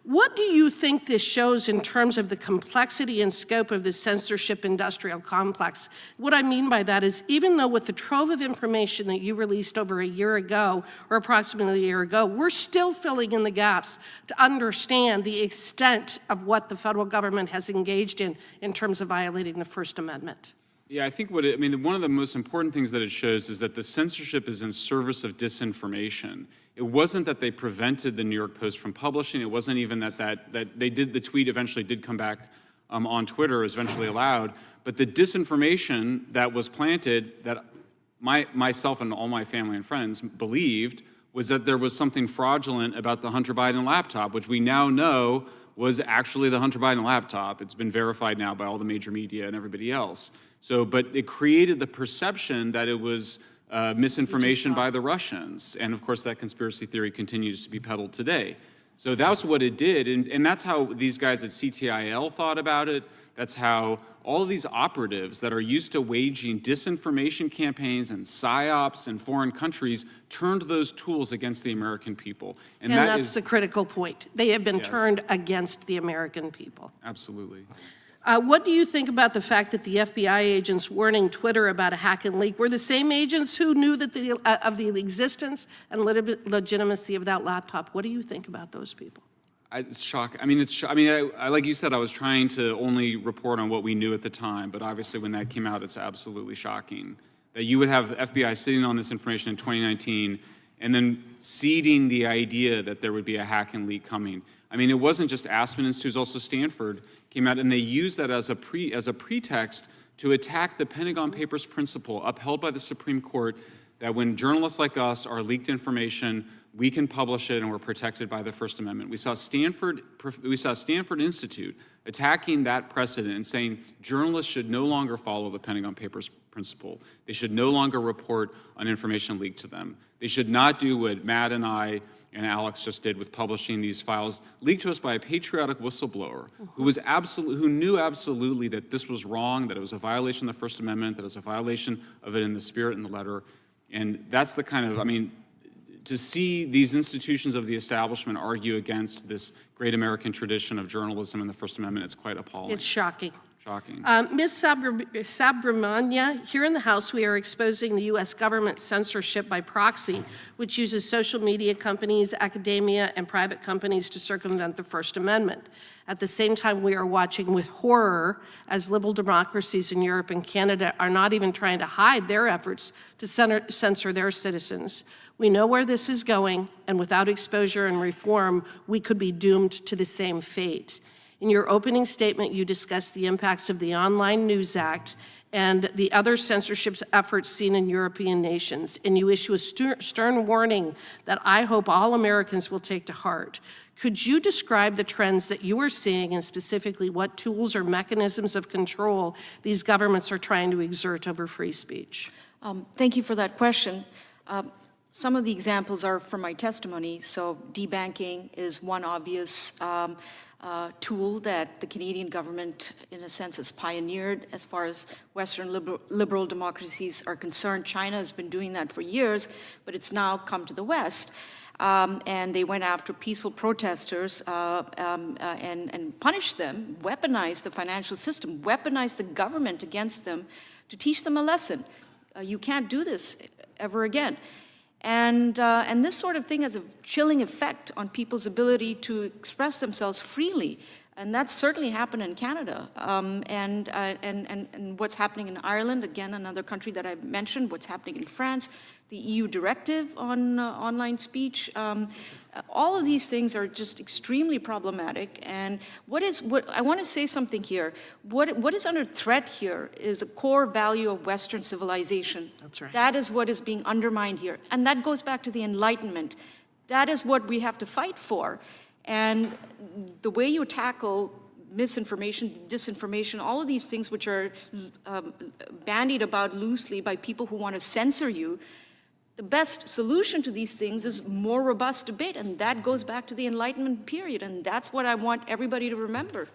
What do you think this shows in terms of the complexity and scope of the censorship industrial complex? What I mean by that is, even though with the trove of information that you released over a year ago, or approximately a year ago, we're still filling in the gaps to understand the extent of what the federal government has engaged in terms of violating the First Amendment.
Yeah, I think one of the most important things that it shows is that the censorship is in service of disinformation. It wasn't that they prevented the New York Post from publishing. It wasn't even that they did, the tweet eventually did come back on Twitter, was eventually allowed. But the disinformation that was planted, that myself and all my family and friends believed, was that there was something fraudulent about the Hunter Biden laptop, which we now know was actually the Hunter Biden laptop. It's been verified now by all the major media and everybody else. But it created the perception that it was misinformation by the Russians. And of course, that conspiracy theory continues to be peddled today. So that's what it did. And that's how these guys at CTIL thought about it. That's how all of these operatives that are used to waging disinformation campaigns and psyops in foreign countries turned those tools against the American people.
And that's the critical point. They have been turned against the American people.
Absolutely.
What do you think about the fact that the FBI agents warning Twitter about a hack and leak were the same agents who knew that of the existence and legitimacy of that laptop? What do you think about those people?
It's shocking. Like you said, I was trying to only report on what we knew at the time, but obviously when that came out, it's absolutely shocking that you would have the FBI sitting on this information in 2019 and then seeding the idea that there would be a hack and leak coming. It wasn't just Aspen Institute, it was also Stanford came out, and they used that as a pretext to attack the Pentagon Papers principle upheld by the Supreme Court that when journalists like us are leaked information, we can publish it and we're protected by the First Amendment. We saw Stanford Institute attacking that precedent and saying journalists should no longer follow the Pentagon Papers principle. They should no longer report on information leaked to them. They should not do what Matt and I and Alex just did with publishing these files leaked to us by a patriotic whistleblower who knew absolutely that this was wrong, that it was a violation of the First Amendment, that it was a violation of it in the spirit and the letter. And that's the kind of, to see these institutions of the establishment argue against this great American tradition of journalism and the First Amendment, it's quite appalling.
It's shocking.
Shocking.
Ms. Subramanya, here in the House, we are exposing the U.S. government censorship by proxy, which uses social media companies, academia, and private companies to circumvent the First Amendment. At the same time, we are watching with horror as liberal democracies in Europe and Canada are not even trying to hide their efforts to censor their citizens. We know where this is going, and without exposure and reform, we could be doomed to the same fate. In your opening statement, you discussed the impacts of the Online News Act and the other censorship efforts seen in European nations, and you issue a stern warning that I hope all Americans will take to heart. Could you describe the trends that you are seeing and specifically what tools or mechanisms of control these governments are trying to exert over free speech?
Thank you for that question. Some of the examples are from my testimony. So debanking is one obvious tool that the Canadian government, in a sense, has pioneered as far as Western liberal democracies are concerned. China has been doing that for years, but it's now come to the West. and they went after peaceful protesters and punished them, weaponized the financial system, weaponized the government against them to teach them a lesson. You can't do this ever again. And this sort of thing has a chilling effect on people's ability to express themselves freely. And that's certainly happened in Canada. And what's happening in Ireland, again, another country that I mentioned, what's happening in France, the EU directive on online speech. All of these things are just extremely problematic. And I want to say something here. What is under threat here is a core value of Western civilization.
That's right.
That is what is being undermined here. And that goes back to the Enlightenment. That is what we have to fight for. And the way you tackle misinformation, disinformation, all of these things which are bandied about loosely by people who want to censor you, the best solution to these things is more robust debate, and that goes back to the Enlightenment period, and that's what I want everybody to remember.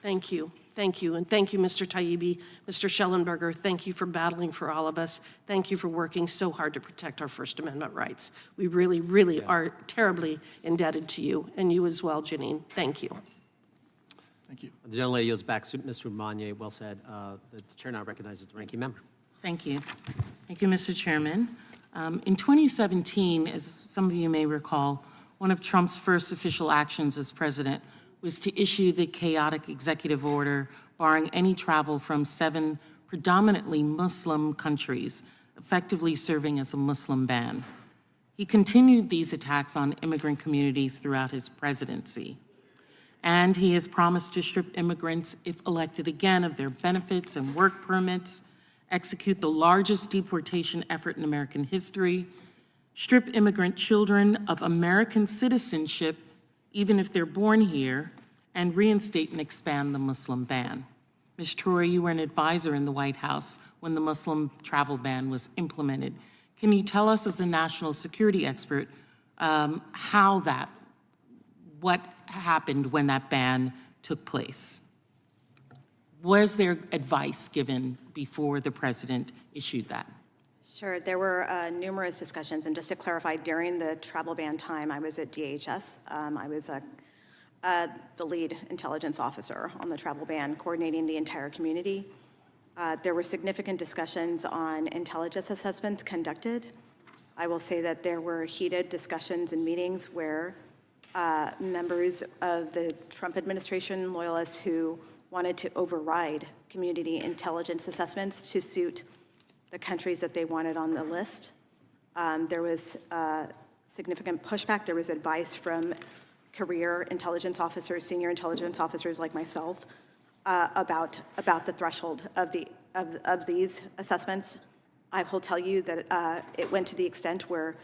Thank you. Thank you. And thank you, Mr. Taibbi, Mr. Shellenberger. Thank you for battling for all of us. Thank you for working so hard to protect our First Amendment rights. We really, really are terribly indebted to you, and you as well, Janine. Thank you.
Thank you.
The gentlelady yields back. Ms. Subramanya, well said. The chair now recognizes the ranking member.
Thank you. Thank you, Mr. Chairman. In 2017, as some of you may recall, one of Trump's first official actions as president was to issue the chaotic executive order barring any travel from 7 predominantly Muslim countries, effectively serving as a Muslim ban. He continued these attacks on immigrant communities throughout his presidency. And he has promised to strip immigrants, if elected again, of their benefits and work permits, execute the largest deportation effort in American history, strip immigrant children of American citizenship, even if they're born here, and reinstate and expand the Muslim ban. Ms. Troye, you were an advisor in the White House when the Muslim travel ban was implemented. Can you tell us, as a national security expert, what happened when that ban took place? Was there advice given before the president issued that?
Sure, there were numerous discussions, and just to clarify, during the travel ban time, I was at DHS. I was the lead intelligence officer on the travel ban, coordinating the entire community. There were significant discussions on intelligence assessments conducted. I will say that there were heated discussions and meetings where members of the Trump administration, loyalists who wanted to override community intelligence assessments to suit the countries that they wanted on the list. There was significant pushback. There was advice from career intelligence officers, senior intelligence officers like myself, about the threshold of these assessments. I will tell you that it went to the extent where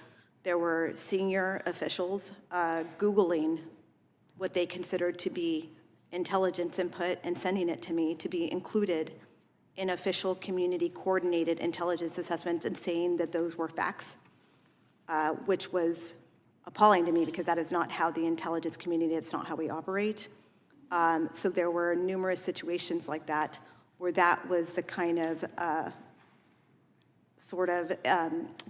there were senior officials Googling what they considered to be intelligence input and sending it to me to be included in official community coordinated intelligence assessments and saying that those were facts, which was appalling to me because that is not how the intelligence community, it's not how we operate. So there were numerous situations like that where that was the kind of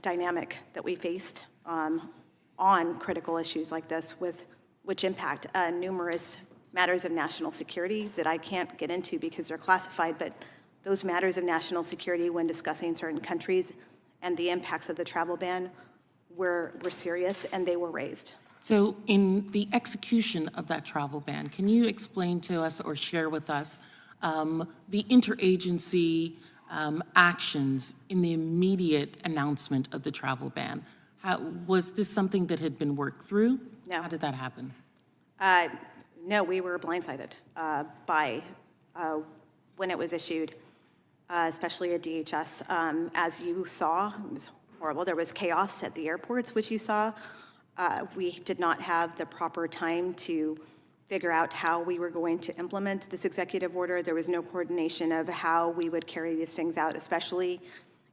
dynamic that we faced on critical issues like this, which impact numerous matters of national security that I can't get into because they're classified, but those matters of national security when discussing certain countries and the impacts of the travel ban were serious, and they were raised.
So in the execution of that travel ban, can you explain to us or share with us the interagency actions in the immediate announcement of the travel ban? Was this something that had been worked through?
No.
How did that happen?
No, we were blindsided by when it was issued, especially at DHS. As you saw, it was horrible. There was chaos at the airports, which you saw. We did not have the proper time to figure out how we were going to implement this executive order. There was no coordination of how we would carry these things out, especially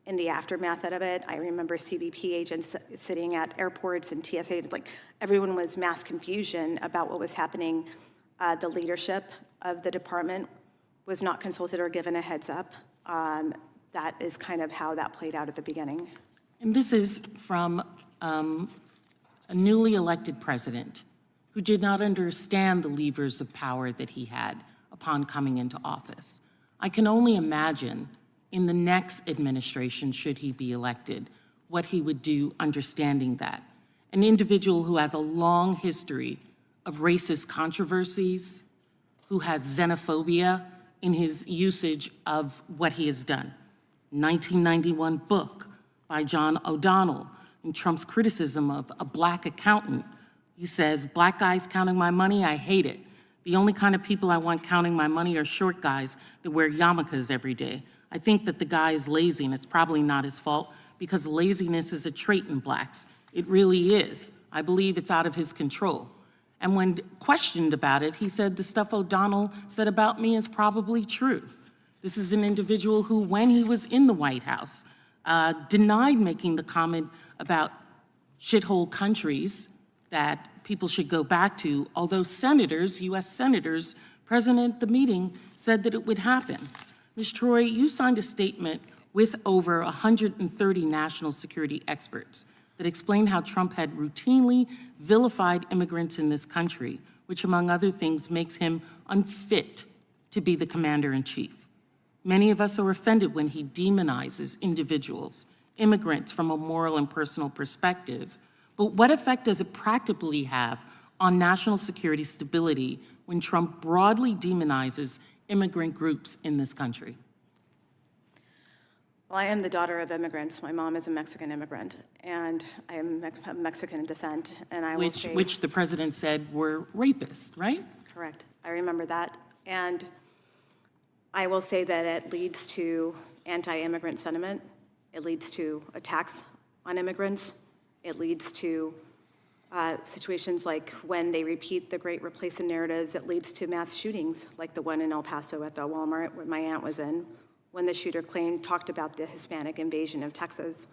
in the aftermath of it. I remember CBP agents sitting at airports and TSA, like everyone was mass confusion about what was happening. The leadership of the department was not consulted or given a heads up. That is kind of how that played out at the beginning.
And this is from a newly elected president who did not understand the levers of power that he had upon coming into office. I can only imagine in the next administration, should he be elected, what he would do understanding that. An individual who has a long history of racist controversies, who has xenophobia in his usage of what he has done. 1991 book by John O'Donnell in Trump's criticism of a black accountant. He says, "Black guys counting my money, I hate it. The only kind of people I want counting my money are short guys that wear yarmulkes every day. I think that the guy is lazy, and it's probably not his fault because laziness is a trait in blacks. It really is. I believe it's out of his control." And when questioned about it, he said, "The stuff O'Donnell said about me is probably true." This is an individual who, when he was in the White House, denied making the comment about shithole countries that people should go back to, although senators, US senators, present at the meeting said that it would happen. Ms. Troye, you signed a statement with over 130 national security experts that explained how Trump had routinely vilified immigrants in this country, which among other things makes him unfit to be the commander-in-chief. Many of us are offended when he demonizes individuals, immigrants from a moral and personal perspective. But what effect does it practically have on national security stability when Trump broadly demonizes immigrant groups in this country?
Well, I am the daughter of immigrants. My mom is a Mexican immigrant, and I am of Mexican descent, and I will say...
Which the president said were rapists, right?
Correct. I remember that. And I will say that it leads to anti-immigrant sentiment. It leads to attacks on immigrants. It leads to situations like when they repeat the great replacement narratives, it leads to mass shootings like the one in El Paso at the Walmart where my aunt was in, when the shooter talked about the Hispanic invasion of Texas.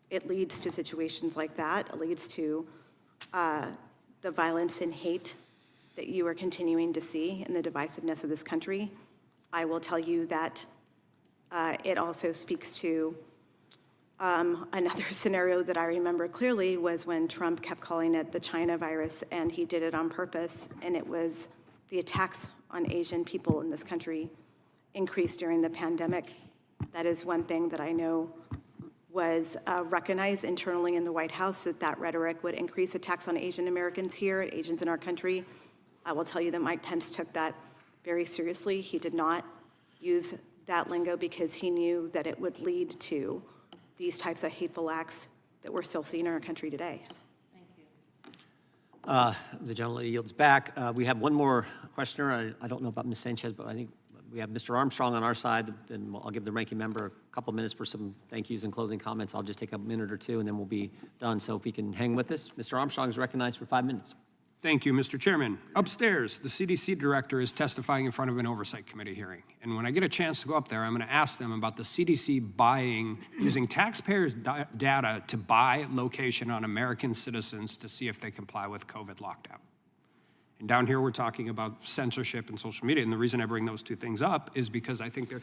It leads to situations like that. It leads to the violence and hate that you are continuing to see in the divisiveness of this country. I will tell you that it also speaks to another scenario that I remember clearly was when Trump kept calling it the China virus, and he did it on purpose, and it was the attacks on Asian people in this country increased during the pandemic. That is one thing that I know was recognized internally in the White House, that rhetoric would increase attacks on Asian Americans here, Asians in our country. I will tell you that Mike Pence took that very seriously. He did not use that lingo because he knew that it would lead to these types of hateful acts that we're still seeing in our country today.
The gentleman yields back. We have one more questioner. I don't know about Ms. Sanchez, but I think we have Mr. Armstrong on our side. Then I'll give the ranking member a couple minutes for some thank yous and closing comments. I'll just take a minute or two, and then we'll be done. So if we can hang with us. Mr. Armstrong is recognized for 5 minutes.
Thank you, Mr. Chairman. Upstairs, the CDC director is testifying in front of an oversight committee hearing. And when I get a chance to go up there, I'm going to ask them about the CDC using taxpayers' data to buy location on American citizens to see if they comply with COVID lockdown. And down here, we're talking about censorship and social media. And the reason I bring those two things up is because I think the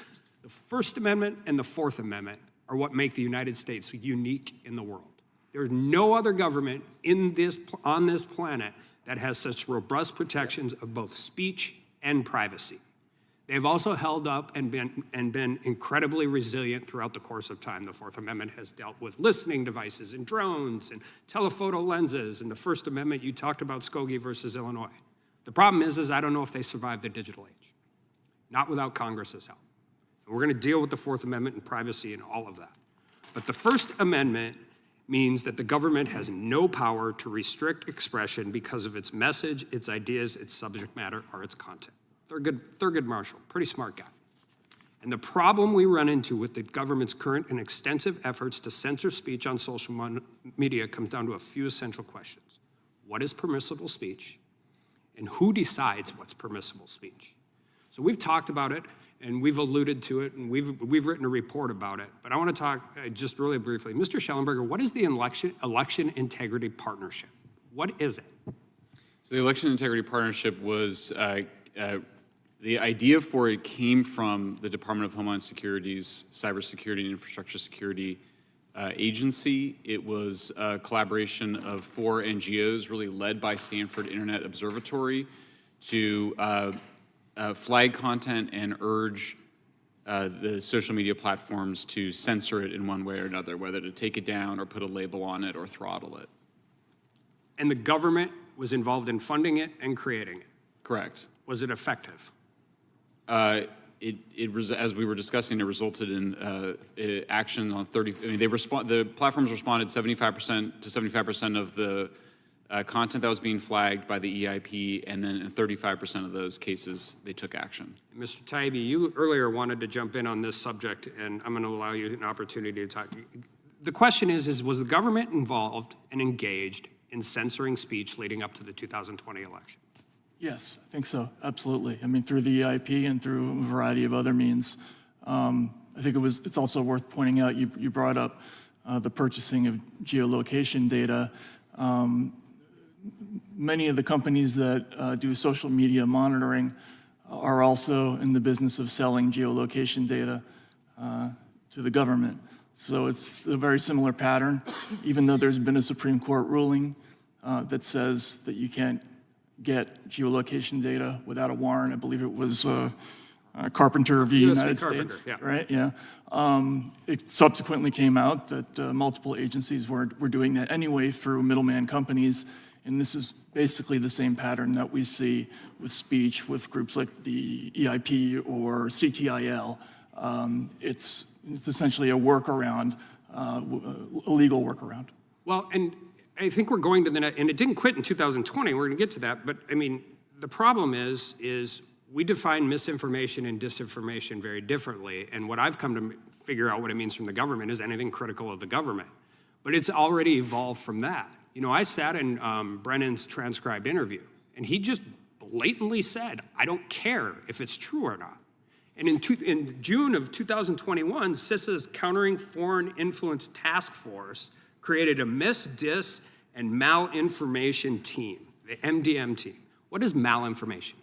First Amendment and the Fourth Amendment are what make the United States unique in the world. There's no other government on this planet that has such robust protections of both speech and privacy. They've also held up and been incredibly resilient throughout the course of time. The Fourth Amendment has dealt with listening devices and drones and telephoto lenses. And the First Amendment, you talked about Skokie versus Illinois. The problem is I don't know if they survive the digital age, not without Congress's help. And we're going to deal with the Fourth Amendment and privacy and all of that. But the First Amendment means that the government has no power to restrict expression because of its message, its ideas, its subject matter, or its content. Thurgood Marshall, pretty smart guy. And the problem we run into with the government's current and extensive efforts to censor speech on social media comes down to a few essential questions. What is permissible speech? And who decides what's permissible speech? So we've talked about it, and we've alluded to it, and we've written a report about it. But I want to talk just really briefly. Mr. Shellenberger, what is the Election Integrity Partnership? What is it?
So the Election Integrity Partnership was, the idea for it came from the Department of Homeland Security's Cybersecurity and Infrastructure Security agency. It was a collaboration of 4 NGOs, really led by Stanford Internet Observatory, to flag content and urge the social media platforms to censor it in one way or another, whether to take it down or put a label on it or throttle it.
And the government was involved in funding it and creating it.
Correct.
Was it effective?
As we were discussing, it resulted in action on 30. I mean, the platforms responded 75% of the content that was being flagged by the EIP, and then in 35% of those cases, they took action.
Mr. Taibbi, you earlier wanted to jump in on this subject, and I'm going to allow you an opportunity to talk. The question is was the government involved and engaged in censoring speech leading up to the 2020 election?
Yes, I think so, absolutely. I mean, through the EIP and through a variety of other means. I think it's also worth pointing out, you brought up the purchasing of geolocation data. Many of the companies that do social media monitoring are also in the business of selling geolocation data to the government. So it's a very similar pattern, even though there's been a Supreme Court ruling that says that you can't get geolocation data without a warrant. I believe it was Carpenter v. United States,
yeah.
right? Yeah. It subsequently came out that multiple agencies were doing that anyway through middleman companies, and this is basically the same pattern that we see with speech with groups like the EIP or CTIL. It's essentially a workaround, a legal workaround.
Well, and I think we're going to and it didn't quit in 2020, we're going to get to that, but I mean, the problem is we define misinformation and disinformation very differently, and what I've come to figure out what it means from the government is anything critical of the government. But it's already evolved from that. You know, I sat in Brennan's transcribed interview, and he just blatantly said, I don't care if it's true or not. And in June of 2021, CISA's Countering Foreign Influence Task Force created a mis, dis, and malinformation team, the MDM team. What is malinformation,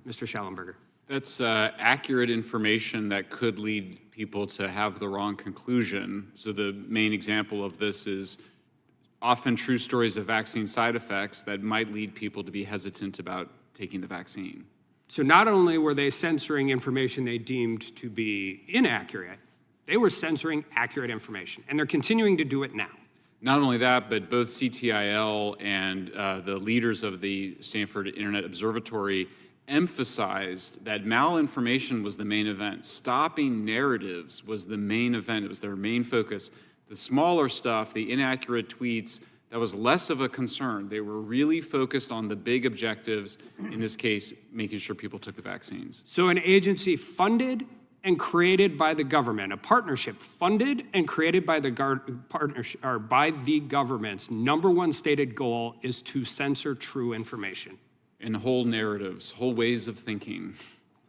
Mr. Shellenberger?
That's accurate information that could lead people to have the wrong conclusion. So the main example of this is often true stories of vaccine side effects that might lead people to be hesitant about taking the vaccine.
So not only were they censoring information they deemed to be inaccurate, they were censoring accurate information, and they're continuing to do it now.
Not only that, but both CTIL and the leaders of the Stanford Internet Observatory emphasized that malinformation was the main event. Stopping narratives was the main event. It was their main focus. The smaller stuff, the inaccurate tweets, that was less of a concern. They were really focused on the big objectives, in this case, making sure people took the vaccines.
So an agency funded and created by the government, a partnership funded and created by the government's number one stated goal is to censor true information.
And whole narratives, whole ways of thinking.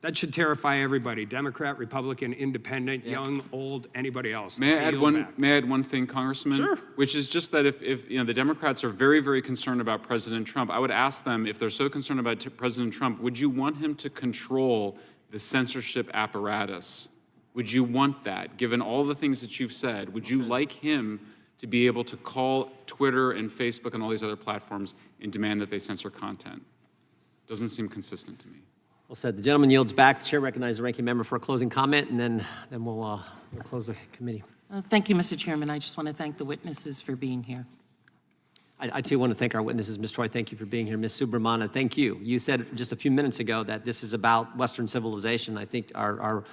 That should terrify everybody, Democrat, Republican, Independent, young, old, anybody else.
May I add one thing, Congressman?
Sure.
Which is just that if you know, the Democrats are very, very concerned about President Trump, I would ask them, if they're so concerned about President Trump, would you want him to control the censorship apparatus? Would you want that, given all the things that you've said? Would you like him to be able to call Twitter and Facebook and all these other platforms and demand that they censor content? Doesn't seem consistent to me.
Well said. The gentleman yields back. The chair recognizes the ranking member for a closing comment, and then we'll close the committee.
Thank you, Mr. Chairman. I just want to thank the witnesses for being here.
I too want to thank our witnesses. Ms. Troye, thank you for being here. Ms. Subramanya, thank you. You said just a few minutes ago that this is about Western civilization. I think the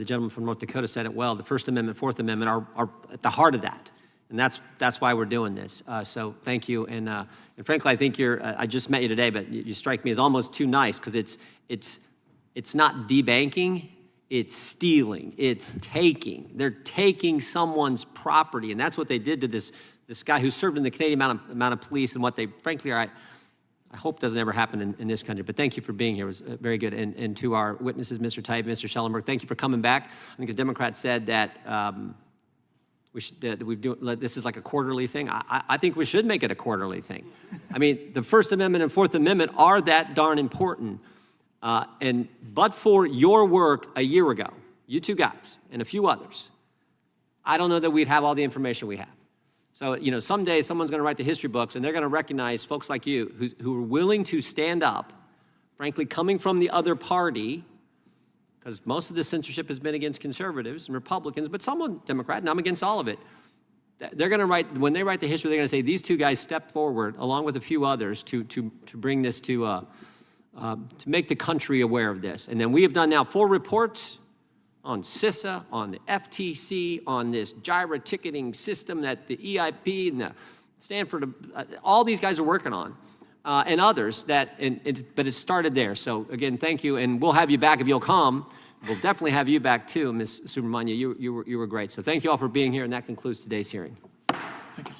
gentleman from North Dakota said it well. The First Amendment, Fourth Amendment are at the heart of that. And that's why we're doing this. So thank you. And frankly, I think I just met you today, but you strike me as almost too nice, because it's not debanking, it's stealing, it's taking. They're taking someone's property, and that's what they did to this guy who served in the Canadian amount of police, and what they frankly are. I hope doesn't ever happen in this country, but thank you for being here. It was very good. And to our witnesses, Mr. Taibbi, Mr. Schellenberg, thank you for coming back. I think the Democrats said that this is like a quarterly thing. I think we should make it a quarterly thing. I mean, the First Amendment and Fourth Amendment are that darn important. But for your work a year ago, you two guys and a few others, I don't know that we'd have all the information we have. So, you know, someday someone's going to write the history books, and they're going to recognize folks like you who are willing to stand up, frankly, coming from the other party, because most of the censorship has been against conservatives and Republicans, but someone Democrat, and I'm against all of it. They're going to write, when they write the history, they're going to say these two guys stepped forward, along with a few others, to bring this to make the country aware of this. And then we have done now 4 reports on CISA, on the FTC, on this gyro ticketing system that the EIP and the Stanford, all these guys are working on, and others but it started there. So again, thank you, and we'll have you back if you'll come. We'll definitely have you back too, Ms. Subramanya. You were great. So thank you all for being here, and that concludes today's hearing.
Thank you.